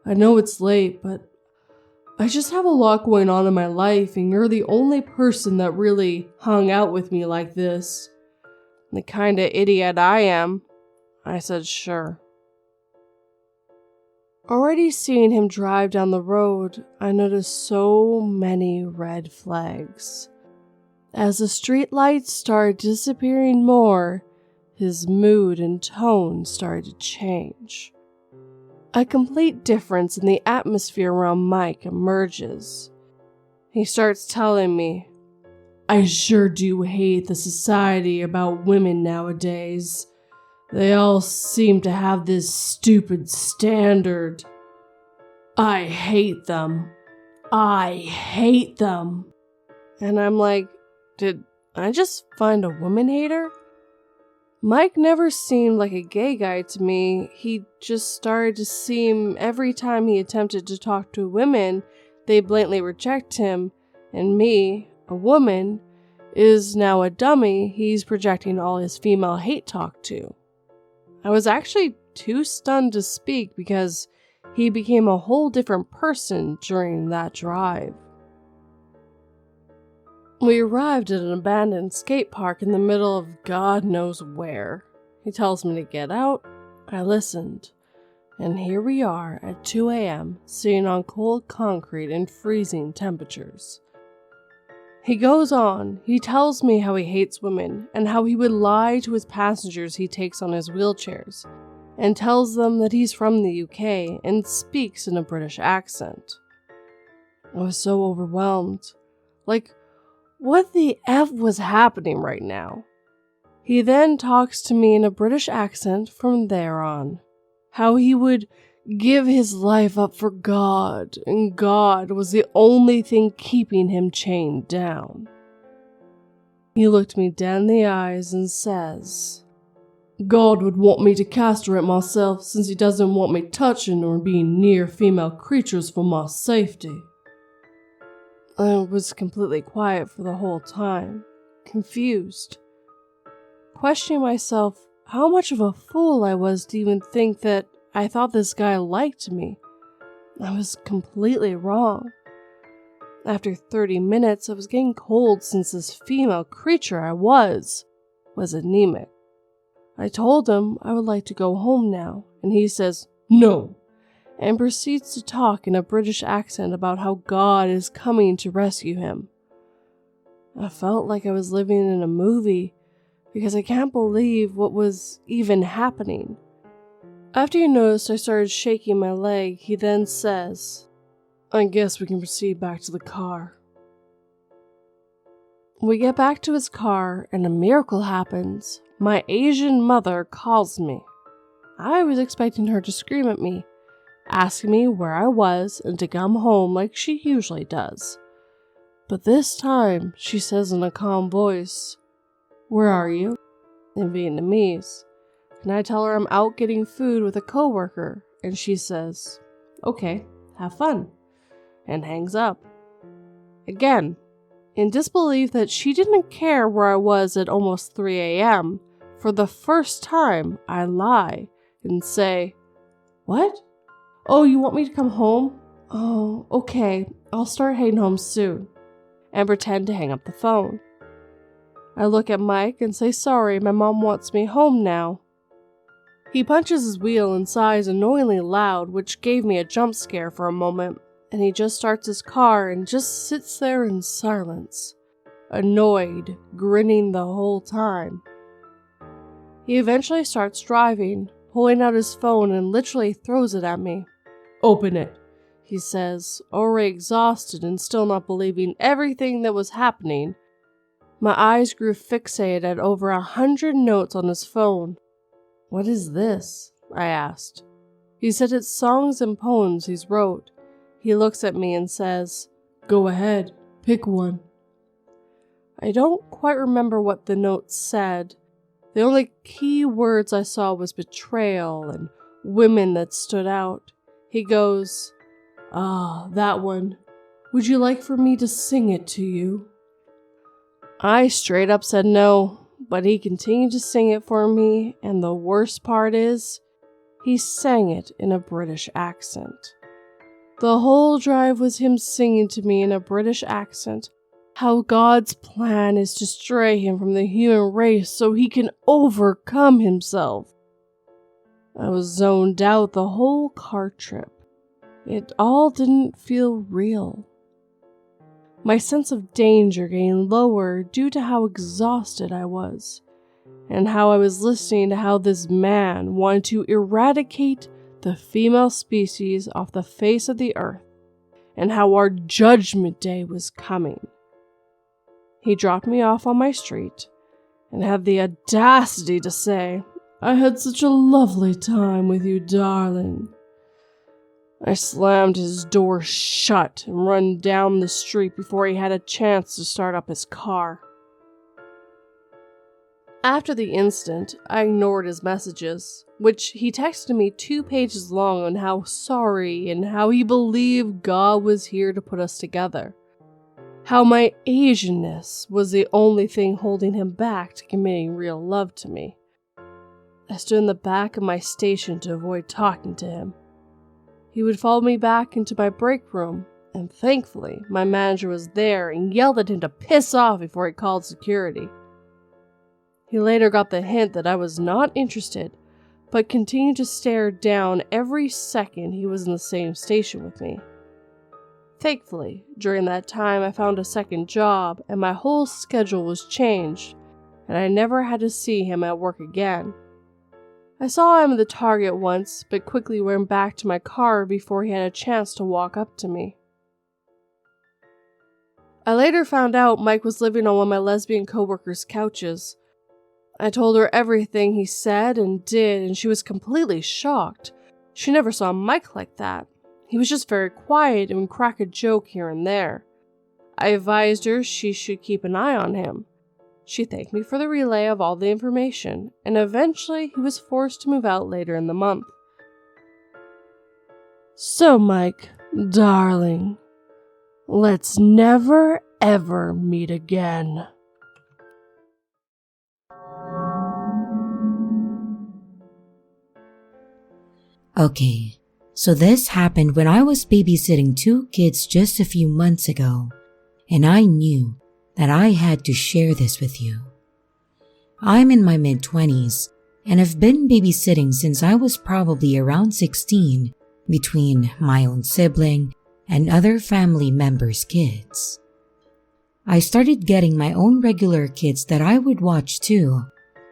"I know it's late, but I just have a lot going on in my life and you're the only person that really hung out with me like this." The kind of idiot I am, I said sure. Already seeing him drive down the road, I noticed so many red flags. As the streetlights started disappearing more, his mood and tone started to change. A complete difference in the atmosphere around Mike emerges. He starts telling me, "I sure do hate the society about women nowadays. They all seem to have this stupid standard. I hate them. I hate them." And I'm like, did I just find a woman hater? Mike never seemed like a gay guy to me. He just started to seem every time he attempted to talk to women, they blatantly reject him. And me, a woman, is now a dummy he's projecting all his female hate talk to. I was actually too stunned to speak because he became a whole different person during that drive. We arrived at an abandoned skate park in the middle of God knows where. He tells me to get out. I listened. And here we are at 2 a.m. sitting on cold concrete in freezing temperatures. He goes on, he tells me how he hates women and how he would lie to his passengers he takes on his wheelchairs, and tells them that he's from the UK and speaks in a British accent. I was so overwhelmed. Like, what the F was happening right now? He then talks to me in a British accent from there on. How he would give his life up for God, and God was the only thing keeping him chained down. He looked me dead in the eyes and says, God would want me to castrate myself since he doesn't want me touching or being near female creatures for my safety. I was completely quiet for the whole time, confused, questioning myself how much of a fool I was to even think that I thought this guy liked me. I was completely wrong. After 30 minutes, I was getting cold since this female creature I was anemic. I told him I would like to go home now, and he says, no, and proceeds to talk in a British accent about how God is coming to rescue him. I felt like I was living in a movie because I can't believe what was even happening. After he noticed I started shaking my leg, he then says, I guess we can proceed back to the car. We get back to his car and a miracle happens. My Asian mother calls me. I was expecting her to scream at me, asking me where I was and to come home like she usually does. But this time, she says in a calm voice, where are you? In Vietnamese. And I tell her I'm out getting food with a coworker, and she says, okay, have fun, and hangs up. Again, in disbelief that she didn't care where I was at almost 3 a.m., for the first time, I lie and say, what? Oh, you want me to come home? Oh, okay, I'll start heading home soon, and pretend to hang up the phone. I look at Mike and say sorry, my mom wants me home now. He punches his wheel and sighs annoyingly loud, which gave me a jump scare for a moment, and he just starts his car and just sits there in silence, annoyed, grinning the whole time. He eventually starts driving, pulling out his phone and literally throws it at me. Open it, he says, already exhausted and still not believing everything that was happening. My eyes grew fixated at over 100 notes on his phone. What is this? I asked. He said it's songs and poems he's wrote. He looks at me and says, go ahead, pick one. I don't quite remember what the notes said. The only key words I saw was betrayal and women that stood out. He goes, that one. Would you like for me to sing it to you? I straight up said no, but he continued to sing it for me, and the worst part is, he sang it in a British accent. The whole drive was him singing to me in a British accent, how God's plan is to stray him from the human race so he can overcome himself. I was zoned out the whole car trip. It all didn't feel real. My sense of danger getting lower due to how exhausted I was, and how I was listening to how this man wanted to eradicate the female species off the face of the earth, and how our judgment day was coming. He dropped me off on my street, and had the audacity to say, I had such a lovely time with you, darling. I slammed his door shut and ran down the street before he had a chance to start up his car. After the incident, I ignored his messages, which he texted me 2 pages long on how sorry and how he believed God was here to put us together. How my Asianness was the only thing holding him back to committing real love to me. I stood in the back of my station to avoid talking to him. He would follow me back into my break room, and thankfully, my manager was there and yelled at him to piss off before he called security. He later got the hint that I was not interested, but continued to stare down every second he was in the same station with me. Thankfully, during that time I found a second job and my whole schedule was changed, and I never had to see him at work again. I saw him at the Target once, but quickly went back to my car before he had a chance to walk up to me. I later found out Mike was living on one of my lesbian coworkers' couches. I told her everything he said and did, and she was completely shocked. She never saw Mike like that. He was just very quiet and would crack a joke here and there. I advised her she should keep an eye on him. She thanked me for the relay of all the information, and eventually he was forced to move out later in the month. So, Mike, darling, let's never ever meet again. Okay, so this happened when I was babysitting 2 kids just a few months ago, and I knew that I had to share this with you. I'm in my mid-20s, and I've been babysitting since I was probably around 16, between my own sibling and other family members' kids. I started getting my own regular kids that I would watch too,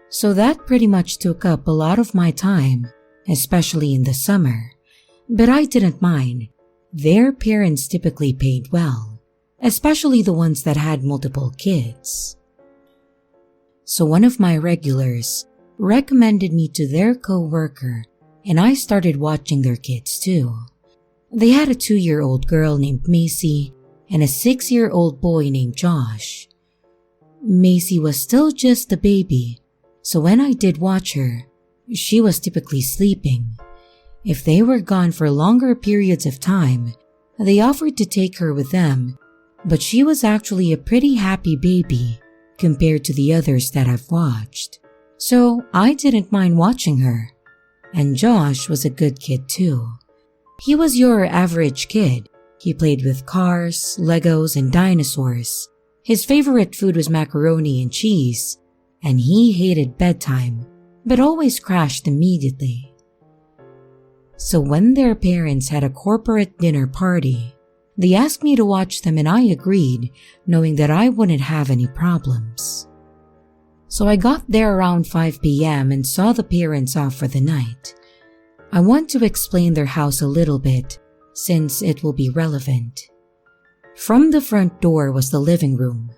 so that pretty much took up a lot of my time, especially in the summer. But I didn't mind. Their parents typically paid well, especially the ones that had multiple kids. So one of my regulars recommended me to their co-worker, and I started watching their kids too. They had a 2-year-old girl named Macy and a 6-year-old boy named Josh. Macy was still just a baby, so when I did watch her, she was typically sleeping. If they were gone for longer periods of time, they offered to take her with them, but she was actually a pretty happy baby compared to the others that I've watched. So I didn't mind watching her. And Josh was a good kid too. He was your average kid. He played with cars, Legos, and dinosaurs. His favorite food was macaroni and cheese, and he hated bedtime, but always crashed immediately. So when their parents had a corporate dinner party, they asked me to watch them and I agreed, knowing that I wouldn't have any problems. So I got there around 5 p.m. and saw the parents off for the night. I want to explain their house a little bit, since it will be relevant. From the front door was the living room.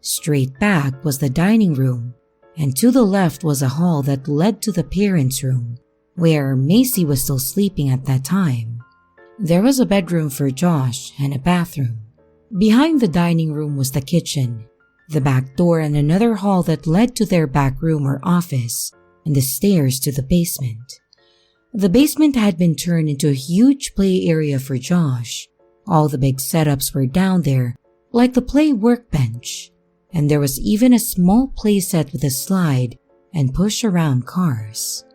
Straight back was the dining room, and to the left was a hall that led to the parents' room, where Macy was still sleeping at that time. There was a bedroom for Josh and a bathroom. Behind the dining room was the kitchen, the back door, and another hall that led to their back room or office, and the stairs to the basement. The basement had been turned into a huge play area for Josh. All the big setups were down there, like the play workbench, and there was even a small play set with a slide and push-around cars.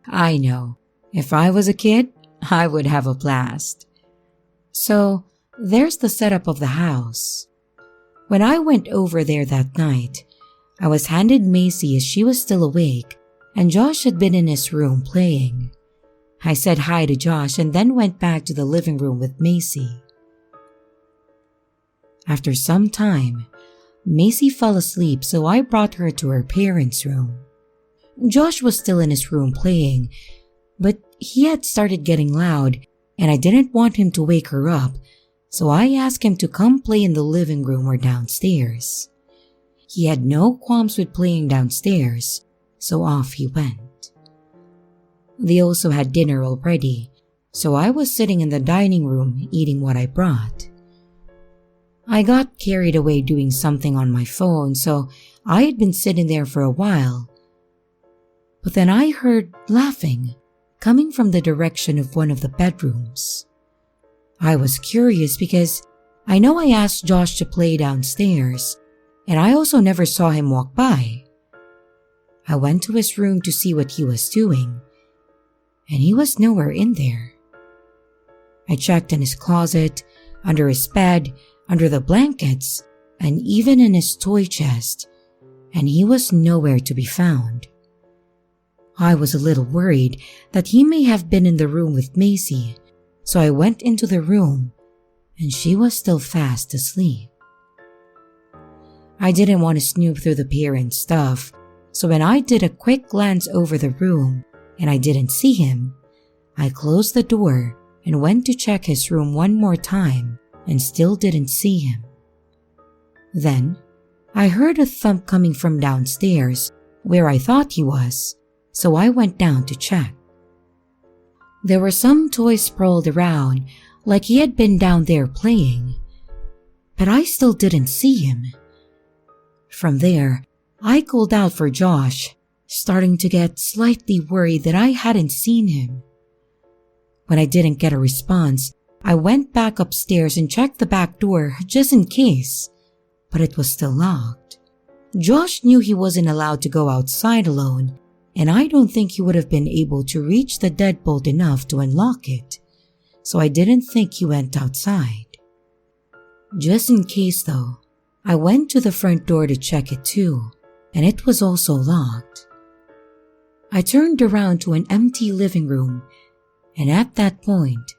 I know, if I was a kid, I would have a blast. So, there's the setup of the house. When I went over there that night, I was handed Macy as she was still awake, and Josh had been in his room playing. I said hi to Josh and then went back to the living room with Macy. After some time, Macy fell asleep, so I brought her to her parents' room. Josh was still in his room playing, but he had started getting loud and I didn't want him to wake her up, so I asked him to come play in the living room or downstairs. He had no qualms with playing downstairs, so off he went. They also had dinner already, so I was sitting in the dining room eating what I brought. I got carried away doing something on my phone, so I had been sitting there for a while. But then I heard laughing coming from the direction of one of the bedrooms. I was curious because I know I asked Josh to play downstairs, and I also never saw him walk by. I went to his room to see what he was doing, and he was nowhere in there. I checked in his closet, under his bed, under the blankets, and even in his toy chest, and he was nowhere to be found. I was a little worried that he may have been in the room with Macy, so I went into the room, and she was still fast asleep. I didn't want to snoop through the parents' stuff, so when I did a quick glance over the room and I didn't see him, I closed the door and went to check his room one more time and still didn't see him. Then, I heard a thump coming from downstairs where I thought he was, so I went down to check. There were some toys sprawled around like he had been down there playing, but I still didn't see him. From there, I called out for Josh, starting to get slightly worried that I hadn't seen him. When I didn't get a response, I went back upstairs and checked the back door just in case, but it was still locked. Josh knew he wasn't allowed to go outside alone, and I don't think he would have been able to reach the deadbolt enough to unlock it, so I didn't think he went outside. Just in case though, I went to the front door to check it too, and it was also locked. I turned around to an empty living room, and at that point,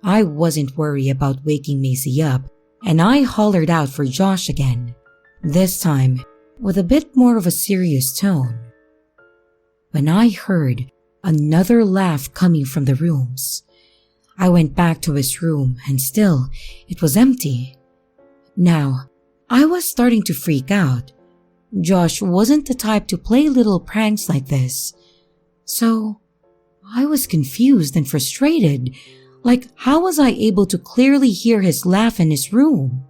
I wasn't worried about waking Macy up, and I hollered out for Josh again, this time with a bit more of a serious tone. When I heard another laugh coming from the rooms, I went back to his room and still, it was empty. Now, I was starting to freak out. Josh wasn't the type to play little pranks like this, so I was confused and frustrated. Like, how was I able to clearly hear his laugh in his room?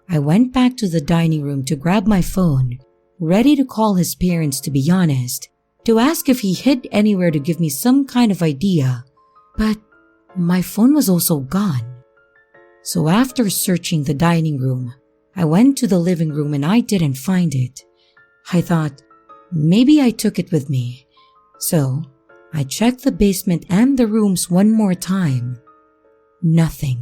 I went back to the dining room to grab my phone, ready to call his parents to be honest, to ask if he hid anywhere to give me some kind of idea, but my phone was also gone. So after searching the dining room, I went to the living room and I didn't find it. I thought, maybe I took it with me. So I checked the basement and the rooms one more time. Nothing.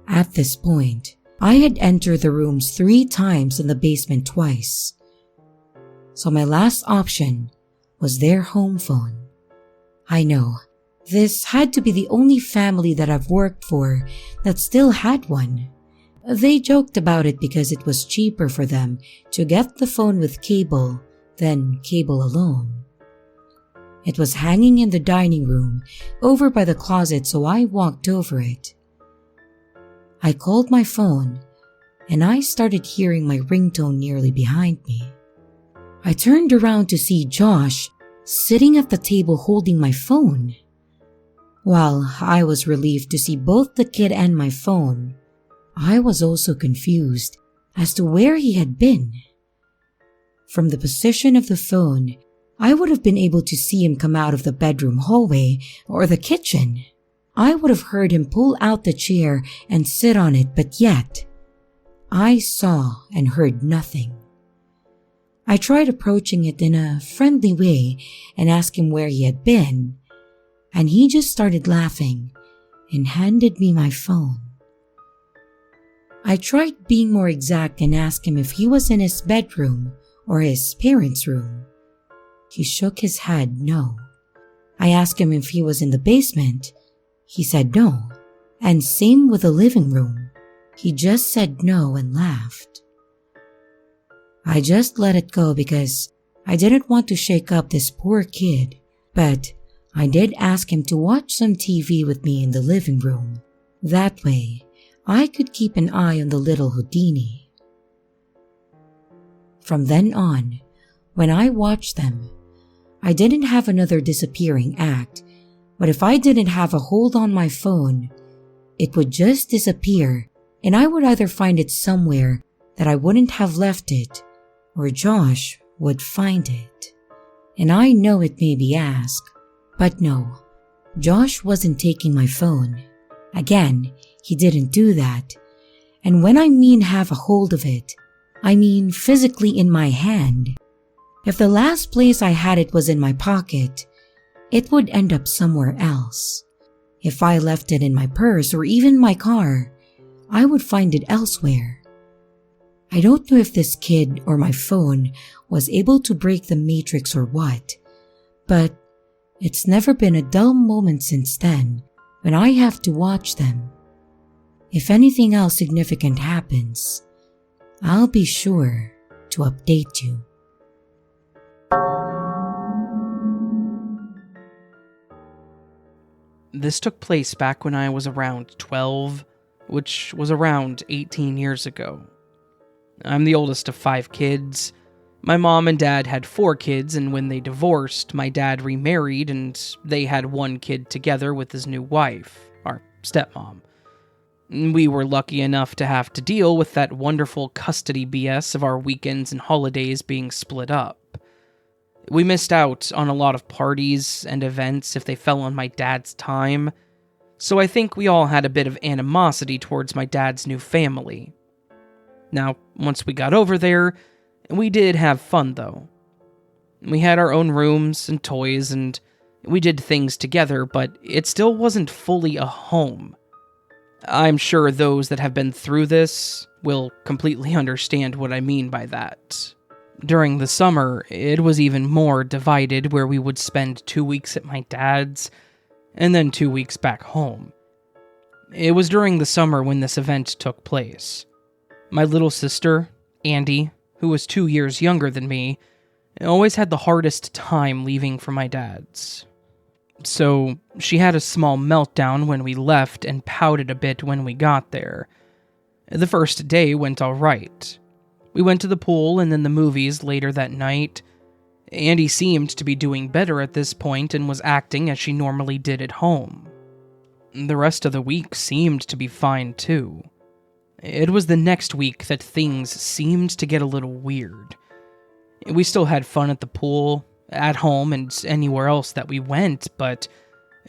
At this point, I had entered the rooms 3 times and the basement twice. So my last option was their home phone. I know, this had to be the only family that I've worked for that still had one. They joked about it because it was cheaper for them to get the phone with cable than cable alone. It was hanging in the dining room over by the closet, so I walked over it. I called my phone and I started hearing my ringtone nearly behind me. I turned around to see Josh sitting at the table holding my phone. While I was relieved to see both the kid and my phone, I was also confused as to where he had been. From the position of the phone, I would have been able to see him come out of the bedroom hallway or the kitchen. I would have heard him pull out the chair and sit on it, but yet, I saw and heard nothing. I tried approaching it in a friendly way and asked him where he had been, and he just started laughing and handed me my phone. I tried being more exact and asked him if he was in his bedroom or his parents' room. He shook his head no. I asked him if he was in the basement. He said no, and same with the living room. He just said no and laughed. I just let it go because I didn't want to shake up this poor kid, but I did ask him to watch some TV with me in the living room. That way, I could keep an eye on the little Houdini. From then on, when I watched them, I didn't have another disappearing act, but if I didn't have a hold on my phone, it would just disappear and I would either find it somewhere that I wouldn't have left it, or Josh would find it. And I know it may be asked, but no, Josh wasn't taking my phone. Again, he didn't do that. And when I mean have a hold of it, I mean physically in my hand. If the last place I had it was in my pocket, it would end up somewhere else. If I left it in my purse or even my car, I would find it elsewhere. I don't know if this kid or my phone was able to break the matrix or what, but it's never been a dull moment since then when I have to watch them. If anything else significant happens, I'll be sure to update you. This took place back when I was around 12, which was around 18 years ago. I'm the oldest of 5 kids. My mom and dad had 4 kids, and when they divorced, my dad remarried and they had 1 kid together with his new wife, our stepmom. We were lucky enough to have to deal with that wonderful custody BS of our weekends and holidays being split up. We missed out on a lot of parties and events if they fell on my dad's time, so I think we all had a bit of animosity towards my dad's new family. Now, once we got over there, we did have fun though. We had our own rooms and toys and we did things together, but it still wasn't fully a home. I'm sure those that have been through this will completely understand what I mean by that. During the summer, it was even more divided where we would spend 2 weeks at my dad's and then 2 weeks back home. It was during the summer when this event took place. My little sister, Andy, who was 2 years younger than me, always had the hardest time leaving for my dad's. So she had a small meltdown when we left and pouted a bit when we got there. The first day went all right. We went to the pool and then the movies later that night. Andy seemed to be doing better at this point and was acting as she normally did at home. The rest of the week seemed to be fine too. It was the next week that things seemed to get a little weird. We still had fun at the pool, at home, and anywhere else that we went, but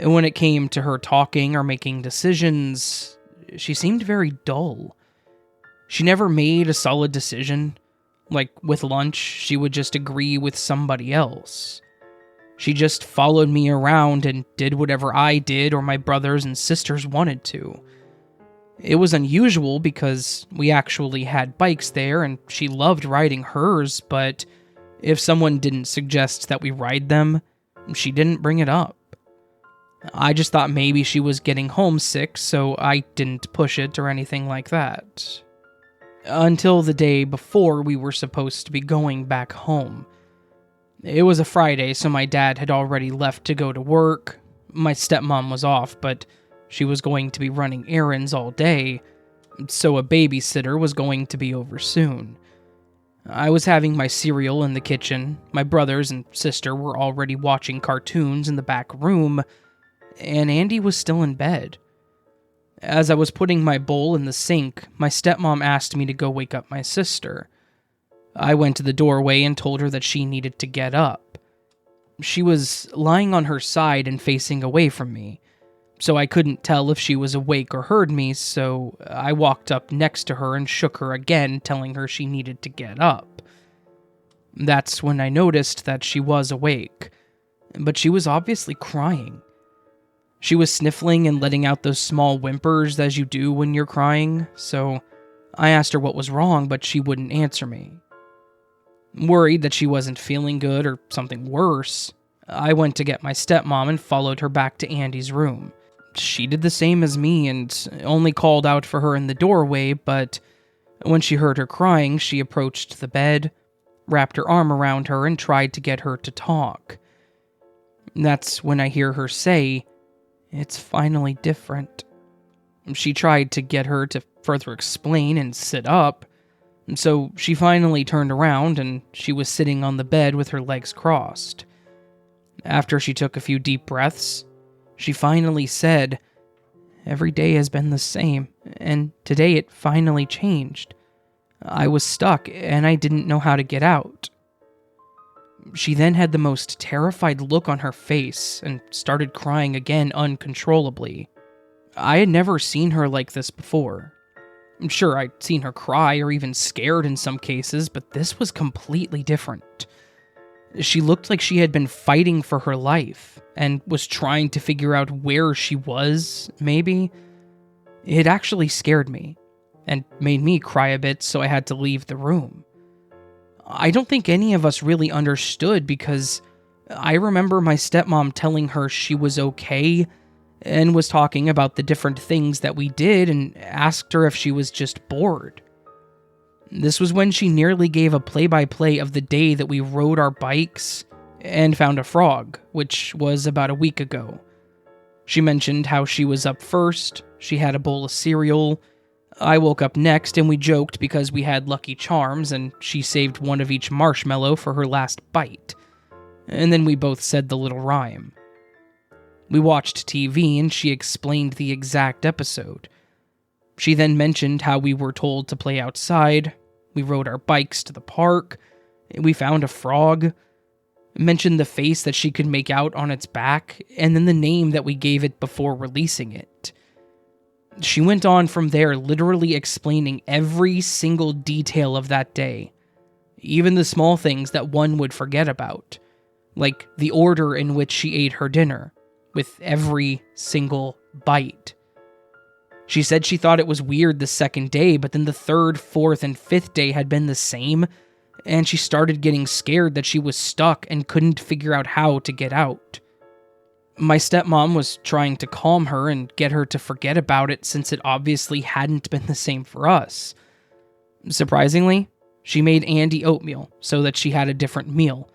when it came to her talking or making decisions, she seemed very dull. She never made a solid decision. Like with lunch, she would just agree with somebody else. She just followed me around and did whatever I did or my brothers and sisters wanted to. It was unusual because we actually had bikes there and she loved riding hers, but if someone didn't suggest that we ride them, she didn't bring it up. I just thought maybe she was getting homesick, so I didn't push it or anything like that. Until the day before we were supposed to be going back home. It was a Friday, so my dad had already left to go to work. My stepmom was off, but she was going to be running errands all day, so a babysitter was going to be over soon. I was having my cereal in the kitchen, my brothers and sister were already watching cartoons in the back room, and Andy was still in bed. As I was putting my bowl in the sink, my stepmom asked me to go wake up my sister. I went to the doorway and told her that she needed to get up. She was lying on her side and facing away from me, so I couldn't tell if she was awake or heard me, so I walked up next to her and shook her again, telling her she needed to get up. That's when I noticed that she was awake, but she was obviously crying. She was sniffling and letting out those small whimpers as you do when you're crying, so I asked her what was wrong, but she wouldn't answer me. Worried that she wasn't feeling good or something worse, I went to get my stepmom and followed her back to Andy's room. She did the same as me and only called out for her in the doorway, but when she heard her crying, she approached the bed, wrapped her arm around her, and tried to get her to talk. That's when I hear her say, "It's finally different." She tried to get her to further explain and sit up, so she finally turned around and she was sitting on the bed with her legs crossed. After she took a few deep breaths, she finally said, "Every day has been the same, and today it finally changed. I was stuck and I didn't know how to get out." She then had the most terrified look on her face and started crying again uncontrollably. I had never seen her like this before. Sure, I'd seen her cry or even scared in some cases, but this was completely different. She looked like she had been fighting for her life and was trying to figure out where she was, maybe. It actually scared me and made me cry a bit, so I had to leave the room. I don't think any of us really understood because I remember my stepmom telling her she was okay, and was talking about the different things that we did and asked her if she was just bored. This was when she nearly gave a play-by-play of the day that we rode our bikes and found a frog, which was about a week ago. She mentioned how she was up first, she had a bowl of cereal, I woke up next and we joked because we had Lucky Charms and she saved one of each marshmallow for her last bite. And then we both said the little rhyme. We watched TV and she explained the exact episode. She then mentioned how we were told to play outside, we rode our bikes to the park, we found a frog, mentioned the face that she could make out on its back, and then the name that we gave it before releasing it. She went on from there, literally explaining every single detail of that day, even the small things that one would forget about, like the order in which she ate her dinner, with every single bite. She said she thought it was weird the second day, but then the third, fourth, and fifth day had been the same, and she started getting scared that she was stuck and couldn't figure out how to get out. My stepmom was trying to calm her and get her to forget about it since it obviously hadn't been the same for us. Surprisingly, she made Andy oatmeal so that she had a different meal,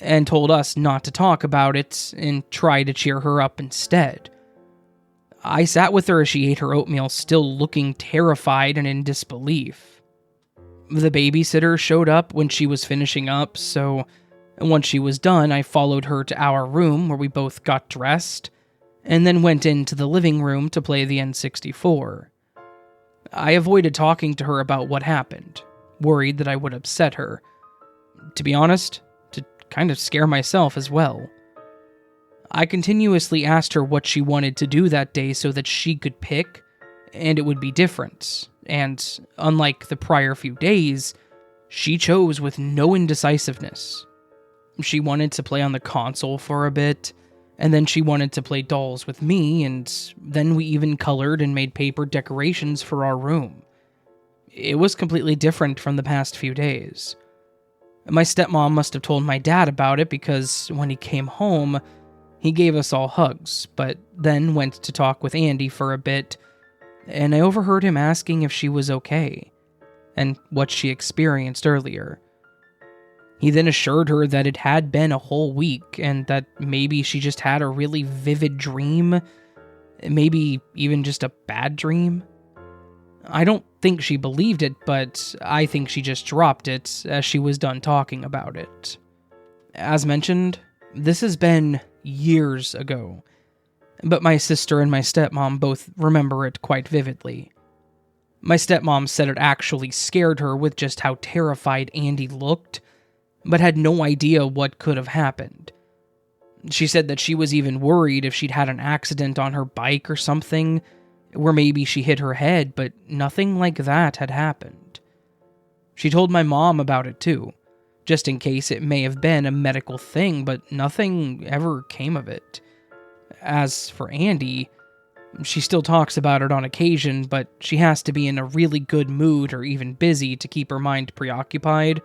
and told us not to talk about it and try to cheer her up instead. I sat with her as she ate her oatmeal, still looking terrified and in disbelief. The babysitter showed up when she was finishing up, so once she was done, I followed her to our room where we both got dressed, and then went into the living room to play the N64. I avoided talking to her about what happened, worried that I would upset her. To be honest, to kind of scare myself as well. I continuously asked her what she wanted to do that day so that she could pick, and it would be different. And unlike the prior few days, she chose with no indecisiveness. She wanted to play on the console for a bit, and then she wanted to play dolls with me, and then we even colored and made paper decorations for our room. It was completely different from the past few days. My stepmom must have told my dad about it because when he came home, he gave us all hugs, but then went to talk with Andy for a bit, and I overheard him asking if she was okay, and what she experienced earlier. He then assured her that it had been a whole week, and that maybe she just had a really vivid dream, maybe even just a bad dream. I don't think she believed it, but I think she just dropped it as she was done talking about it. As mentioned, this has been years ago, but my sister and my stepmom both remember it quite vividly. My stepmom said it actually scared her with just how terrified Andy looked, but had no idea what could have happened. She said that she was even worried if she'd had an accident on her bike or something, where maybe she hit her head, but nothing like that had happened. She told my mom about it too, just in case it may have been a medical thing, but nothing ever came of it. As for Andy, she still talks about it on occasion, but she has to be in a really good mood or even busy to keep her mind preoccupied,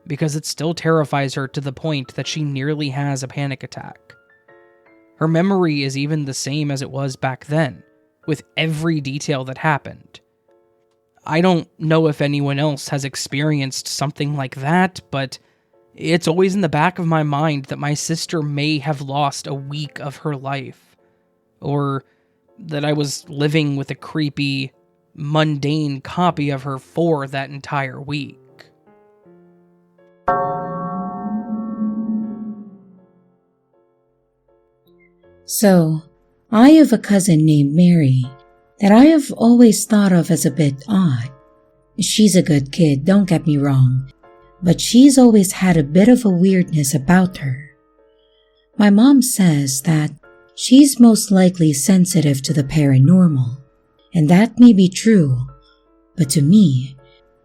because it still terrifies her to the point that she nearly has a panic attack. Her memory is even the same as it was back then, with every detail that happened. I don't know if anyone else has experienced something like that, but it's always in the back of my mind that my sister may have lost a week of her life, or that I was living with a creepy, mundane copy of her for that entire week. So, I have a cousin named Mary that I have always thought of as a bit odd. She's a good kid, don't get me wrong, but she's always had a bit of a weirdness about her. My mom says that she's most likely sensitive to the paranormal, and that may be true, but to me,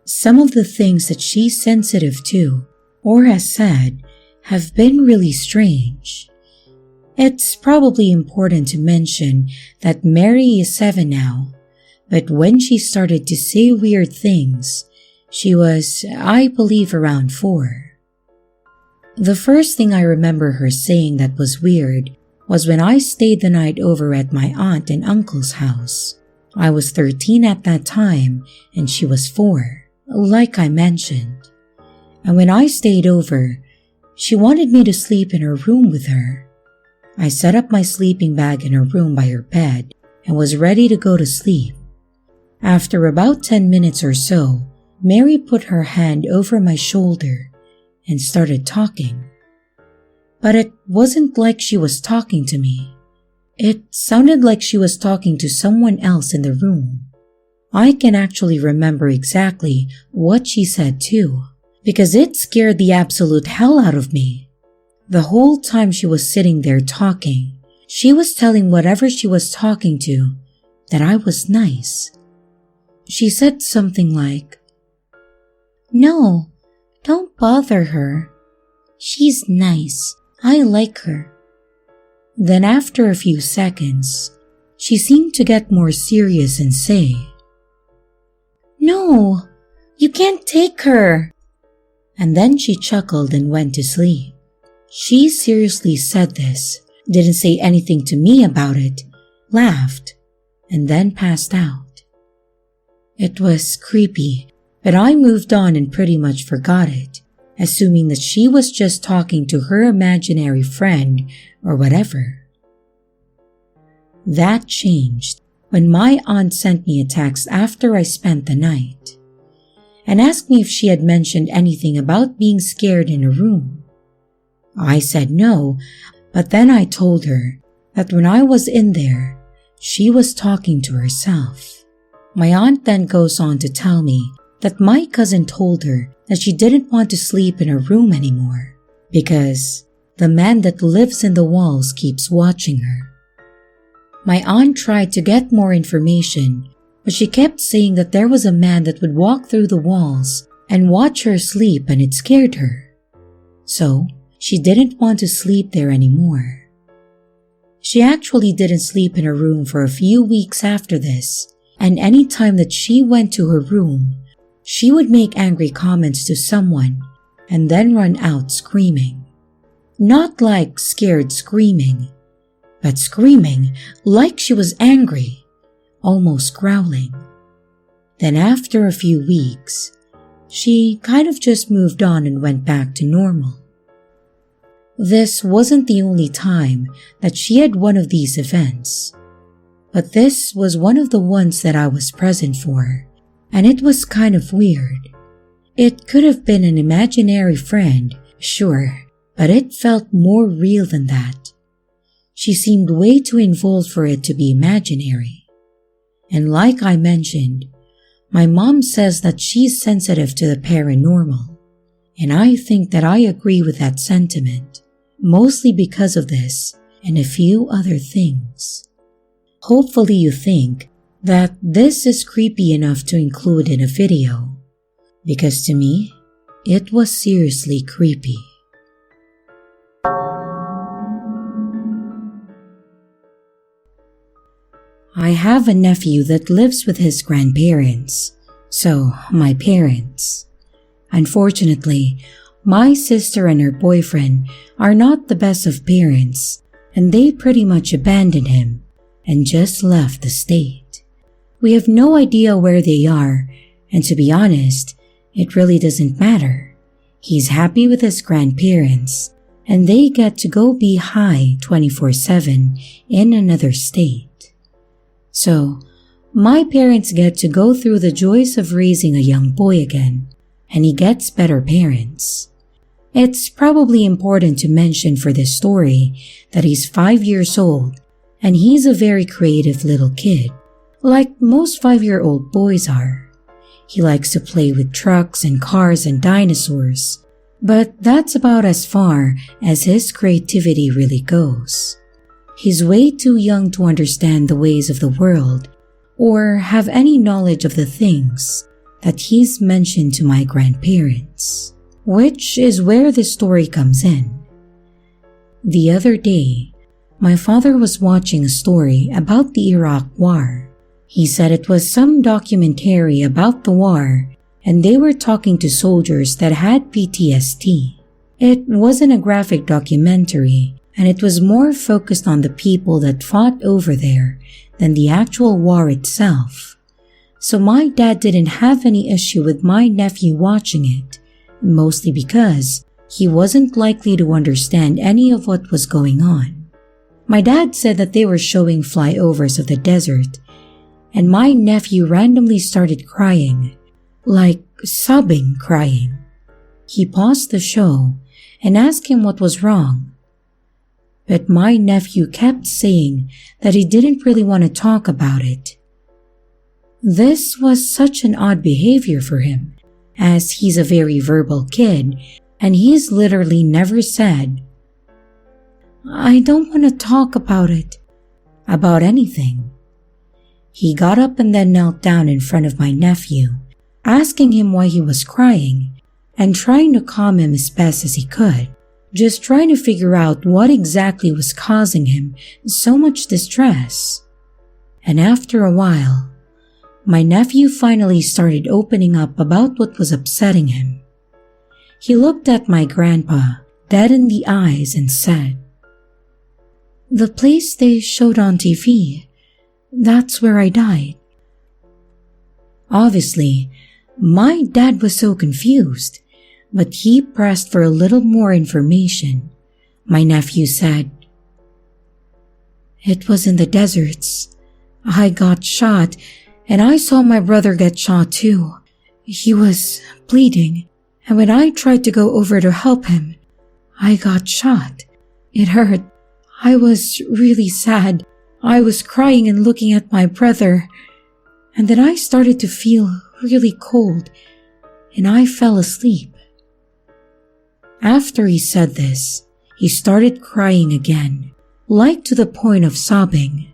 some of the things that she's sensitive to, or has said, have been really strange. It's probably important to mention that Mary is 7 now, but when she started to say weird things, she was, I believe, around 4. The first thing I remember her saying that was weird was when I stayed the night over at my aunt and uncle's house. I was 13 at that time and she was 4, like I mentioned. And when I stayed over, she wanted me to sleep in her room with her. I set up my sleeping bag in her room by her bed and was ready to go to sleep. After about 10 minutes or so, Mary put her hand over my shoulder and started talking. But it wasn't like she was talking to me. It sounded like she was talking to someone else in the room. I can actually remember exactly what she said too, because it scared the absolute hell out of me. The whole time she was sitting there talking, she was telling whatever she was talking to that I was nice. She said something like, "No, don't bother her. She's nice. I like her." Then after a few seconds, she seemed to get more serious and say, "No, you can't take her." And then she chuckled and went to sleep. She seriously said this, didn't say anything to me about it, laughed, and then passed out. It was creepy, but I moved on and pretty much forgot it, assuming that she was just talking to her imaginary friend or whatever. That changed when my aunt sent me a text after I spent the night and asked me if she had mentioned anything about being scared in a room. I said no, but then I told her that when I was in there, she was talking to herself. My aunt then goes on to tell me that my cousin told her that she didn't want to sleep in her room anymore because the man that lives in the walls keeps watching her. My aunt tried to get more information, but she kept saying that there was a man that would walk through the walls and watch her sleep, and it scared her. So she didn't want to sleep there anymore. She actually didn't sleep in her room for a few weeks after this, and any time that she went to her room, she would make angry comments to someone and then run out screaming. Not like scared screaming, but screaming like she was angry, almost growling. Then after a few weeks, she kind of just moved on and went back to normal. This wasn't the only time that she had one of these events, but this was one of the ones that I was present for, and it was kind of weird. It could have been an imaginary friend, sure, but it felt more real than that. She seemed way too involved for it to be imaginary. And like I mentioned, my mom says that she's sensitive to the paranormal, and I think that I agree with that sentiment, mostly because of this and a few other things. Hopefully you think that this is creepy enough to include in a video, because to me, it was seriously creepy. I have a nephew that lives with his grandparents, so my parents. Unfortunately, my sister and her boyfriend are not the best of parents, and they pretty much abandoned him and just left the state. We have no idea where they are, and to be honest, it really doesn't matter. He's happy with his grandparents, and they get to go be high 24/7 in another state. So, my parents get to go through the joys of raising a young boy again, and he gets better parents. It's probably important to mention for this story that he's 5 years old, and he's a very creative little kid, like most 5-year-old boys are. He likes to play with trucks and cars and dinosaurs, but that's about as far as his creativity really goes. He's way too young to understand the ways of the world or have any knowledge of the things that he's mentioned to my grandparents, which is where the story comes in. The other day, my father was watching a story about the Iraq War. He said it was some documentary about the war, and they were talking to soldiers that had PTSD. It wasn't a graphic documentary, and it was more focused on the people that fought over there than the actual war itself. So my dad didn't have any issue with my nephew watching it, mostly because he wasn't likely to understand any of what was going on. My dad said that they were showing flyovers of the desert, and my nephew randomly started crying, like sobbing crying. He paused the show and asked him what was wrong. But my nephew kept saying that he didn't really want to talk about it. This was such an odd behavior for him, as he's a very verbal kid and he's literally never said, "I don't want to talk about it," about anything. He got up and then knelt down in front of my nephew, asking him why he was crying and trying to calm him as best as he could, just trying to figure out what exactly was causing him so much distress. And after a while, my nephew finally started opening up about what was upsetting him. He looked at my grandpa dead in the eyes and said, "The place they showed on TV, that's where I died." Obviously, my dad was so confused, but he pressed for a little more information. My nephew said, "It was in the deserts. I got shot, and I saw my brother get shot too. He was bleeding, and when I tried to go over to help him, I got shot. It hurt. I was really sad. I was crying and looking at my brother, and then I started to feel really cold, and I fell asleep." After he said this, he started crying again, like to the point of sobbing.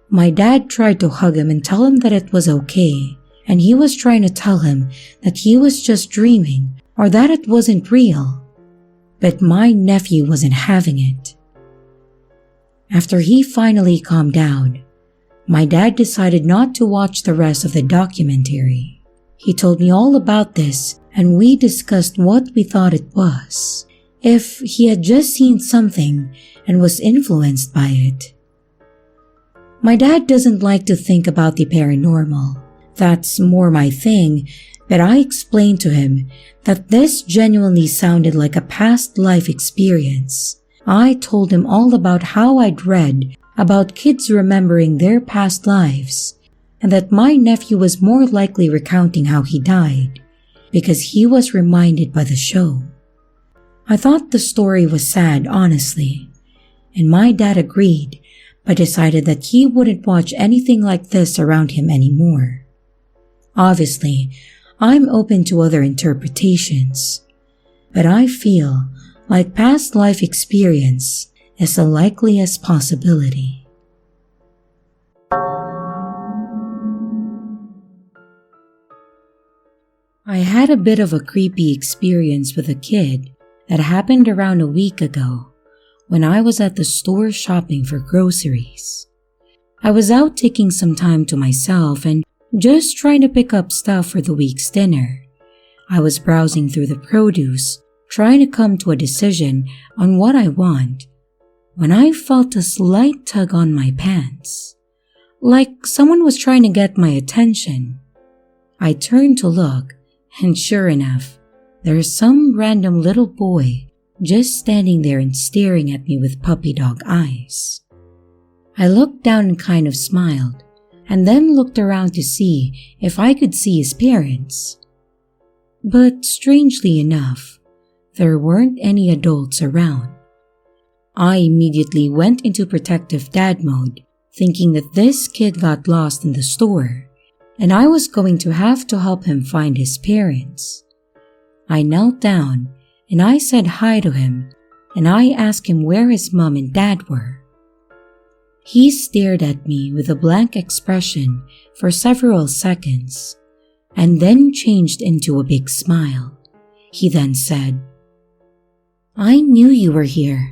My dad tried to hug him and tell him that it was okay, and he was trying to tell him that he was just dreaming or that it wasn't real. But my nephew wasn't having it. After he finally calmed down, my dad decided not to watch the rest of the documentary. He told me all about this, and we discussed what we thought it was, if he had just seen something and was influenced by it. My dad doesn't like to think about the paranormal. That's more my thing, but I explained to him that this genuinely sounded like a past life experience. I told him all about how I'd read about kids remembering their past lives, and that my nephew was more likely recounting how he died, because he was reminded by the show. I thought the story was sad, honestly, and my dad agreed, but decided that he wouldn't watch anything like this around him anymore. Obviously, I'm open to other interpretations, but I feel like past life experience is the likeliest possibility. I had a bit of a creepy experience with a kid that happened around a week ago when I was at the store shopping for groceries. I was out taking some time to myself and just trying to pick up stuff for the week's dinner. I was browsing through the produce, trying to come to a decision on what I want, when I felt a slight tug on my pants, like someone was trying to get my attention. I turned to look, and sure enough, there's some random little boy just standing there and staring at me with puppy dog eyes. I looked down and kind of smiled, and then looked around to see if I could see his parents. But strangely enough, there weren't any adults around. I immediately went into protective dad mode, thinking that this kid got lost in the store, and I was going to have to help him find his parents. I knelt down and I said hi to him, and I asked him where his mom and dad were. He stared at me with a blank expression for several seconds, and then changed into a big smile. He then said, "I knew you were here.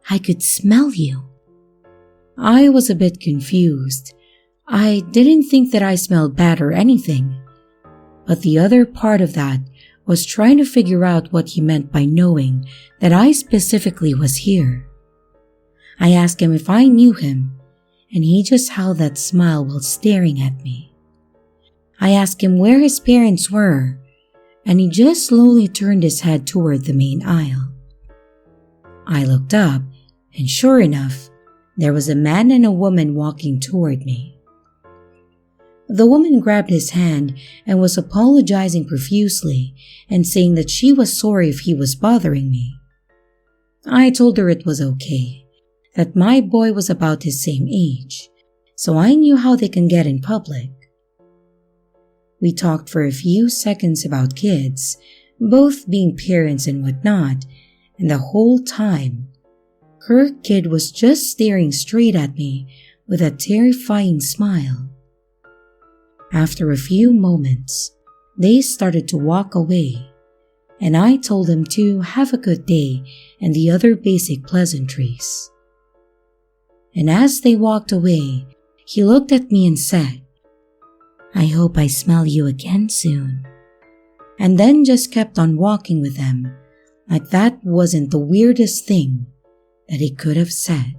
I could smell you." I was a bit confused. I didn't think that I smelled bad or anything, but the other part of that was trying to figure out what he meant by knowing that I specifically was here. I asked him if I knew him, and he just held that smile while staring at me. I asked him where his parents were, and he just slowly turned his head toward the main aisle. I looked up, and sure enough, there was a man and a woman walking toward me. The woman grabbed his hand and was apologizing profusely and saying that she was sorry if he was bothering me. I told her it was okay, that my boy was about his same age, so I knew how they can get in public. We talked for a few seconds about kids, both being parents and whatnot, and the whole time, her kid was just staring straight at me with a terrifying smile. After a few moments, they started to walk away, and I told them to have a good day and the other basic pleasantries. And as they walked away, he looked at me and said, "I hope I smell you again soon," and then just kept on walking with them, like that wasn't the weirdest thing that he could have said.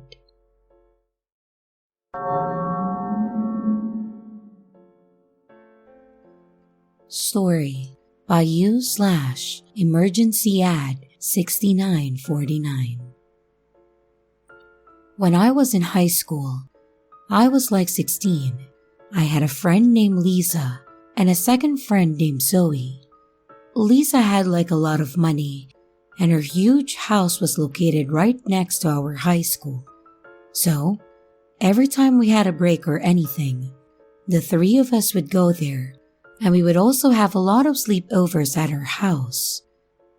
Story by U/Emergency Ad 6949. When I was in high school, I was like 16. I had a friend named Lisa and a second friend named Zoe. Lisa had like a lot of money, and her huge house was located right next to our high school. So, every time we had a break or anything, the three of us would go there, and we would also have a lot of sleepovers at her house.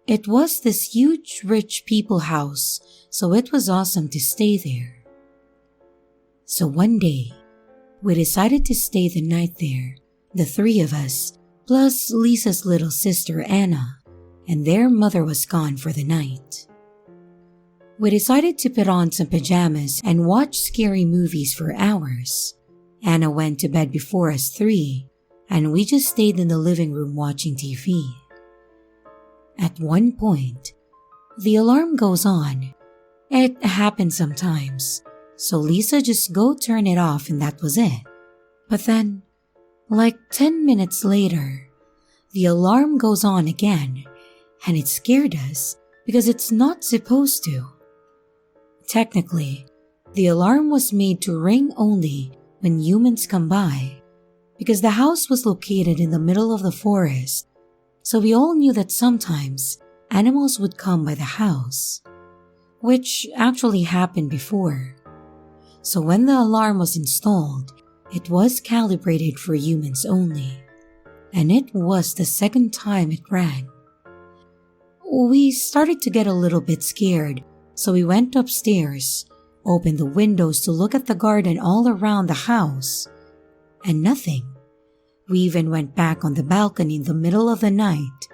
It was this huge rich people house, so it was awesome to stay there. So one day, we decided to stay the night there, the three of us, plus Lisa's little sister Anna, and their mother was gone for the night. We decided to put on some pajamas and watch scary movies for hours. Anna went to bed before us three, and we just stayed in the living room watching TV. At one point, the alarm goes on. It happens sometimes, so Lisa just go turn it off and that was it. But then, like 10 minutes later, the alarm goes on again, and it scared us because it's not supposed to. Technically, the alarm was made to ring only when humans come by, because the house was located in the middle of the forest, so we all knew that sometimes animals would come by the house, which actually happened before. So when the alarm was installed, it was calibrated for humans only, and it was the second time it rang. We started to get a little bit scared, so we went upstairs, opened the windows to look at the garden all around the house, and nothing. We even went back on the balcony in the middle of the night,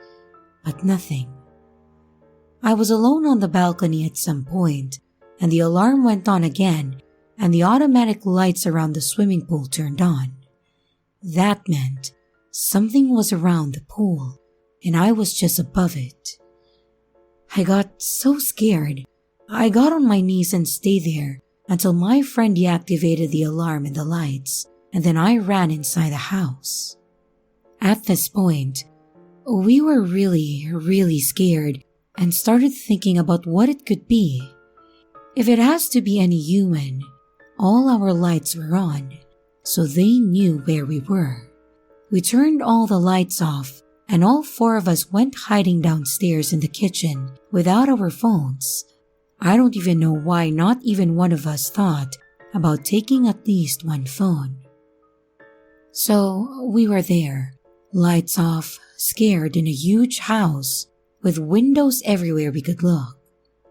but nothing. I was alone on the balcony at some point, and the alarm went on again, and the automatic lights around the swimming pool turned on. That meant something was around the pool, and I was just above it. I got so scared, I got on my knees and stayed there until my friend deactivated the alarm and the lights, and then I ran inside the house. At this point, we were really scared and started thinking about what it could be. If it has to be any human, all our lights were on, so they knew where we were. We turned all the lights off, and all four of us went hiding downstairs in the kitchen without our phones. I don't even know why not even one of us thought about taking at least one phone. So we were there, lights off, scared in a huge house with windows everywhere we could look.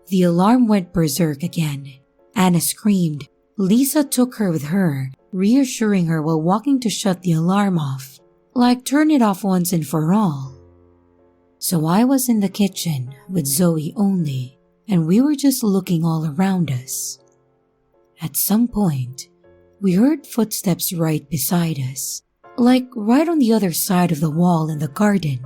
The alarm went berserk again. Anna screamed. Lisa took her with her, reassuring her while walking to shut the alarm off, like turn it off once and for all. So I was in the kitchen with Zoe only, and we were just looking all around us. At some point, we heard footsteps right beside us, like right on the other side of the wall in the garden.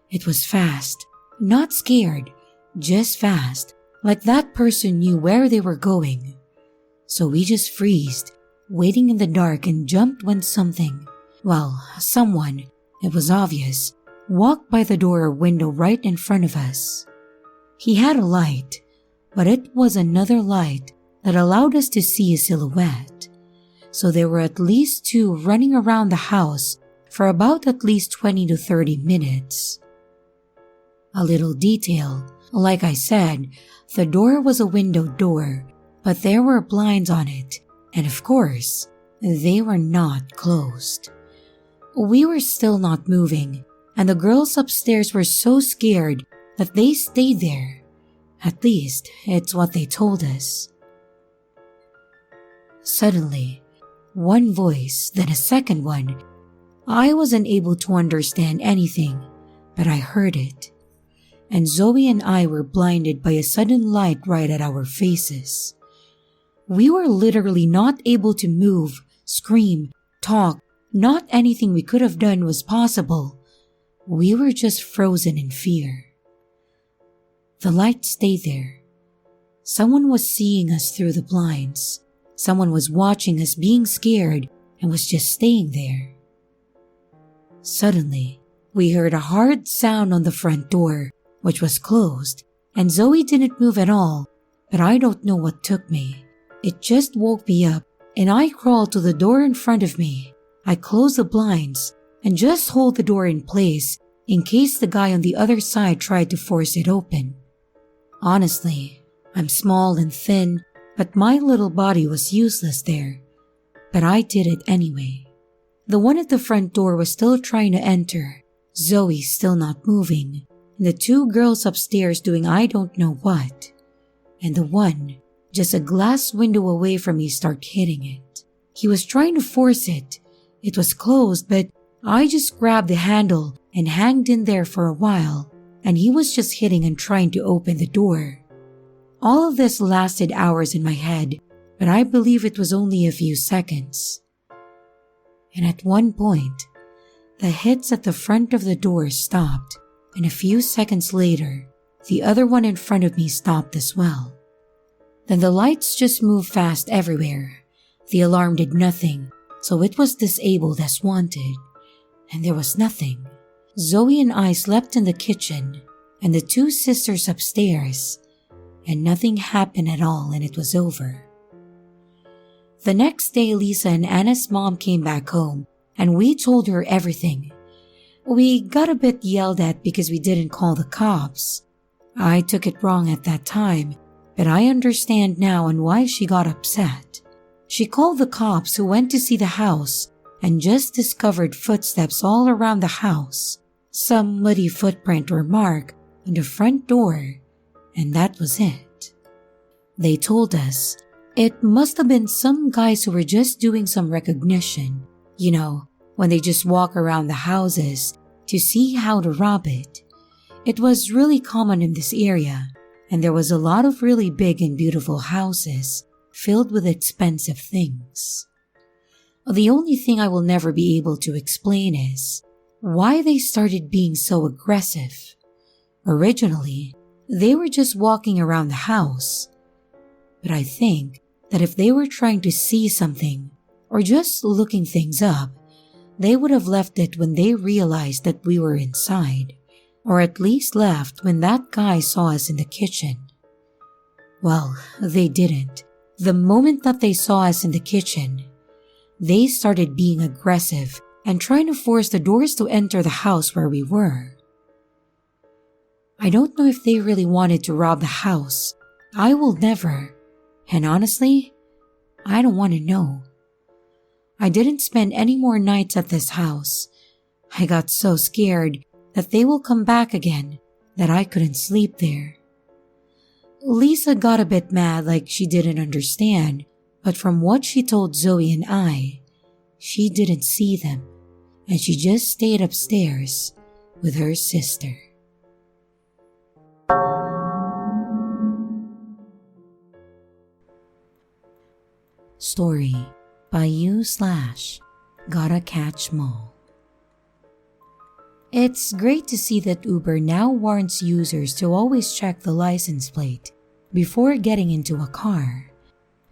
It was fast, not scared, just fast, like that person knew where they were going. So we just freezed, waiting in the dark, and jumped when someone, it was obvious, walked by the door or window right in front of us. He had a light, but it was another light that allowed us to see a silhouette. So there were at least two running around the house for about at least 20 to 30 minutes. A little detail, like I said, the door was a window door, but there were blinds on it, and of course, they were not closed. We were still not moving, and the girls upstairs were so scared that they stayed there. At least, it's what they told us. Suddenly, one voice, then a second one. I wasn't able to understand anything, but I heard it. And Zoe and I were blinded by a sudden light right at our faces. We were literally not able to move, scream, talk. Not anything we could have done was possible. We were just frozen in fear. The light stayed there. Someone was seeing us through the blinds. Someone was watching us being scared and was just staying there. Suddenly, we heard a hard sound on the front door, which was closed, and Zoe didn't move at all, but I don't know what took me. It just woke me up, and I crawled to the door in front of me. I closed the blinds and just hold the door in place in case the guy on the other side tried to force it open. Honestly, I'm small and thin, but my little body was useless there. But I did it anyway. The one at the front door was still trying to enter, Zoe still not moving, and the two girls upstairs doing I don't know what. And the one, just a glass window away from me, started hitting it. He was trying to force it. It was closed, but I just grabbed the handle and hanged in there for a while, and he was just hitting and trying to open the door. All of this lasted hours in my head, but I believe it was only a few seconds. And at one point, the hits at the front of the door stopped, and a few seconds later, the other one in front of me stopped as well. Then the lights just moved fast everywhere. The alarm did nothing, so it was disabled as wanted, and there was nothing. Zoe and I slept in the kitchen, and the two sisters upstairs, and nothing happened at all, and it was over. The next day, Lisa and Anna's mom came back home, and we told her everything. We got a bit yelled at because we didn't call the cops. I took it wrong at that time, but I understand now on why she got upset. She called the cops, who went to see the house and just discovered footsteps all around the house, some muddy footprint or mark on the front door, and that was it. They told us it must have been some guys who were just doing some recognition, when they just walk around the houses to see how to rob it. It was really common in this area, and there was a lot of really big and beautiful houses filled with expensive things. The only thing I will never be able to explain is why they started being so aggressive. Originally, they were just walking around the house, but I think that if they were trying to see something or just looking things up, they would have left it when they realized that we were inside, or at least left when that guy saw us in the kitchen. Well, they didn't. The moment that they saw us in the kitchen, they started being aggressive and trying to force the doors to enter the house where we were. I don't know if they really wanted to rob the house. I will never. And honestly, I don't want to know. I didn't spend any more nights at this house. I got so scared that they will come back again that I couldn't sleep there. Lisa got a bit mad, like she didn't understand, but from what she told Zoe and I, she didn't see them, and she just stayed upstairs with her sister. Story by you/Gotta Catch Mall. It's great to see that Uber now warns users to always check the license plate before getting into a car.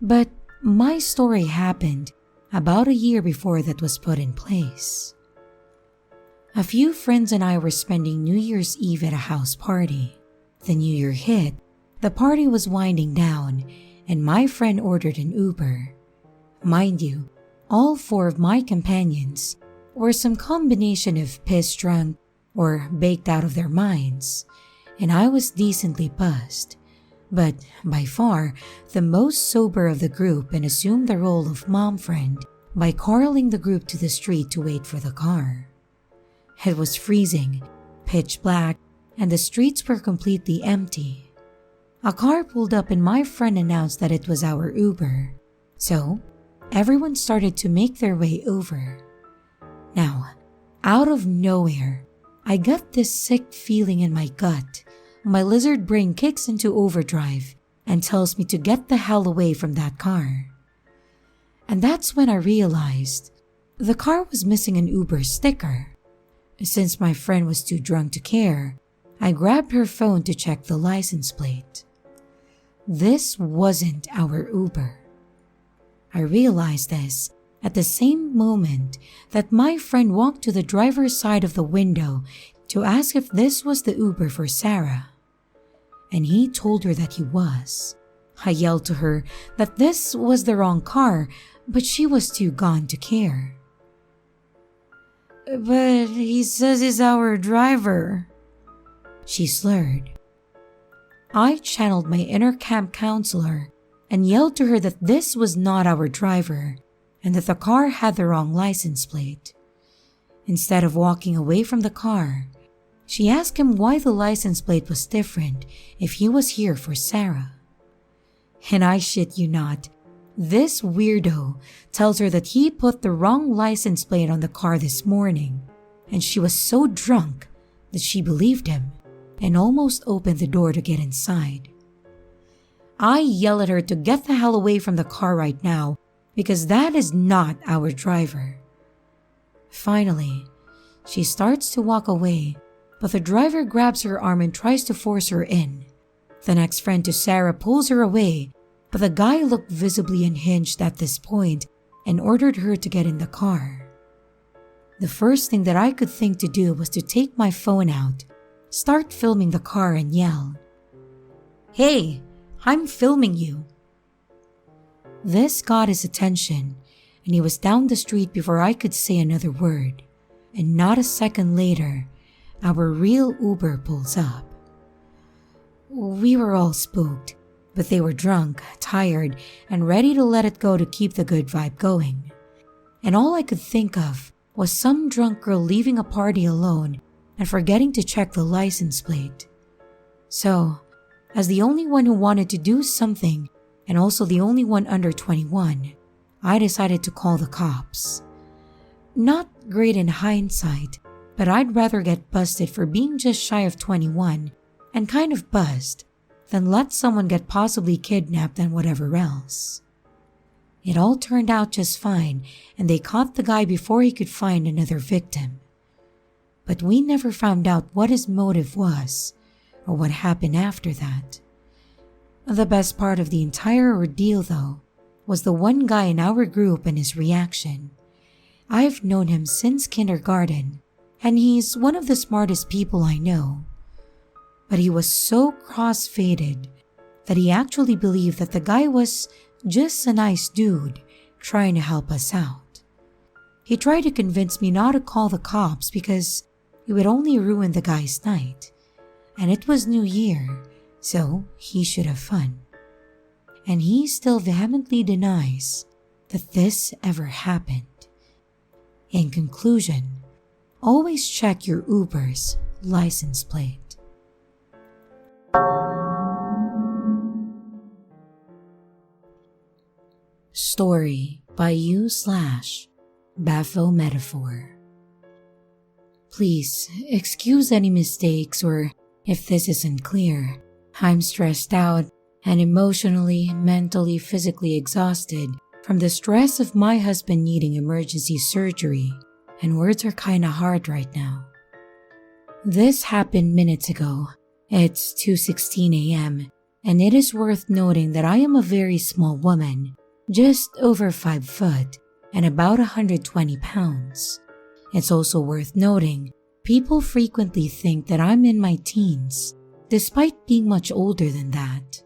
But my story happened about a year before that was put in place. A few friends and I were spending New Year's Eve at a house party. The New Year hit, the party was winding down, and my friend ordered an Uber. Mind you, all 4 of my companions were some combination of pissed drunk or baked out of their minds, and I was decently buzzed, but by far the most sober of the group, and assumed the role of mom friend by corralling the group to the street to wait for the car. It was freezing, pitch black, and the streets were completely empty. A car pulled up and my friend announced that it was our Uber, so everyone started to make their way over. Now, out of nowhere, I got this sick feeling in my gut. My lizard brain kicks into overdrive and tells me to get the hell away from that car. And that's when I realized the car was missing an Uber sticker. Since my friend was too drunk to care, I grabbed her phone to check the license plate. This wasn't our Uber. I realized this at the same moment that my friend walked to the driver's side of the window to ask if this was the Uber for Sarah. And he told her that he was. I yelled to her that this was the wrong car, but she was too gone to care. "But he says he's our driver," she slurred. I channeled my inner camp counselor and yelled to her that this was not our driver and that the car had the wrong license plate. Instead of walking away from the car, she asked him why the license plate was different if he was here for Sarah. And I shit you not, this weirdo tells her that he put the wrong license plate on the car this morning, and she was so drunk that she believed him and almost opened the door to get inside. I yell at her to get the hell away from the car right now because that is not our driver. Finally, she starts to walk away, but the driver grabs her arm and tries to force her in. The next friend to Sarah pulls her away, but the guy looked visibly unhinged at this point and ordered her to get in the car. The first thing that I could think to do was to take my phone out, start filming the car, and yell, "Hey, I'm filming you." This got his attention, and he was down the street before I could say another word, and not a second later, our real Uber pulls up. We were all spooked, but they were drunk, tired, and ready to let it go to keep the good vibe going. And all I could think of was some drunk girl leaving a party alone and forgetting to check the license plate. So, as the only one who wanted to do something, and also the only one under 21, I decided to call the cops. Not great in hindsight, but I'd rather get busted for being just shy of 21 and kind of buzzed than let someone get possibly kidnapped and whatever else. It all turned out just fine, and they caught the guy before he could find another victim. But we never found out what his motive was or what happened after that. The best part of the entire ordeal, though, was the one guy in our group and his reaction. I've known him since kindergarten, and he's one of the smartest people I know. But he was so cross-faded that he actually believed that the guy was just a nice dude trying to help us out. He tried to convince me not to call the cops because it would only ruin the guy's night, and it was New Year, so he should have fun. And he still vehemently denies that this ever happened. In conclusion, always check your Uber's license plate. Story by you/Bafo Metaphor. Please excuse any mistakes or if this isn't clear. I'm stressed out and emotionally, mentally, physically exhausted from the stress of my husband needing emergency surgery, and words are kinda hard right now. This happened minutes ago. It's 2:16 a.m. And it is worth noting that I am a very small woman, just over 5 foot and about 120 pounds. It's also worth noting, people frequently think that I'm in my teens, despite being much older than that.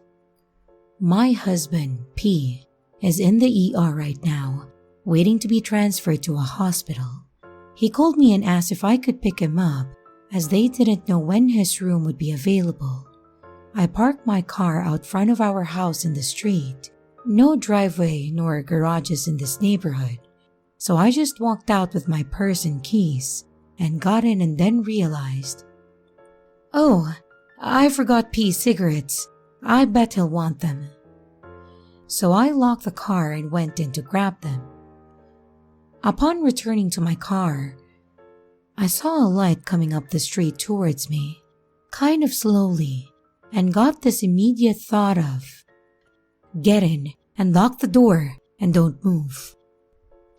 My husband, P, is in the ER right now, waiting to be transferred to a hospital. He called me and asked if I could pick him up, as they didn't know when his room would be available. I parked my car out front of our house in the street. No driveway nor garages in this neighborhood. So I just walked out with my purse and keys and got in and then realized, oh, I forgot P's cigarettes. I bet he'll want them. So I locked the car and went in to grab them. Upon returning to my car, I saw a light coming up the street towards me, kind of slowly, and got this immediate thought of, get in and lock the door and don't move.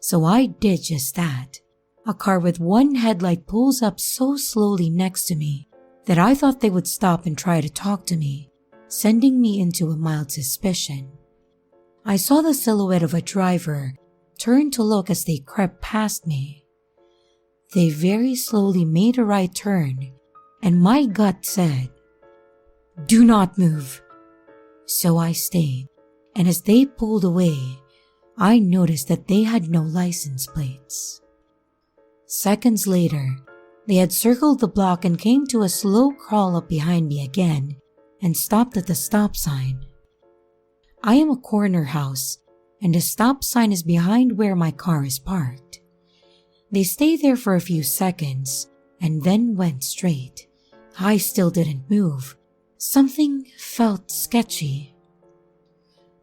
So I did just that. A car with one headlight pulls up so slowly next to me that I thought they would stop and try to talk to me, sending me into a mild suspicion. I saw the silhouette of a driver turn to look as they crept past me. They very slowly made a right turn, and my gut said, do not move. So I stayed, and as they pulled away, I noticed that they had no license plates. Seconds later, they had circled the block and came to a slow crawl up behind me again and stopped at the stop sign. I am a corner house, and the stop sign is behind where my car is parked. They stayed there for a few seconds and then went straight. I still didn't move. Something felt sketchy.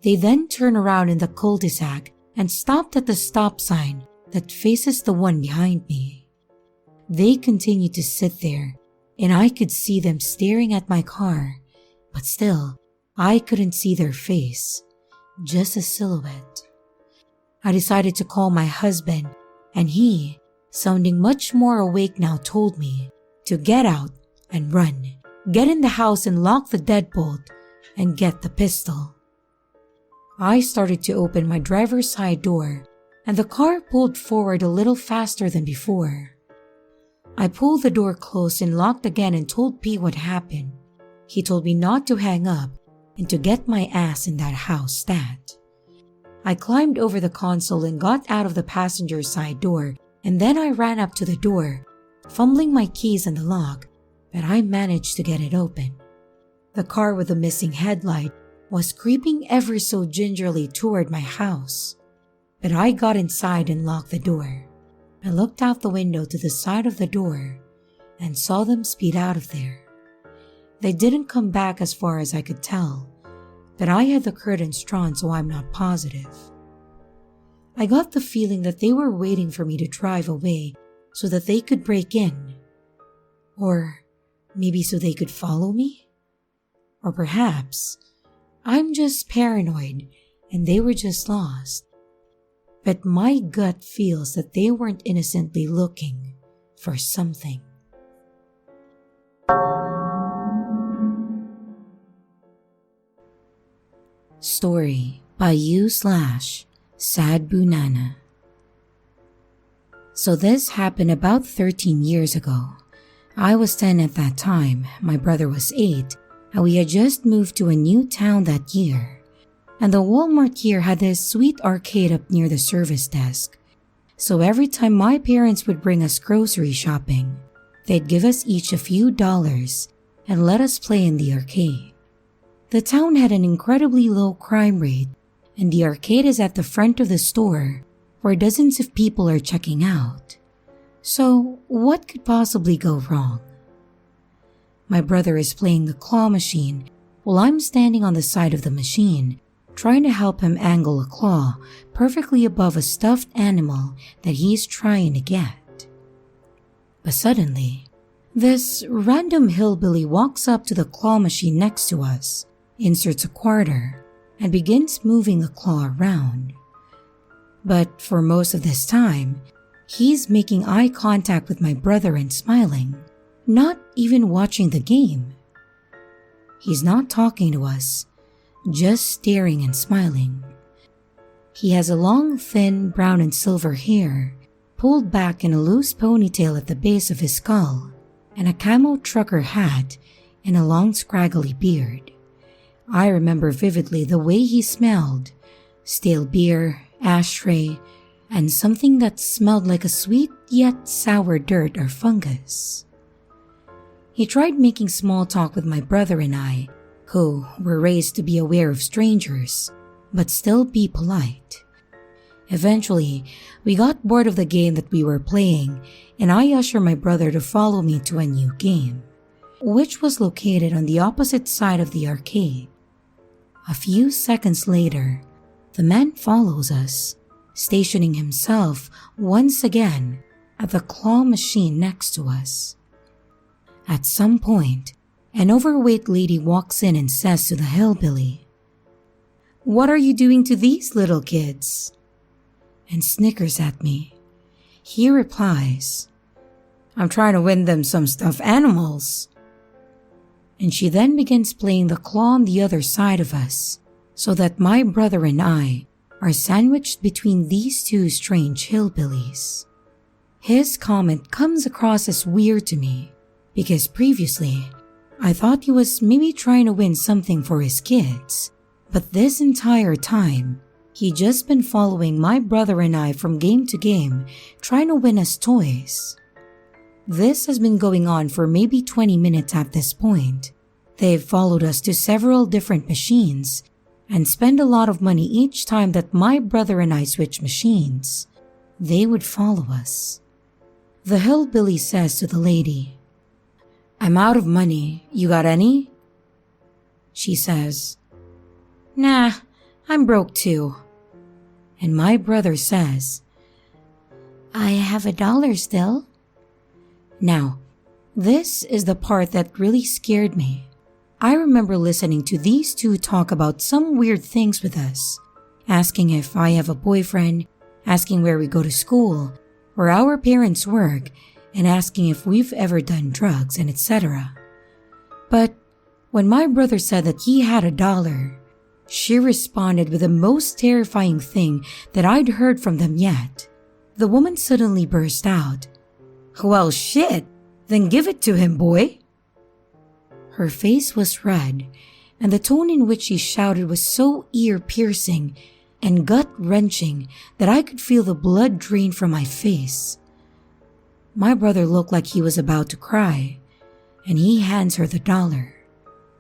They then turned around in the cul-de-sac and stopped at the stop sign that faces the one behind me. They continued to sit there, and I could see them staring at my car, but still, I couldn't see their face, just a silhouette. I decided to call my husband, and he, sounding much more awake now, told me to get out and run, get in the house and lock the deadbolt, and get the pistol. I started to open my driver's side door, and the car pulled forward a little faster than before. I pulled the door closed and locked again and told P what happened. He told me not to hang up and to get my ass in that house stat. I climbed over the console and got out of the passenger side door, and then I ran up to the door, fumbling my keys in the lock, but I managed to get it open. The car with the missing headlight was creeping ever so gingerly toward my house, but I got inside and locked the door. I looked out the window to the side of the door and saw them speed out of there. They didn't come back as far as I could tell, but I had the curtains drawn so I'm not positive. I got the feeling that they were waiting for me to drive away so that they could break in. Or maybe so they could follow me? Or perhaps I'm just paranoid and they were just lost. But my gut feels that they weren't innocently looking for something. Story by u/Sad Bunana. So this happened about 13 years ago. I was 10 at that time, my brother was 8, and we had just moved to a new town that year. And the Walmart here had this sweet arcade up near the service desk. So every time my parents would bring us grocery shopping, they'd give us each a few dollars and let us play in the arcade. The town had an incredibly low crime rate, and the arcade is at the front of the store where dozens of people are checking out. So what could possibly go wrong? My brother is playing the claw machine while I'm standing on the side of the machine, trying to help him angle a claw perfectly above a stuffed animal that he's trying to get. But suddenly, this random hillbilly walks up to the claw machine next to us, inserts a quarter, and begins moving the claw around. But for most of this time, he's making eye contact with my brother and smiling, not even watching the game. He's not talking to us, just staring and smiling. He has a long, thin brown and silver hair, pulled back in a loose ponytail at the base of his skull, and a camo trucker hat and a long scraggly beard. I remember vividly the way he smelled: stale beer, ashtray, and something that smelled like a sweet yet sour dirt or fungus. He tried making small talk with my brother and I, who were raised to be aware of strangers, but still be polite. Eventually, we got bored of the game that we were playing, and I ushered my brother to follow me to a new game, which was located on the opposite side of the arcade. A few seconds later, the man follows us, stationing himself once again at the claw machine next to us. At some point, an overweight lady walks in and says to the hillbilly, "What are you doing to these little kids?" and snickers at me. He replies, "I'm trying to win them some stuffed animals." And she then begins playing the claw on the other side of us, so that my brother and I are sandwiched between these two strange hillbillies. His comment comes across as weird to me, because previously, I thought he was maybe trying to win something for his kids, but this entire time, he'd just been following my brother and I from game to game, trying to win us toys. This has been going on for maybe 20 minutes at this point. They've followed us to several different machines and spend a lot of money each time that my brother and I switch machines. They would follow us. The hillbilly says to the lady, "I'm out of money. You got any?" She says, "Nah, I'm broke too." And my brother says, "I have $1 still." Now, this is the part that really scared me. I remember listening to these two talk about some weird things with us, asking if I have a boyfriend, asking where we go to school, where our parents work, and asking if we've ever done drugs and etc. But when my brother said that he had $1, she responded with the most terrifying thing that I'd heard from them yet. The woman suddenly burst out, "Well, shit, then give it to him, boy." Her face was red, and the tone in which she shouted was so ear-piercing and gut-wrenching that I could feel the blood drain from my face. My brother looked like he was about to cry, and he hands her the $1.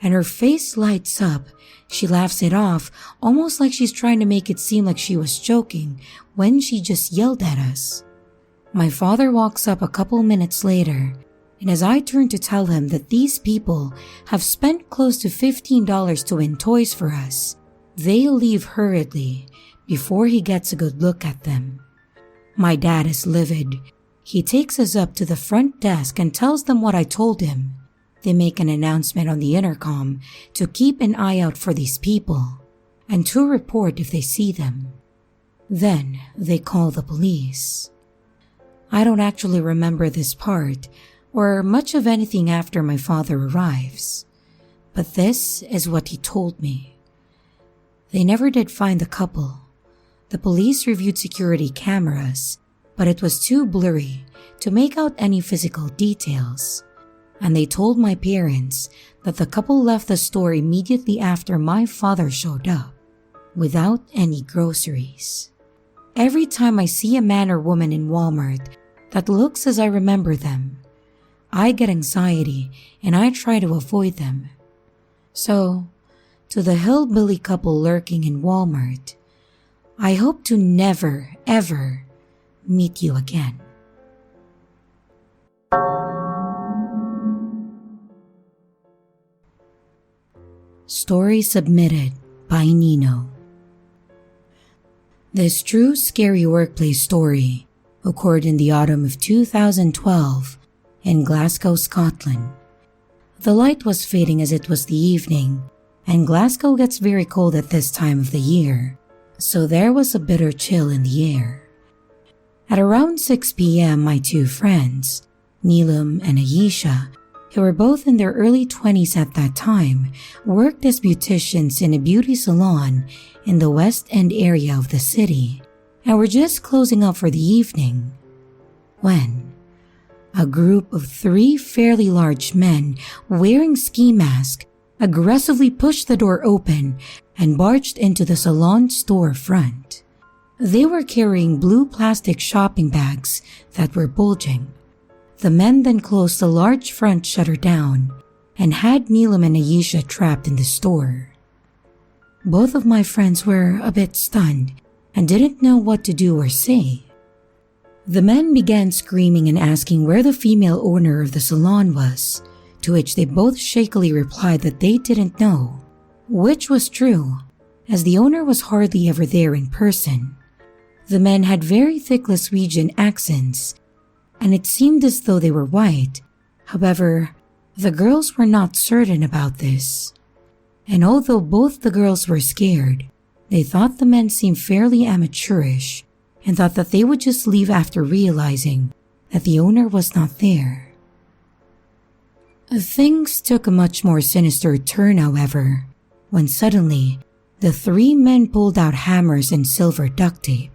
And her face lights up. She laughs it off, almost like she's trying to make it seem like she was joking when she just yelled at us. My father walks up a couple minutes later, and as I turn to tell him that these people have spent close to $15 to win toys for us, they leave hurriedly before he gets a good look at them. My dad is livid. He takes us up to the front desk and tells them what I told him. They make an announcement on the intercom to keep an eye out for these people and to report if they see them. Then they call the police. I don't actually remember this part or much of anything after my father arrives, but this is what he told me. They never did find the couple. The police reviewed security cameras, but it was too blurry to make out any physical details. And they told my parents that the couple left the store immediately after my father showed up, without any groceries. Every time I see a man or woman in Walmart that looks as I remember them, I get anxiety and I try to avoid them. So, to the hillbilly couple lurking in Walmart, I hope to never, ever meet you again. Story submitted by Nino. This true scary workplace story occurred in the autumn of 2012 in Glasgow, Scotland. The light was fading as it was the evening, and Glasgow gets very cold at this time of the year, so there was a bitter chill in the air. At around 6 p.m., my two friends, Neelam and Ayesha, who were both in their early 20s at that time, worked as beauticians in a beauty salon in the West End area of the city and were just closing up for the evening when a group of 3 fairly large men wearing ski masks aggressively pushed the door open and barged into the salon store front. They were carrying blue plastic shopping bags that were bulging. The men then closed the large front shutter down and had Neelam and Ayesha trapped in the store. Both of my friends were a bit stunned and didn't know what to do or say. The men began screaming and asking where the female owner of the salon was, to which they both shakily replied that they didn't know, which was true, as the owner was hardly ever there in person. The men had very thick Glaswegian accents, and it seemed as though they were white. However, the girls were not certain about this. And although both the girls were scared, they thought the men seemed fairly amateurish and thought that they would just leave after realizing that the owner was not there. Things took a much more sinister turn, however, when suddenly the 3 men pulled out hammers and silver duct tape.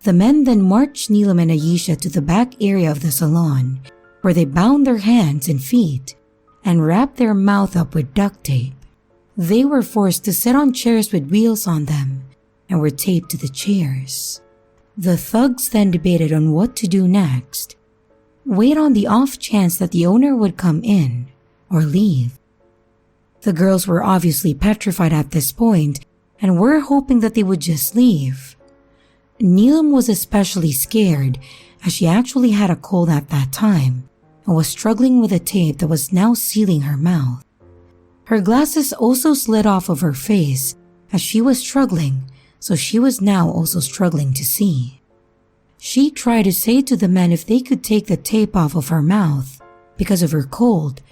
The men then marched Neelam and Ayesha to the back area of the salon, where they bound their hands and feet and wrapped their mouth up with duct tape. They were forced to sit on chairs with wheels on them and were taped to the chairs. The thugs then debated on what to do next. Wait on the off chance that the owner would come in or leave. The girls were obviously petrified at this point and were hoping that they would just leave. Neelam was especially scared as she actually had a cold at that time and was struggling with a tape that was now sealing her mouth. Her glasses also slid off of her face as she was struggling, so she was now also struggling to see. She tried to say to the men if they could take the tape off of her mouth because of her cold,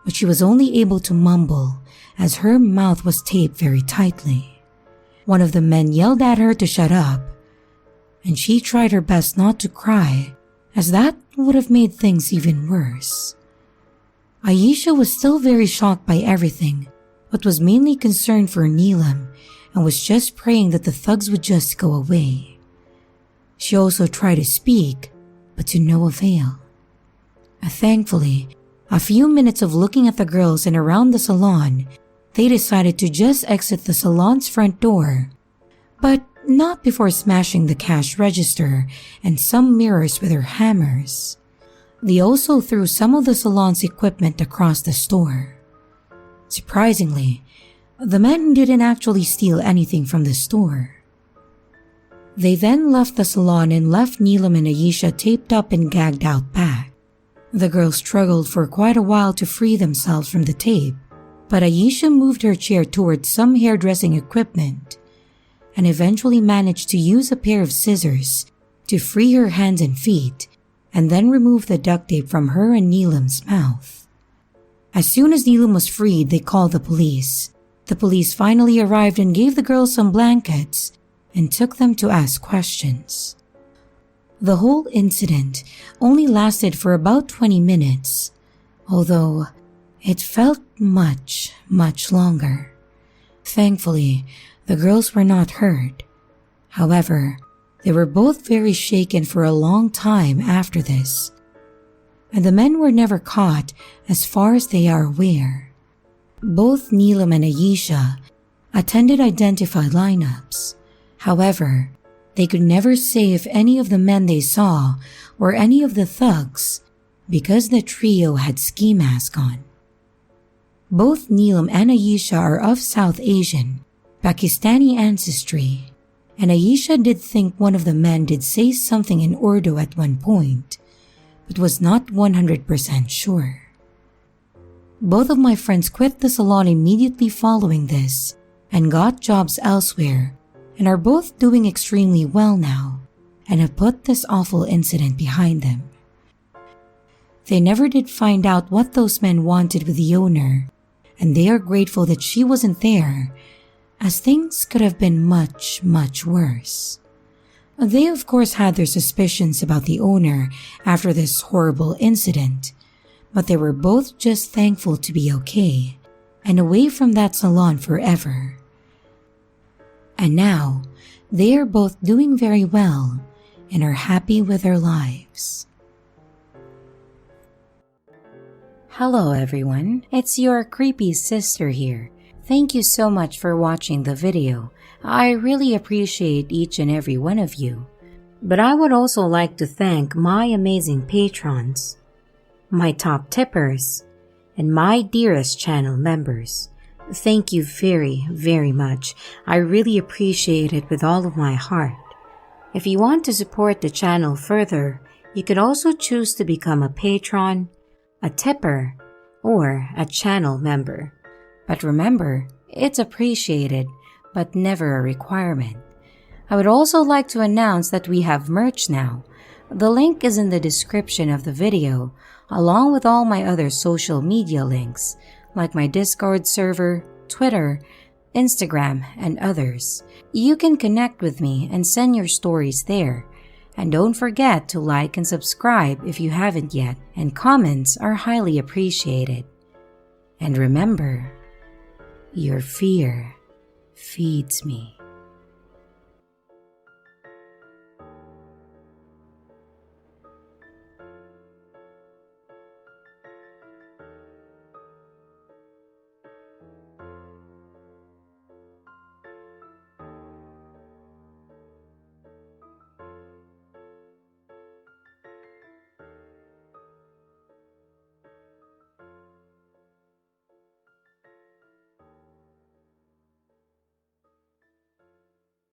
but she was only able to mumble as her mouth was taped very tightly. One of the men yelled at her to shut up, and she tried her best not to cry, as that would have made things even worse. Ayesha was still very shocked by everything, but was mainly concerned for Neelam and was just praying that the thugs would just go away. She also tried to speak, but to no avail. Thankfully, a few minutes of looking at the girls and around the salon, they decided to just exit the salon's front door, but not before smashing the cash register and some mirrors with their hammers. They also threw some of the salon's equipment across the store. Surprisingly, the men didn't actually steal anything from the store. They then left the salon and left Neelam and Ayesha taped up and gagged out back. The girls struggled for quite a while to free themselves from the tape, but Ayesha moved her chair towards some hairdressing equipment and eventually managed to use a pair of scissors to free her hands and feet and then remove the duct tape from her and Neelam's mouth. As soon as Neelam was freed, they called the police. The police finally arrived and gave the girls some blankets and took them to ask questions. The whole incident only lasted for about 20 minutes, although it felt much, much longer. Thankfully, the girls were not hurt. However, they were both very shaken for a long time after this, and the men were never caught as far as they are aware. Both Neelam and Ayesha attended identified lineups. However, they could never say if any of the men they saw were any of the thugs because the trio had ski masks on. Both Neelam and Ayesha are of South Asian, Pakistani ancestry, and Ayesha did think one of the men did say something in Urdu at one point, but was not 100% sure. Both of my friends quit the salon immediately following this and got jobs elsewhere and are both doing extremely well now and have put this awful incident behind them. They never did find out what those men wanted with the owner, and they are grateful that she wasn't there, as things could have been much, much worse. They of course had their suspicions about the owner after this horrible incident, but they were both just thankful to be okay and away from that salon forever. And now, they are both doing very well and are happy with their lives. Hello everyone, it's your creepy sister here. Thank you so much for watching the video. I really appreciate each and every one of you. But I would also like to thank my amazing patrons, my top tippers, and my dearest channel members. Thank you very, very much. I really appreciate it with all of my heart. If you want to support the channel further, you could also choose to become a patron, a tipper, or a channel member. But remember, it's appreciated, but never a requirement. I would also like to announce that we have merch now. The link is in the description of the video, along with all my other social media links, like my Discord server, Twitter, Instagram, and others. You can connect with me and send your stories there. And don't forget to like and subscribe if you haven't yet, and comments are highly appreciated. And remember, your fear feeds me.